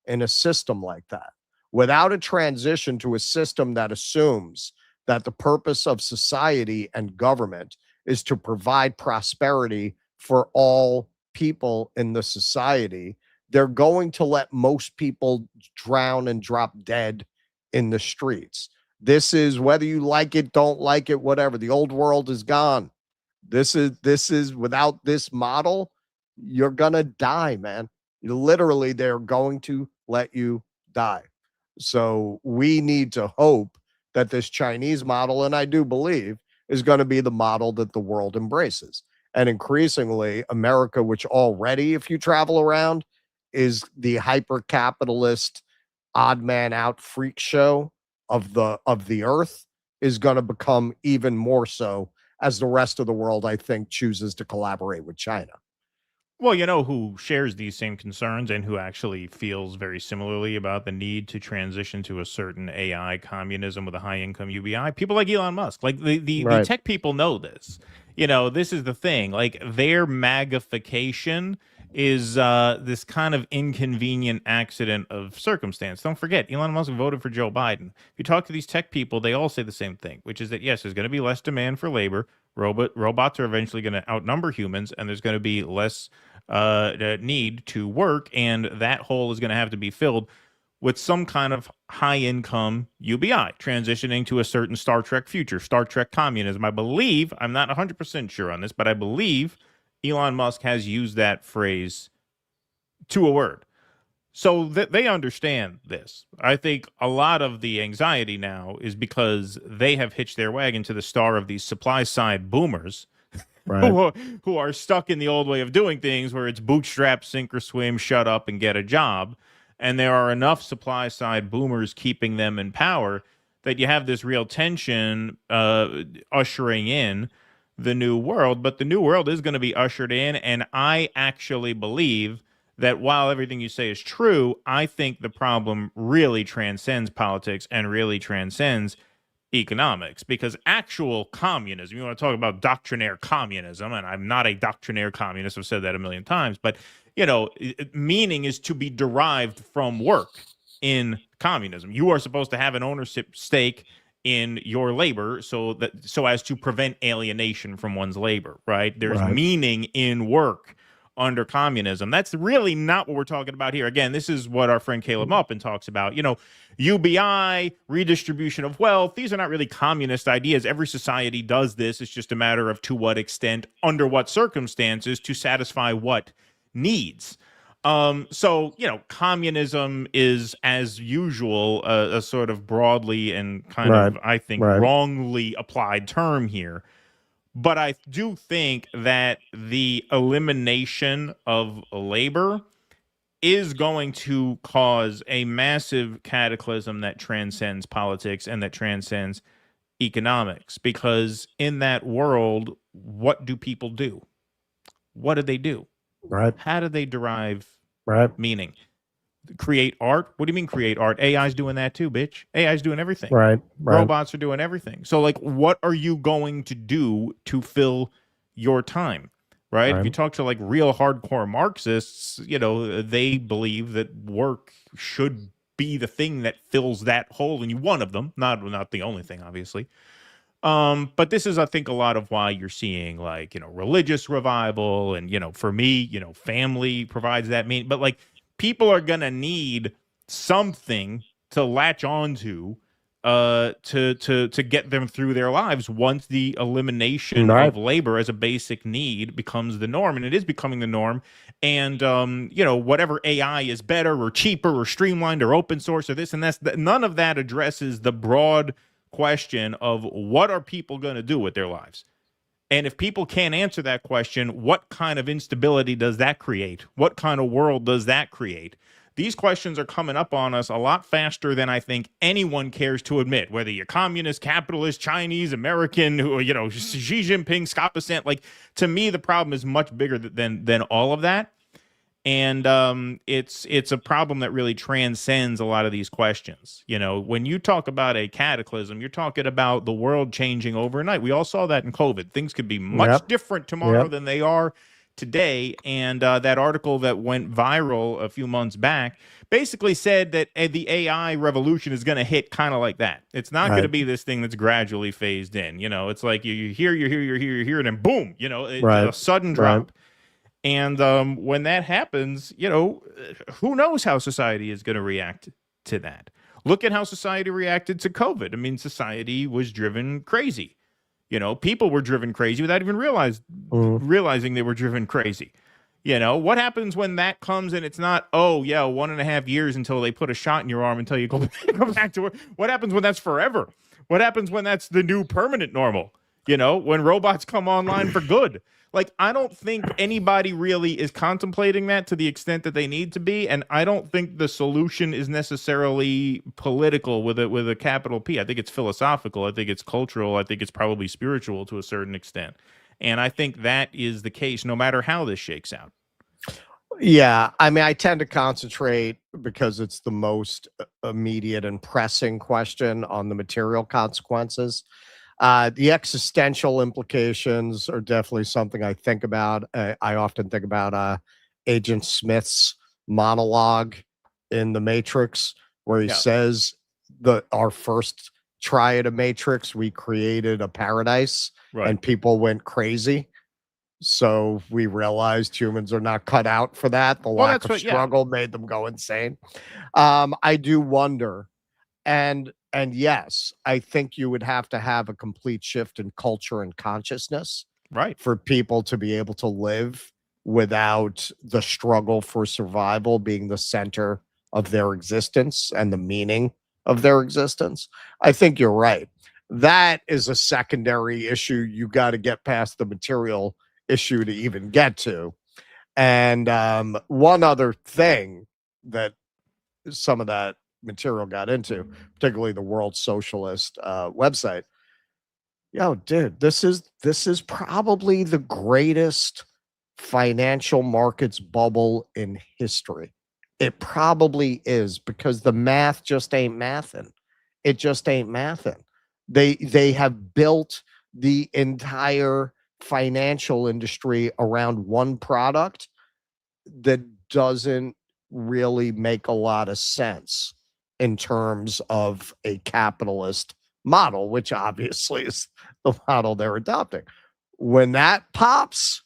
in a system like that? Without a transition to a system that assumes that the purpose of society and government is to provide prosperity for all people in the society, they're going to let most people drown and drop dead in the streets. This is, whether you like it, don't like it, whatever, the old world is gone. This is without this model, you're gonna die, man. Literally, they're going to let you die. So we need to hope that this Chinese model, and I do believe, is going to be the model that the world embraces. And increasingly, America, which already, if you travel around, is the hyper-capitalist, odd man out freak show of the earth, is going to become even more so as the rest of the world, I think, chooses to collaborate with China. Well, you know who shares these same concerns and who actually feels very similarly about the need to transition to a certain AI communism with a high income UBI? People like Elon Musk. Like the tech people know this. You know, this is the thing. Like, their magnification is this kind of inconvenient accident of circumstance. Don't forget, Elon Musk voted for Joe Biden. If you talk to these tech people, they all say the same thing, which is that, yes, there's going to be less demand for labor. Robots are eventually going to outnumber humans, and there's going to be less need to work, and that hole is going to have to be filled with some kind of high-income UBI, transitioning to a certain Star Trek future, Star Trek communism. I believe, I'm not 100% sure on this, but I believe Elon Musk has used that phrase to a word. So they understand this. I think a lot of the anxiety now is because they have hitched their wagon to the star of these supply-side boomers, right, who are stuck in the old way of doing things where it's bootstrap, sink or swim, shut up and get a job. And there are enough supply-side boomers keeping them in power that you have this real tension ushering in the new world. But the new world is going to be ushered in, and I actually believe that while everything you say is true, I think the problem really transcends politics and really transcends economics, because actual communism, you want to talk about doctrinaire communism, and I'm not a doctrinaire communist, I've said that a million times, but, you know, meaning is to be derived from work in communism. You are supposed to have an ownership stake in your labor so as to prevent alienation from one's labor, right? There's meaning in work under communism. That's really not what we're talking about here. Again, this is what our friend Caleb Maupin talks about. You know, UBI, redistribution of wealth, these are not really communist ideas. Every society does this. It's just a matter of to what extent, under what circumstances, to satisfy what needs. So, you know, communism is, as usual, a sort of broadly and kind of, I think, wrongly applied term here. But I do think that the elimination of labor is going to cause a massive cataclysm that transcends politics and that transcends economics. Because in that world, what do people do? What do they do? Right. How do they derive meaning? Create art? What do you mean create art? AI's doing that too, bitch. AI's doing everything. Right. Robots are doing everything. So, like, what are you going to do to fill your time? Right? If you talk to, like, real hardcore Marxists, you know, they believe that work should be the thing that fills that hole, and one of them, not the only thing, obviously. But this is, I think, a lot of why you're seeing like, religious revival and, for me, family provides that meaning. But like people are going to need something to latch onto to get them through their lives once the elimination of labor as a basic need becomes the norm, and it is becoming the norm. And whatever AI is better or cheaper or streamlined or open source or this and that, none of that addresses the broad question of what are people going to do with their lives. And if people can't answer that question, what kind of instability does that create? What kind of world does that create? These questions are coming up on us a lot faster than I think anyone cares to admit, whether you're communist, capitalist, Chinese, American, Xi Jinping, Scott Bessent. Like, to me, the problem is much bigger than all of that. And it's a problem that really transcends a lot of these questions. When you talk about a cataclysm, you're talking about the world changing overnight. We all saw that in COVID. Things could be much different tomorrow than they are today. And that article that went viral a few months back basically said that the AI revolution is going to hit kind of like that. It's not going to be this thing that's gradually phased in. It's like you're here, and then boom, a sudden drop. And when that happens, who knows how society is going to react to that? Look at how society reacted to COVID. I mean, society was driven crazy. People were driven crazy without even realizing they were driven crazy. What happens when that comes and it's not, 1.5 years until they put a shot in your arm until you go back to work? What happens when that's forever? What happens when that's the new permanent normal? When robots come online for good? Like, I don't think anybody really is contemplating that to the extent that they need to be, and I don't think the solution is necessarily political with a capital P. I think it's philosophical. I think it's cultural. I think it's probably spiritual to a certain extent. And I think that is the case no matter how this shakes out. Yeah, I mean, I tend to concentrate because it's the most immediate and pressing question on the material consequences. The existential implications are definitely something I think about. I often think about Agent Smith's monologue in The Matrix, where he says our first try at a Matrix, we created a paradise and people went crazy. So we realized humans are not cut out for that. The lack of struggle made them go insane. I do wonder. And yes, I think you would have to have a complete shift in culture and consciousness, for people to be able to live without the struggle for survival being the center of their existence and the meaning of their existence. I think you're right. That is a secondary issue you got to get past the material issue to even get to. And one other thing that some of that material got into, particularly the World Socialist website. Dude, this is probably the greatest financial markets bubble in history. It probably is, because the math just ain't mathing. It just ain't mathing. They have built the entire financial industry around one product that doesn't really make a lot of sense in terms of a capitalist model, which obviously is the model they're adopting. When that pops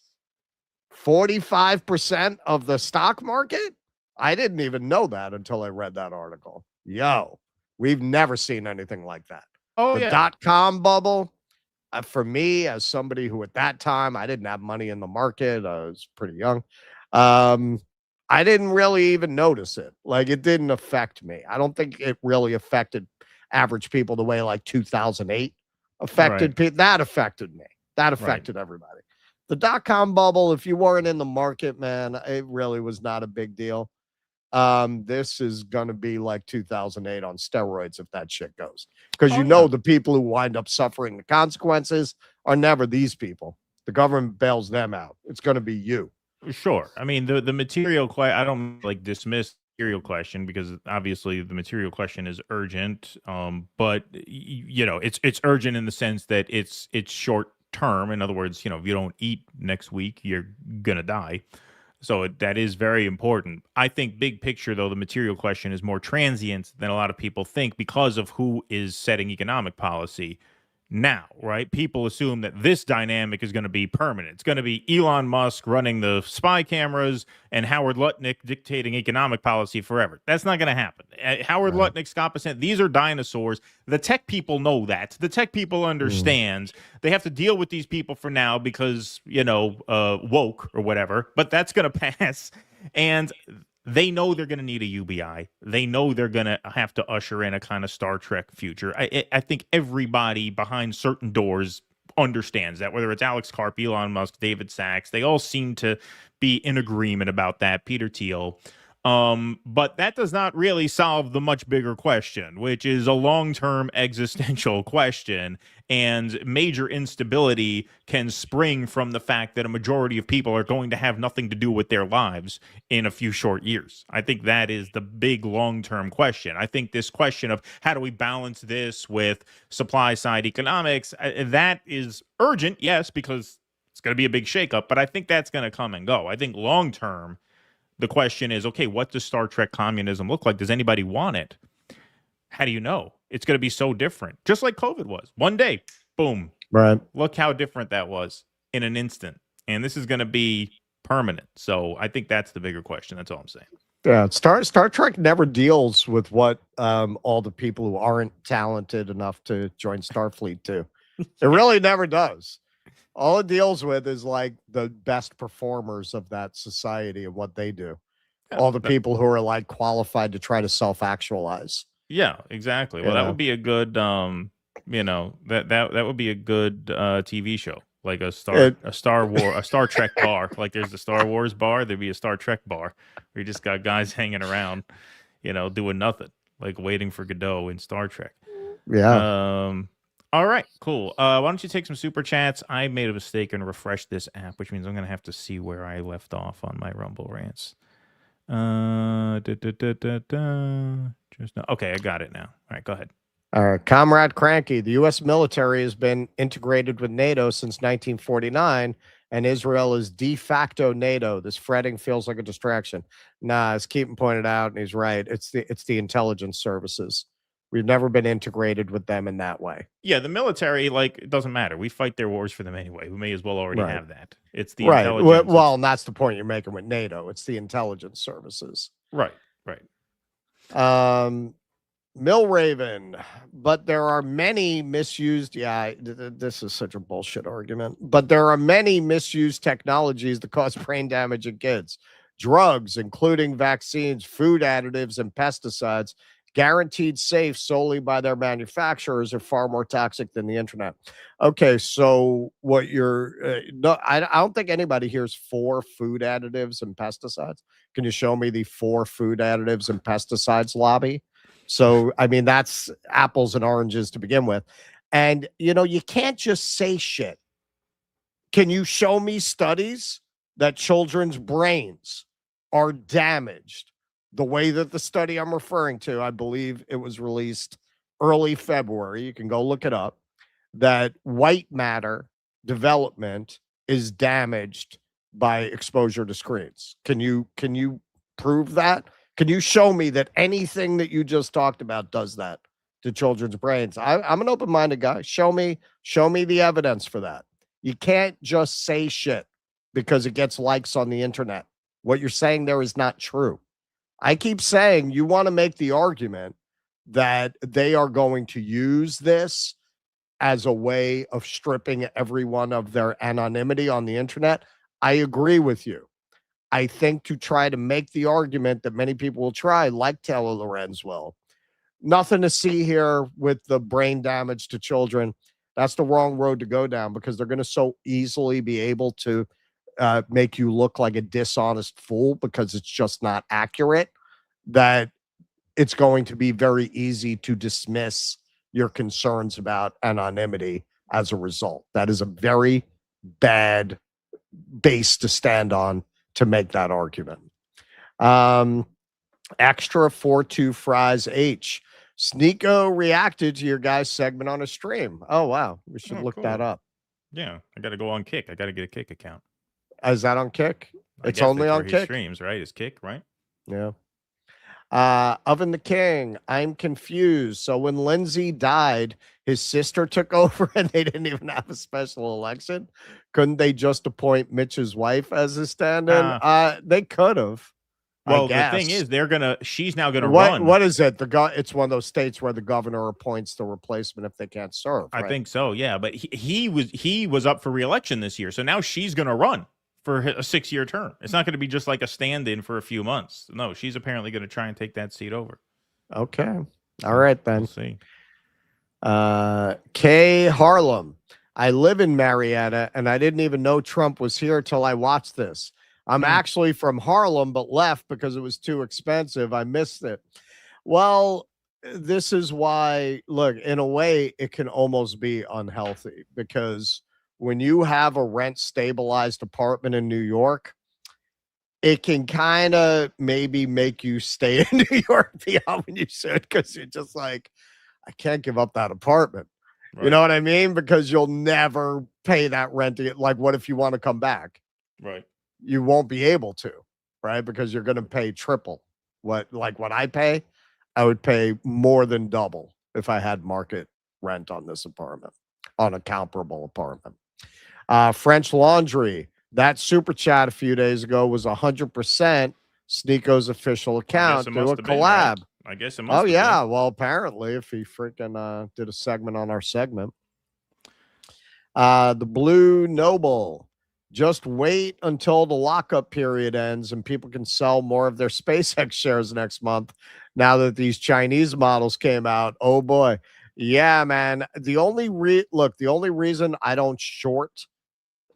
45% of the stock market, I didn't even know that until I read that article. We've never seen anything like that. The dot-com bubble, for me, as somebody who at that time, I didn't have money in the market, I was pretty young, I didn't really even notice it. Like, it didn't affect me. I don't think it really affected average people the way like 2008 affected people. That affected me. That affected everybody. The dot-com bubble, if you weren't in the market, man, it really was not a big deal. This is going to be like 2008 on steroids if that shit goes. Because the people who wind up suffering the consequences are never these people. The government bails them out. It's going to be you. Sure. I mean, the material question, I don't dismiss the material question, because obviously the material question is urgent. But it's urgent in the sense that it's short term. In other words, if you don't eat next week, you're gonna die. So that is very important. I think big picture, though, the material question is more transient than a lot of people think, because of who is setting economic policy now, right? People assume that this dynamic is going to be permanent. It's going to be Elon Musk running the spy cameras and Howard Lutnick dictating economic policy forever. That's not going to happen. Howard Lutnick, Scott Bessent, these are dinosaurs. The tech people know that. The tech people understand. They have to deal with these people for now because, woke or whatever, but that's going to pass. And they know they're going to need a UBI. They know they're going to have to usher in a kind of Star Trek future. I think everybody behind certain doors understands that, whether it's Alex Karp, Elon Musk, David Sachs, they all seem to be in agreement about that, Peter Thiel. But that does not really solve the much bigger question, which is a long-term existential question. And major instability can spring from the fact that a majority of people are going to have nothing to do with their lives in a few short years. I think that is the big long-term question. I think this question of how do we balance this with supply-side economics, that is urgent, yes, because it's going to be a big shakeup, but I think that's going to come and go. I think long-term, the question is, okay, what does Star Trek communism look like? Does anybody want it? How do you know? It's going to be so different, just like COVID was. One day, boom. Right. Look how different that was in an instant. And this is going to be permanent. So I think that's the bigger question. That's all I'm saying. Yeah, Star Trek never deals with what all the people who aren't talented enough to join Starfleet do. It really never does. All it deals with is like the best performers of that society and what they do. All the people who are like qualified to try to self-actualize. Yeah, exactly. Well, that would be a good, that would be a good TV show, like a Star Trek bar. Like there's the Star Wars bar, there'd be a Star Trek bar where you just got guys hanging around, doing nothing, like waiting for Godot in Star Trek. Yeah. All right, cool. Why don't you take some super chats? I made a mistake and refreshed this app, which means I'm going to have to see where I left off on my Rumble rants. Okay, I got it now. All right, go ahead. All right, Comrade Cranky. The U.S. military has been integrated with NATO since 1949, and Israel is de facto NATO. This fretting feels like a distraction. Nah, as Keaton pointed out, and he's right, it's the intelligence services. We've never been integrated with them in that way. Yeah, the military, it doesn't matter. We fight their wars for them anyway. We may as well already have that. It's the intelligence. Well, and that's the point you're making with NATO. It's the intelligence services. Right. Millraven, but there are many misused. Yeah, this is such a bullshit argument. But there are many misused technologies that cause brain damage in kids. Drugs, including vaccines, food additives, and pesticides, guaranteed safe solely by their manufacturers, are far more toxic than the internet. Okay, so what you're I don't think anybody here's for food additives and pesticides. Can you show me the for food additives and pesticides lobby? So I mean, that's apples and oranges to begin with. And you can't just say shit. Can you show me studies that children's brains are damaged the way that the study I'm referring to, I believe it was released early February, you can go look it up, that white matter development is damaged by exposure to screens? Can you prove that? Can you show me that anything that you just talked about does that to children's brains? I'm an open-minded guy. Show me the evidence for that. You can't just say shit because it gets likes on the internet. What you're saying there is not true. I keep saying you want to make the argument that they are going to use this as a way of stripping everyone of their anonymity on the internet. I agree with you. I think to try to make the argument that many people will try, like Taylor Lorenz will, nothing to see here with the brain damage to children. That's the wrong road to go down because they're going to so easily be able to make you look like a dishonest fool because it's just not accurate, that it's going to be very easy to dismiss your concerns about anonymity as a result. That is a very bad base to stand on to make that argument. Extra 42 fries H. Sneeko reacted to your guys' segment on a stream. Oh, wow. We should look that up. Yeah, I got to go on Kick. I got to get a Kick account. Is that on Kick? It's only on Kick? Streams, right? Is Kick, right? Yeah. Oven the King, I'm confused. So when Lindsay died, his sister took over and they didn't even have a special election. Couldn't they just appoint Mitch's wife as a stand-in? They could have. Well, I guess. the thing is, she's now gonna what, run. What is it? It's one of those states where the governor appoints the replacement if they can't serve. I right? think so, yeah. But he was up for re-election this year, so now she's gonna run for a 6-year term. It's not going to be just like a stand-in for a few months. No, she's apparently going to try and take that seat over. Okay. All right, then. We'll see. Kay Harlem. I live in Marietta, and I didn't even know Trump was here till I watched this. I'm actually from Harlem, but left because it was too expensive. I missed it. Well, this is why, look, in a way, it can almost be unhealthy because when you have a rent stabilized apartment in New York, it can kind of maybe make you stay in New York beyond when you should, because you're just like, I can't give up that apartment. Right. You know what I mean? Because you'll never pay that rent. Like, what if you want to come back? Right. You won't be able to, right? Because you're going to pay triple. What I pay, I would pay more than double if I had market rent on this apartment, on a comparable apartment. French Laundry, that super chat a few days ago was 100% Sneako's official account to a collab. Been, right? I guess it must. Oh yeah, well apparently if he freaking did a segment on our segment. The Blue Noble, just wait until the lockup period ends and people can sell more of their SpaceX shares next month. Now that these Chinese models came out, oh boy, yeah, man. The only reason I don't short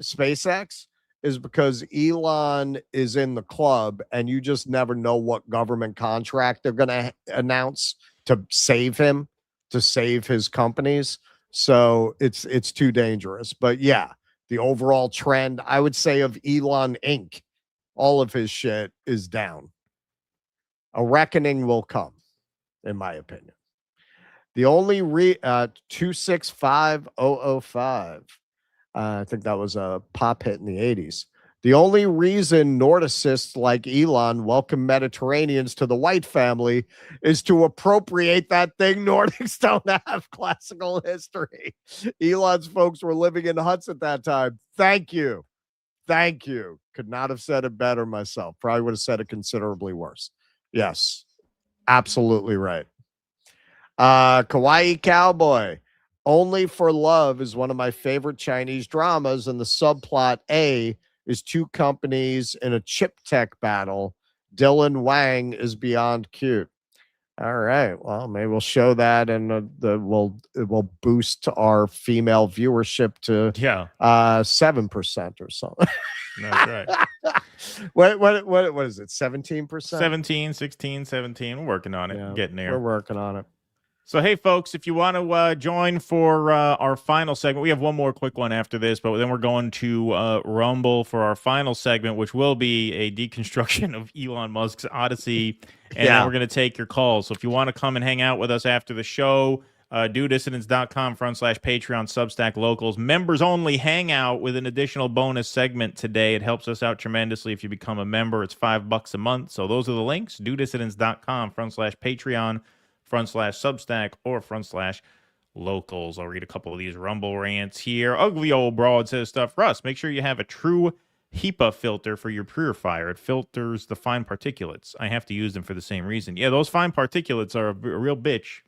SpaceX is because Elon is in the club and you just never know what government contract they're going to announce to save him, to save his companies. So it's too dangerous. But yeah, the overall trend, I would say, of Elon Inc., all of his shit is down. A reckoning will come, in my opinion. The only 265005. I think that was a pop hit in the 80s. The only reason Nordiциsts like Elon welcome Mediterraneans to the white family is to appropriate that thing Nordics don't have, classical history. Elon's folks were living in huts at that time. Thank you. Thank you. Could not have said it better myself. Probably would have said it considerably worse. Yes, absolutely right. Kawaii Cowboy. Only for Love is one of my favorite Chinese dramas, and the subplot A is two companies in a chip tech battle. Dylan Wang is beyond cute. All right, well, maybe we'll show that, and it will boost our female viewership to 7% or something. That's right. What is it? 17%? 17, 16, 17. We're working on it. Yeah, Getting there. We're working on it. So, hey, folks, if you want to join for our final segment, we have one more quick one after this, but then we're going to Rumble for our final segment, which will be a deconstruction of Elon Musk's Odyssey, and then we're going to take your calls. So if you want to come and hang out with us after the show, dudissidents.com/Patreon, Substack Locals. Members only hangout with an additional bonus segment today. It helps us out tremendously if you become a member. It's $5 a month. So those are the links, dudissidents.com/Patreon, /Substack or /Locals. I'll read a couple of these Rumble rants here. Ugly Old Broad says stuff. Russ, make sure you have a true HEPA filter for your purifier. It filters the fine particulates. I have to use them for the same reason. Yeah, those fine particulates are a real bitch.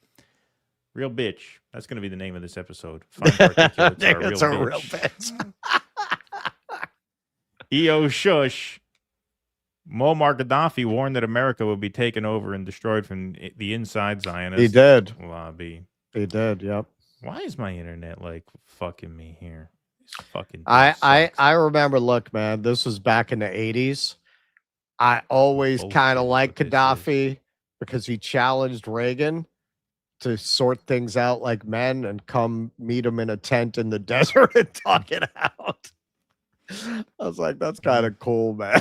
Real bitch. That's going to be the name of this episode. Fine particulates are a real bitch. EO Shush. Muammar Gaddafi warned that America would be taken over and destroyed from the inside. Zionist He did. Lobby. He did, yep. Why is my internet like fucking me here? It's fucking I remember, look, man, this was back in the 80s. I always kind of liked Gaddafi because he challenged Reagan to sort things out like men and come meet him in a tent in the desert and talk it out. I was like, that's kind of cool, man.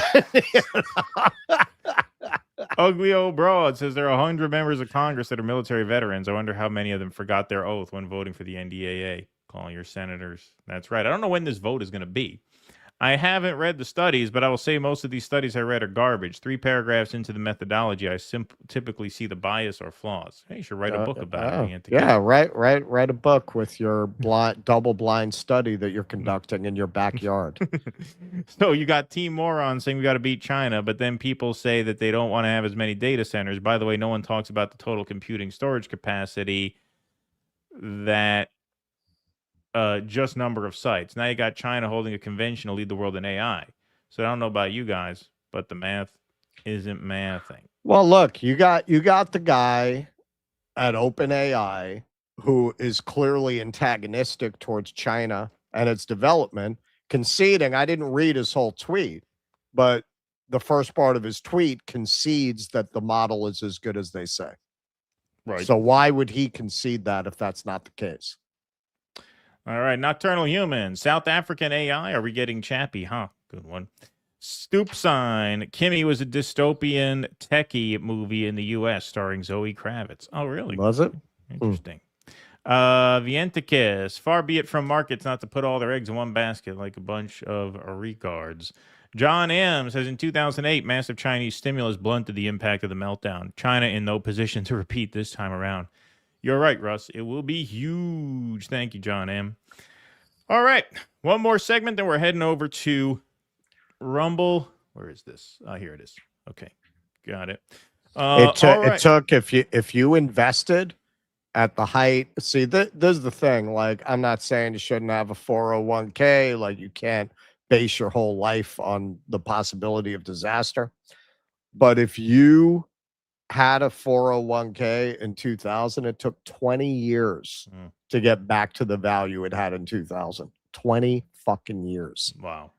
Ugly Old Broad says there are 100 members of Congress that are military veterans. I wonder how many of them forgot their oath when voting for the NDAA. Call your senators. That's right. I don't know when this vote is going to be. I haven't read the studies, but I will say most of these studies I read are garbage. 3 paragraphs into the methodology, I typically see the bias or flaws. Hey, you should write a book about it. Yeah, write a book with your double blind study that you're conducting in your backyard. So you got Team Moron saying we got to beat China, but then people say that they don't want to have as many data centers. By the way, no one talks about the total computing storage capacity that just number of sites. Now you got China holding a convention to lead the world in AI. So I don't know about you guys, but the math isn't mathing. Well, look, you got the guy at OpenAI who is clearly antagonistic towards China and its development, conceding. I didn't read his whole tweet, but the first part of his tweet concedes that the model is as good as they say. Right. So why would he concede that if that's not the case? All right, Nocturnal Human, South African AI. Are we getting chappy? Huh? Good one. Stoop Sign. Kimmy was a dystopian techie movie in the U.S. starring Zoe Kravitz. Oh, really? Was it? Interesting. Vienticus. Far be it from markets not to put all their eggs in one basket like a bunch of retards. John M. says in 2008, massive Chinese stimulus blunted the impact of the meltdown. China in no position to repeat this time around. You're right, Russ. It will be huge. Thank you, John M. All right. One more segment, then we're heading over to Rumble. Where is this? Here it is. Okay. Got it. It took, if you invested at the height. See, this is the thing. Like, I'm not saying you shouldn't have a 401k. Like, you can't base your whole life on the possibility of disaster. But if you had a 401k in 2000, it took 20 years to get back to the value it had in 2000. 20 fucking years. Wow.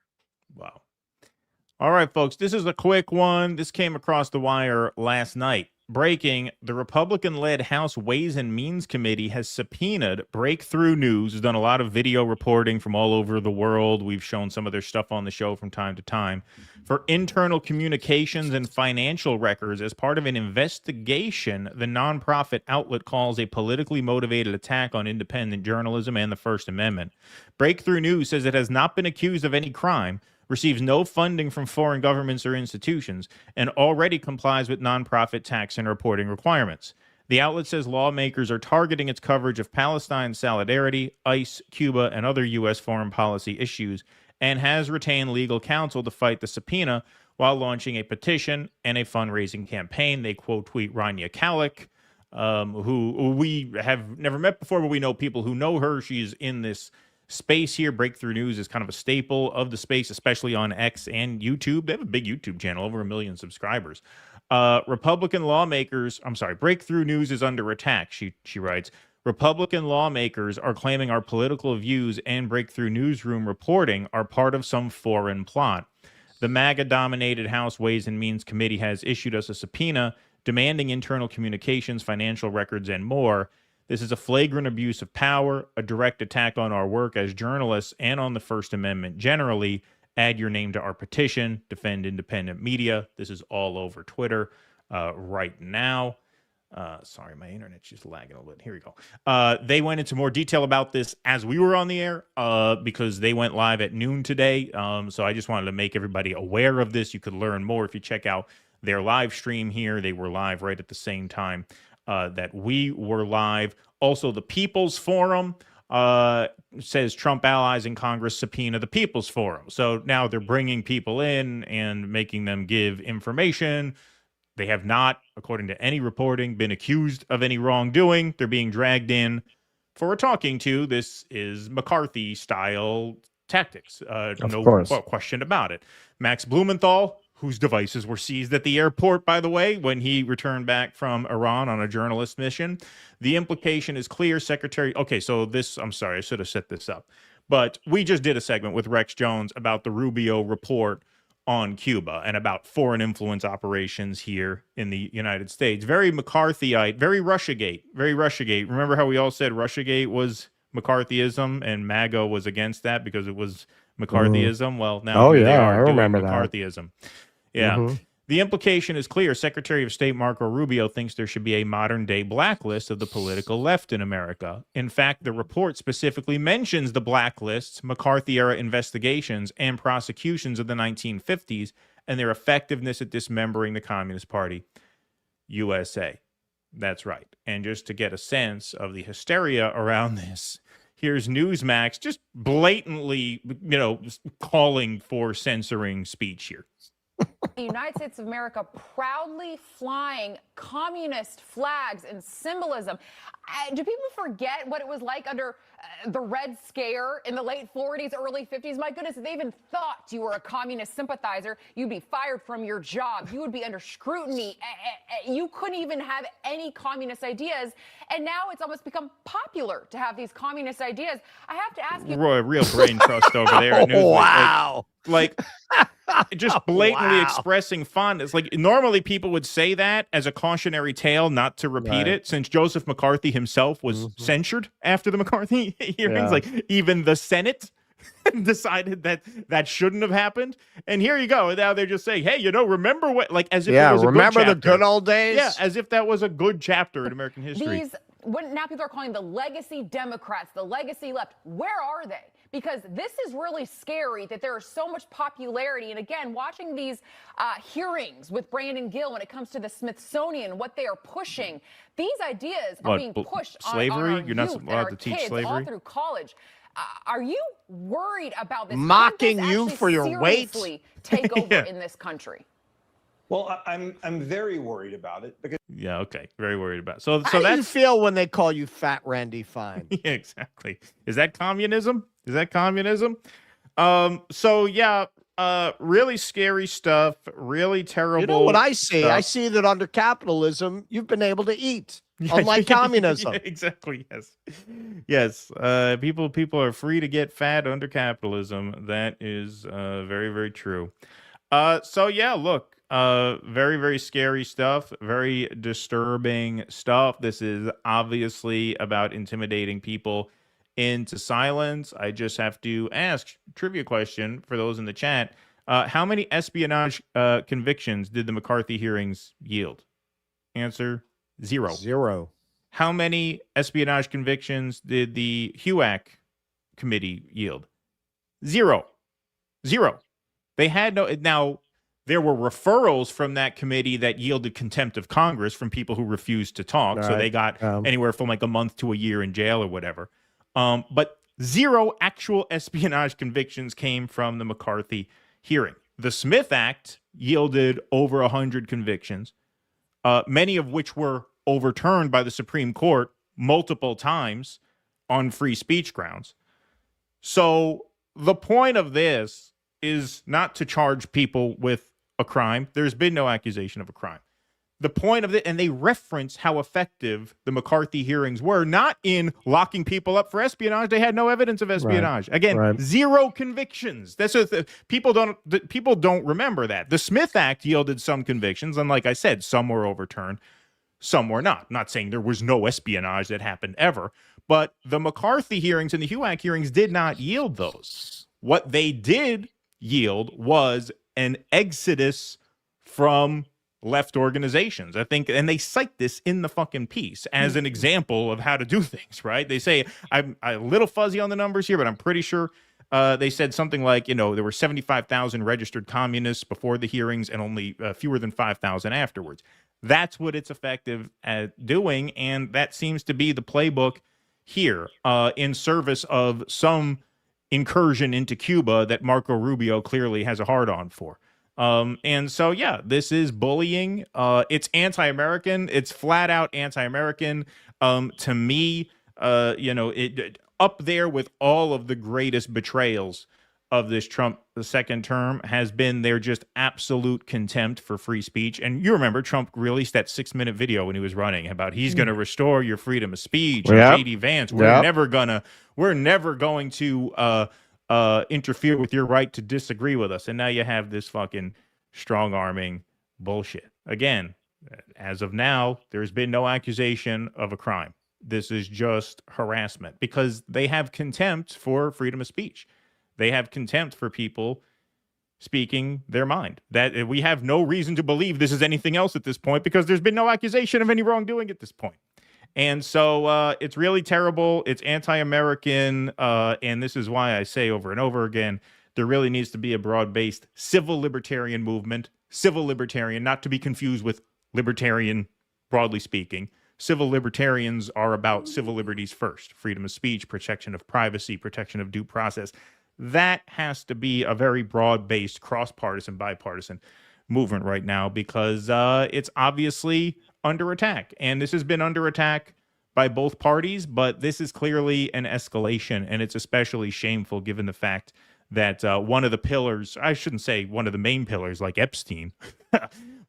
All right, folks, this is a quick one. This came across the wire last night. Breaking, the Republican-led House Ways and Means Committee has subpoenaed Breakthrough News, has done a lot of video reporting from all over the world. We've shown some of their stuff on the show from time to time, for internal communications and financial records as part of an investigation the nonprofit outlet calls a politically motivated attack on independent journalism and the First Amendment. Breakthrough News says it has not been accused of any crime, receives no funding from foreign governments or institutions, and already complies with nonprofit tax and reporting requirements. The outlet says lawmakers are targeting its coverage of Palestine solidarity, ICE, Cuba, and other U.S. foreign policy issues, and has retained legal counsel to fight the subpoena while launching a petition and a fundraising campaign. They quote tweet Rania Kalik, who we have never met before, but we know people who know her. She's in this space here. Breakthrough News is kind of a staple of the space, especially on X and YouTube. They have a big YouTube channel, over 1 million subscribers. Breakthrough News is under attack, she writes. Republican lawmakers are claiming our political views and Breakthrough Newsroom reporting are part of some foreign plot. The MAGA-dominated House Ways and Means Committee has issued us a subpoena demanding internal communications, financial records, and more. This is a flagrant abuse of power, a direct attack on our work as journalists and on the First Amendment generally. Add your name to our petition, defend independent media. This is all over Twitter right now. Sorry, my internet's just lagging a little bit. Here we go. They went into more detail about this as we were on the air because they went live at noon today. So I just wanted to make everybody aware of this. You could learn more if you check out their live stream here. They were live right at the same time that we were live. Also, the People's Forum says Trump allies in Congress subpoena the People's Forum. So now they're bringing people in and making them give information. They have not, according to any reporting, been accused of any wrongdoing. They're being dragged in for a talking to. This is McCarthy-style tactics. No question about it. Max Blumenthal, whose devices were seized at the airport, by the way, when he returned back from Iran on a journalist mission. The implication is clear. Okay, so this, I'm sorry, I should have set this up. But we just did a segment with Rex Jones about the Rubio report on Cuba and about foreign influence operations here in the United States. Very McCarthyite, very Russiagate, very Russiagate. Remember how we all said Russiagate was McCarthyism and MAGA was against that because it was McCarthyism? Well, now they are doing McCarthyism. Yeah. The implication is clear. Secretary of State Marco Rubio thinks there should be a modern-day blacklist of the political left in America. In fact, the report specifically mentions the blacklists, McCarthy-era investigations, and prosecutions of the 1950s and their effectiveness at dismembering the Communist Party USA. That's right. And just to get a sense of the hysteria around this, here's Newsmax just blatantly, calling for censoring speech here. The United States of America proudly flying communist flags and symbolism. Do people forget what it was like under the Red Scare in the late 40s, early 50s? My goodness, if they even thought you were a communist sympathizer, you'd be fired from your job. You would be under scrutiny. You couldn't even have any communist ideas. And now it's almost become popular to have these communist ideas. I have to ask you. Roy, real brain trust over there. At Newsweek. Wow. Like just blatantly expressing fondness. Like normally people would say that as a cautionary tale not to repeat it, since Joseph McCarthy himself was censured after the McCarthy hearings. Like even the Senate decided that shouldn't have happened. And here you go. Now they're just saying, hey, remember what, like as if it was a remember good the chapter. good old days? Yeah, as if that was a good chapter in American history. Now people are calling the legacy Democrats, the legacy left. Where are they? Because this is really scary that there is so much popularity. And again, watching these hearings with Brandon Gill when it comes to the Smithsonian, what they are pushing, these ideas are being pushed slavery? on our You're not youth and allowed our to teach kids slavery? all through college. Are you worried about this? Mocking Could this you actually for your weight? seriously take over in this country? Well, I'm very worried about it because Okay, very worried about it. So How do that's you feel when they call you Fat Randy Fine? Yeah, exactly. Is that communism? Really scary stuff, really terrible. You know what I see? stuff. I see that under capitalism, you've been able to eat, unlike communism. Yeah, exactly. Yes. People are free to get fat under capitalism. That is very, very true. Look. Very, very scary stuff, very disturbing stuff. This is obviously about intimidating people into silence. I just have to ask trivia question for those in the chat. How many espionage convictions did the McCarthy hearings yield? Answer, 0. 0. How many espionage convictions did the HUAC committee yield? 0. They had no. Now, there were referrals from that committee that yielded contempt of Congress from people who refused to talk. So they got anywhere from like a month to a year in jail or whatever. But 0 actual espionage convictions came from the McCarthy hearing. The Smith Act yielded over 100 convictions, many of which were overturned by the Supreme Court multiple times on free speech grounds. So the point of this is not to charge people with a crime. There's been no accusation of a crime. The point of it, and they reference how effective the McCarthy hearings were, not in locking people up for espionage. They had no evidence of espionage. Again, 0 convictions. That's people don't remember that. The Smith Act yielded some convictions, and like I said, some were overturned, some were not. I'm not saying there was no espionage that happened ever, but the McCarthy hearings and the HUAC hearings did not yield those. What they did yield was an exodus from left organizations. I think, and they cite this in the fucking piece as an example of how to do things, right? They say, I'm a little fuzzy on the numbers here, but I'm pretty sure they said something like, there were 75,000 registered communists before the hearings and only fewer than 5,000 afterwards. That's what it's effective at doing, and that seems to be the playbook here in service of some incursion into Cuba that Marco Rubio clearly has a hard-on for. This is bullying. It's anti-American. It's flat-out anti-American. To me, it up there with all of the greatest betrayals of this Trump the second term has been their just absolute contempt for free speech. And you remember Trump released that 6-minute video when he was running about he's going to restore your freedom of speech. And JD Vance, we're never going to interfere with your right to disagree with us. And now you have this fucking strong-arming bullshit. Again, as of now, there's been no accusation of a crime. This is just harassment because they have contempt for freedom of speech. They have contempt for people speaking their mind. That we have no reason to believe this is anything else at this point because there's been no accusation of any wrongdoing at this point. And so it's really terrible. It's anti-American. And this is why I say over and over again, there really needs to be a broad-based civil libertarian movement. Civil libertarian, not to be confused with libertarian, broadly speaking. Civil libertarians are about civil liberties first. Freedom of speech, protection of privacy, protection of due process. That has to be a very broad-based, cross-partisan, bipartisan movement right now because it's obviously under attack. And this has been under attack by both parties, but this is clearly an escalation, and it's especially shameful given the fact that one of the pillars, I shouldn't say one of the main pillars like Epstein,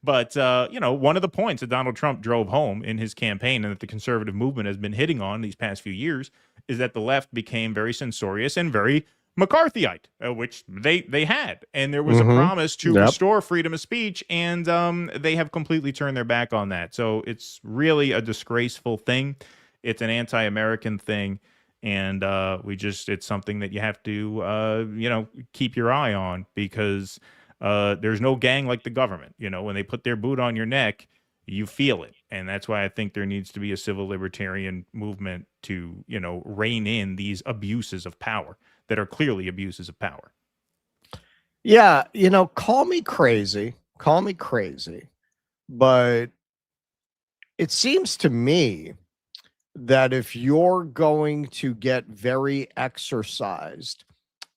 but, one of the points that Donald Trump drove home in his campaign and that the conservative movement has been hitting on these past few years is that the left became very censorious and very McCarthyite, which they had. And there was a promise to restore freedom of speech, and they have completely turned their back on that. So it's really a disgraceful thing. It's an anti-American thing. And it's something that you have to, keep your eye on because there's no gang like the government. When they put their boot on your neck, you feel it. And that's why I think there needs to be a civil libertarian movement to, rein in these abuses of power that are clearly abuses of power. Yeah, call me crazy, but it seems to me that if you're going to get very exercised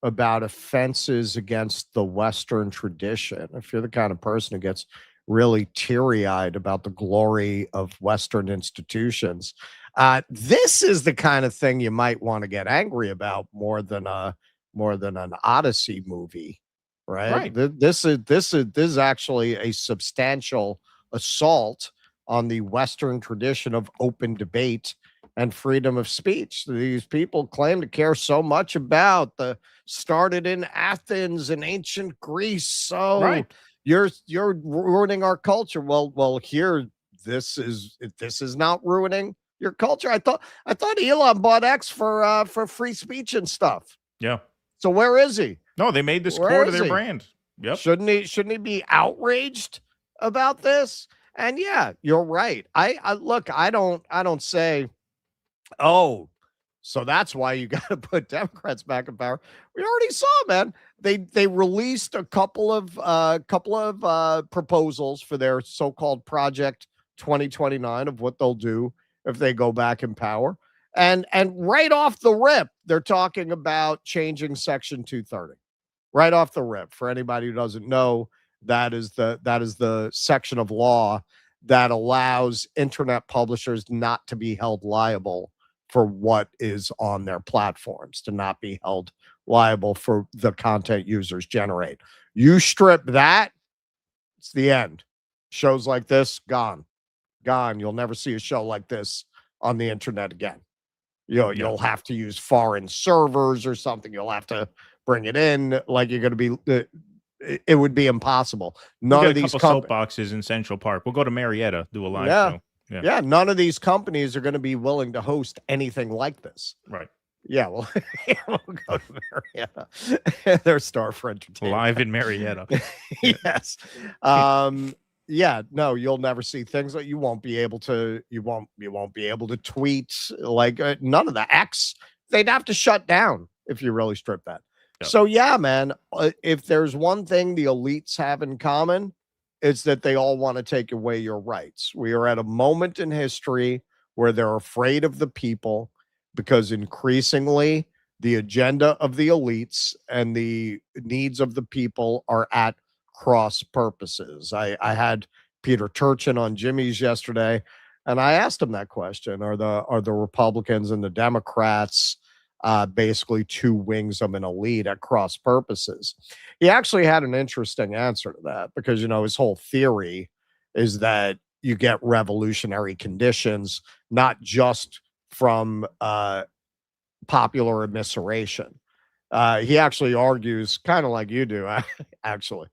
about offenses against the Western tradition, if you're the kind of person who gets really teary-eyed about the glory of Western institutions, this is the kind of thing you might want to get angry about more than an Odyssey movie, right? This is actually a substantial assault on the Western tradition of open debate and freedom of speech. These people claim to care so much about started in Athens and ancient Greece. So you're ruining our culture. Well, here this is not ruining your culture. I thought Elon bought X for free speech and stuff. Yeah. So where is he? No, they made this core to their brand. Yep. Shouldn't he be outraged about this? And yeah, you're right. I look, I don't say, oh, so that's why you got to put Democrats back in power. We already saw, man. They released a couple of proposals for their so-called Project 2029 of what they'll do if they go back in power. And right off the rip, they're talking about changing Section 230. Right off the rip. For anybody who doesn't know, that is the section of law that allows internet publishers not to be held liable for what is on their platforms, to not be held liable for the content users generate. You strip that, it's the end. Shows like this, gone. You'll never see a show like this on the internet again. You'll have to use foreign servers or something. You'll have to bring it in. Like you're going to be, it would be impossible. None of these soapboxes in Central Park. We'll go to Marietta, do a live show. Yeah, none of these companies are going to be willing to host anything like this. Right. Yeah, well, we'll go to Marietta. They're Star for Entertainment. Live in Marietta. Yes. Yeah, no, you'll never see things that you won't be able to tweet, like none of the X. They'd have to shut down if you really strip that. Yep. So yeah, man, if there's one thing the elites have in common, it's that they all want to take away your rights. We are at a moment in history where they're afraid of the people because increasingly the agenda of the elites and the needs of the people are at cross purposes. I had Peter Turchin on Jimmy's yesterday, and I asked him that question: Are the Republicans and the Democrats basically two wings of an elite at cross purposes? He actually had an interesting answer to that because his whole theory is that you get revolutionary conditions not just from popular immiseration. He actually argues, kind of like you do, actually,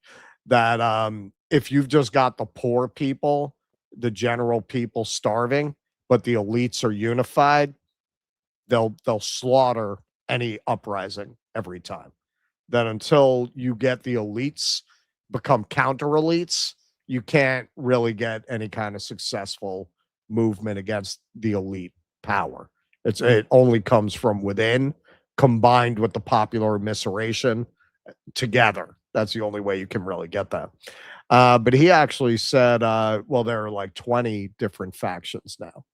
that if you've just got the poor people, the general people starving, but the elites are unified, they'll slaughter any uprising every time. that until you get the elites become counter elites, you can't really get any kind of successful movement against the elite power. It only comes from within, combined with the popular immiseration together. That's the only way you can really get that. But he actually said, well, there are like 20 different factions now.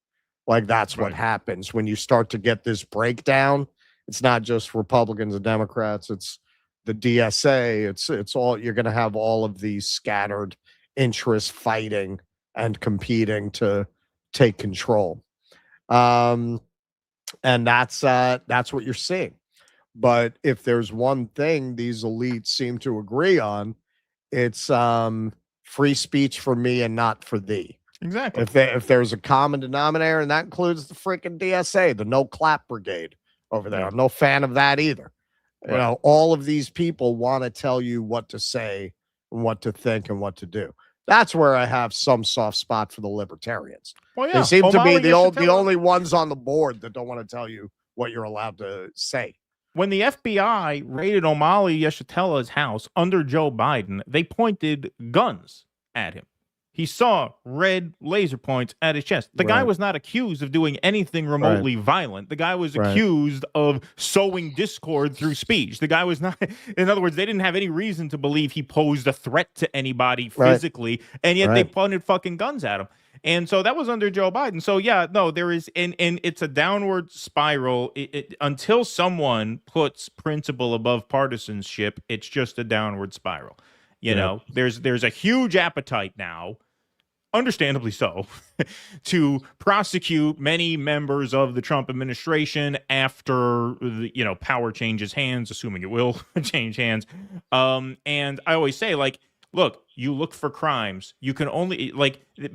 Like that's what happens when you start to get this breakdown. It's not just Republicans and Democrats. It's the DSA. It's all, you're going to have all of these scattered interests fighting and competing to take control. And that's what you're seeing. But if there's one thing these elites seem to agree on, it's free speech for me and not for thee. Exactly. If there's a common denominator, and that includes the freaking DSA, the no clap brigade over there. I'm no fan of that either. You know, all of these people want to tell you what to say and what to think and what to do. That's where I have some soft spot for the libertarians. Well, yeah. They seem to be the O'Malley only ones on the board that don't want to tell you what you're allowed to say. When the FBI raided O'Malley Yeshitela's house under Joe Biden, they pointed guns at him. He saw red laser points at his chest. The guy was not accused of doing anything remotely violent. The guy was accused of sowing discord through speech. The guy was not, in other words, they didn't have any reason to believe he posed a threat to anybody physically, and yet they pointed fucking guns at him. And so that was under Joe Biden. So yeah, no, there is, and it's a downward spiral. Until someone puts principle above partisanship, it's just a downward spiral. You know, there's a huge appetite now, understandably so, to prosecute many members of the Trump administration after the, power changes hands, assuming it will change hands. And I always say, like, look, you look for crimes. You can only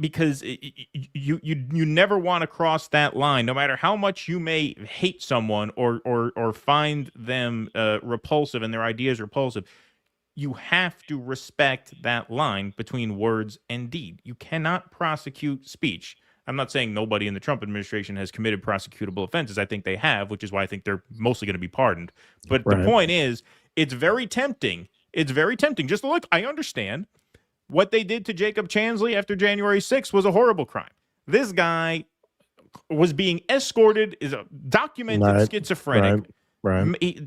because you never want to cross that line, no matter how much you may hate someone or find them repulsive and their ideas repulsive. You have to respect that line between words and deed. You cannot prosecute speech. I'm not saying nobody in the Trump administration has committed prosecutable offenses. I think they have, which is why I think they're mostly going to be pardoned. But the point is, it's very tempting. It's very tempting. Just look, I understand what they did to Jacob Chansley after January 6th was a horrible crime. This guy was being escorted, is a documented schizophrenic.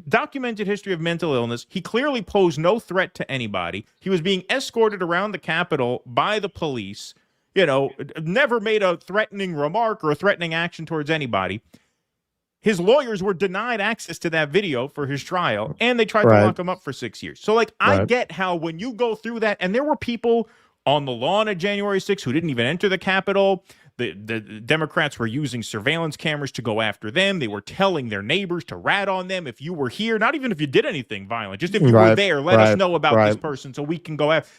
Documented history of mental illness. He clearly posed no threat to anybody. He was being escorted around the Capitol by the police, never made a threatening remark or a threatening action towards anybody. His lawyers were denied access to that video for his trial, and they tried to lock him up for 6 years. So, I get how when you go through that, and there were people on the lawn at January 6th who didn't even enter the Capitol. The Democrats were using surveillance cameras to go after them. They were telling their neighbors to rat on them if you were here, not even if you did anything violent, just if you were there, let us know about this person so we can go after.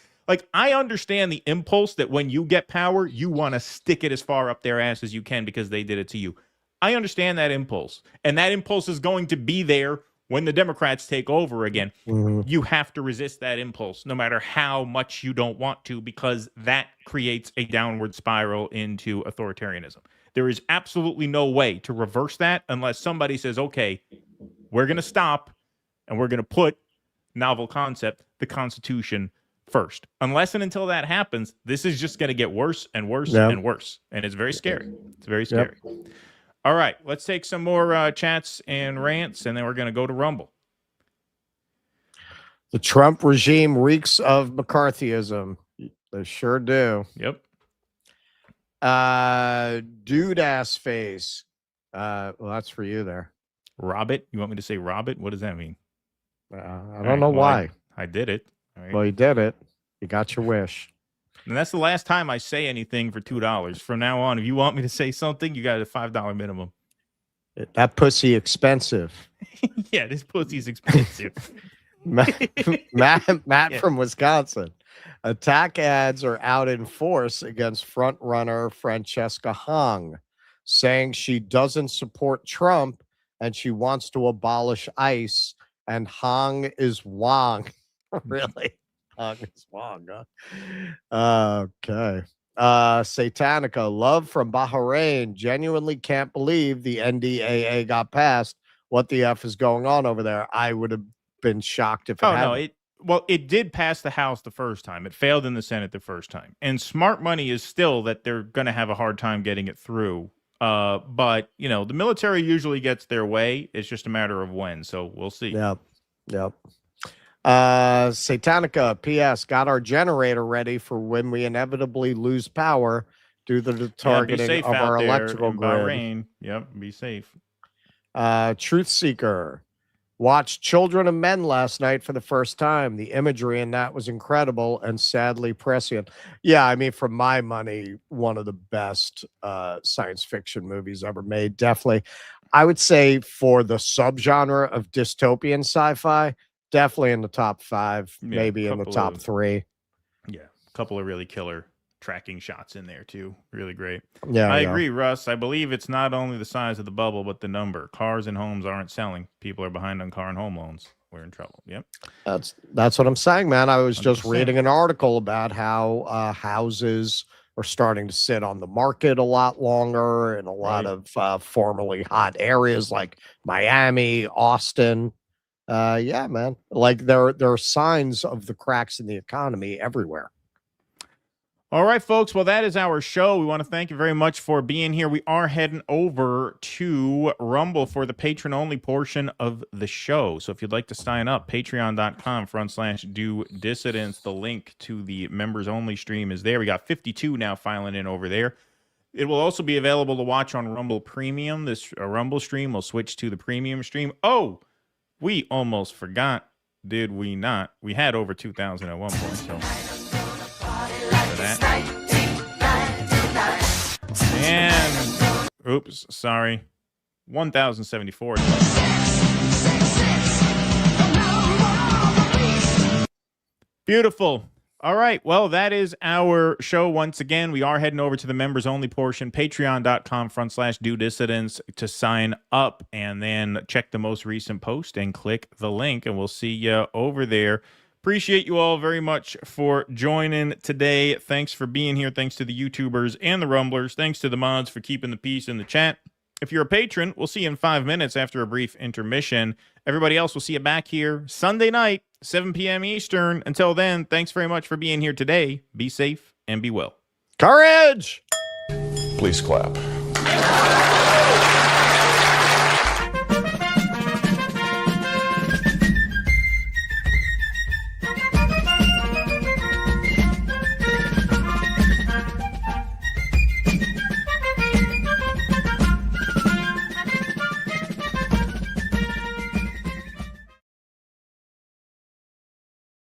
I understand the impulse that when you get power, you want to stick it as far up their ass as you can because they did it to you. I understand that impulse, and that impulse is going to be there when the Democrats take over again. You have to resist that impulse, no matter how much you don't want to, because that creates a downward spiral into authoritarianism. There is absolutely no way to reverse that unless somebody says, okay, we're going to stop and we're going to put novel concept, the Constitution, first. Unless and until that happens, this is just going to get worse and worse and worse. And it's very scary. It's very scary. All right, let's take some more chats and rants, and then we're going to go to Rumble. The Trump regime reeks of McCarthyism. They sure do. Yep. Dude ass face. Well, that's for you there. Robbit? You want me to say Robbit? What does that mean? I don't know why. I did it. All right. Well, you did it. You got your wish. And that's the last time I say anything for $2. From now on, if you want me to say something, you got a $5 minimum. That pussy expensive. Yeah, this pussy's expensive. Matt from Wisconsin. Attack ads are out in force against frontrunner Francesca Hong, saying she doesn't support Trump and she wants to abolish ICE, and Hong is Wong. Really? Hong is Wong, huh? Okay. Satanica, love from Bahrain. Genuinely can't believe the NDAA got passed. What the F is going on over there? I would been shocked if it Oh, hadn't. no, it did pass the House the first time. It failed in the Senate the first time. And smart money is still that they're going to have a hard time getting it through. But, the military usually gets their way. It's just a matter of when. So we'll see. Yep. Satanica, P.S. got our generator ready for when we inevitably lose power due to the targeting be safe of out our there electrical in grid. Bahrain. Yep, be safe. Truth Seeker. Watched Children of Men last night for the first time. The imagery in that was incredible and sadly prescient. Yeah, I mean, for my money, one of the best science fiction movies ever made. Definitely. I would say for the subgenre of dystopian sci-fi, definitely in the top 5, maybe in the top 3. Yeah, a couple of really killer tracking shots in there too. Really great. Yeah, I agree, Russ. I believe it's not only the size of the bubble, but the number. Cars and homes aren't selling. People are behind on car and home loans. We're in trouble. Yep. That's what I'm saying, man. I was just 100%. reading an article about how houses are starting to sit on the market a lot longer in a lot of formerly hot areas like Miami, Austin. Yeah, man. Like there are signs of the cracks in the economy everywhere. All right, folks. Well, that is our show. We want to thank you very much for being here. We are heading over to Rumble for the patron-only portion of the show. So if you'd like to sign up, patreon.com/do dissidents. The link to the members-only stream is there. We got 52 now filing in over there. It will also be available to watch on Rumble Premium. This Rumble stream will switch to the premium stream. Oh, we almost forgot, did we not? We had over 2,000 at one point, so... And oops, sorry, 1,074. Beautiful. All right. Well, that is our show. Once again, we are heading over to the members only portion, patreon.com/do dissidents to sign up and then check the most recent post and click the link and we'll see you over there. Appreciate you all very much for joining today. Thanks for being here. Thanks to the YouTubers and the Rumblers. Thanks to the mods for keeping the peace in the chat. If you're a patron, we'll see you in 5 minutes after a brief intermission. Everybody else, we'll see you back here Sunday night, 7 p.m. Eastern. Until then, thanks very much for being here today. Be safe and be well. Courage! Please clap.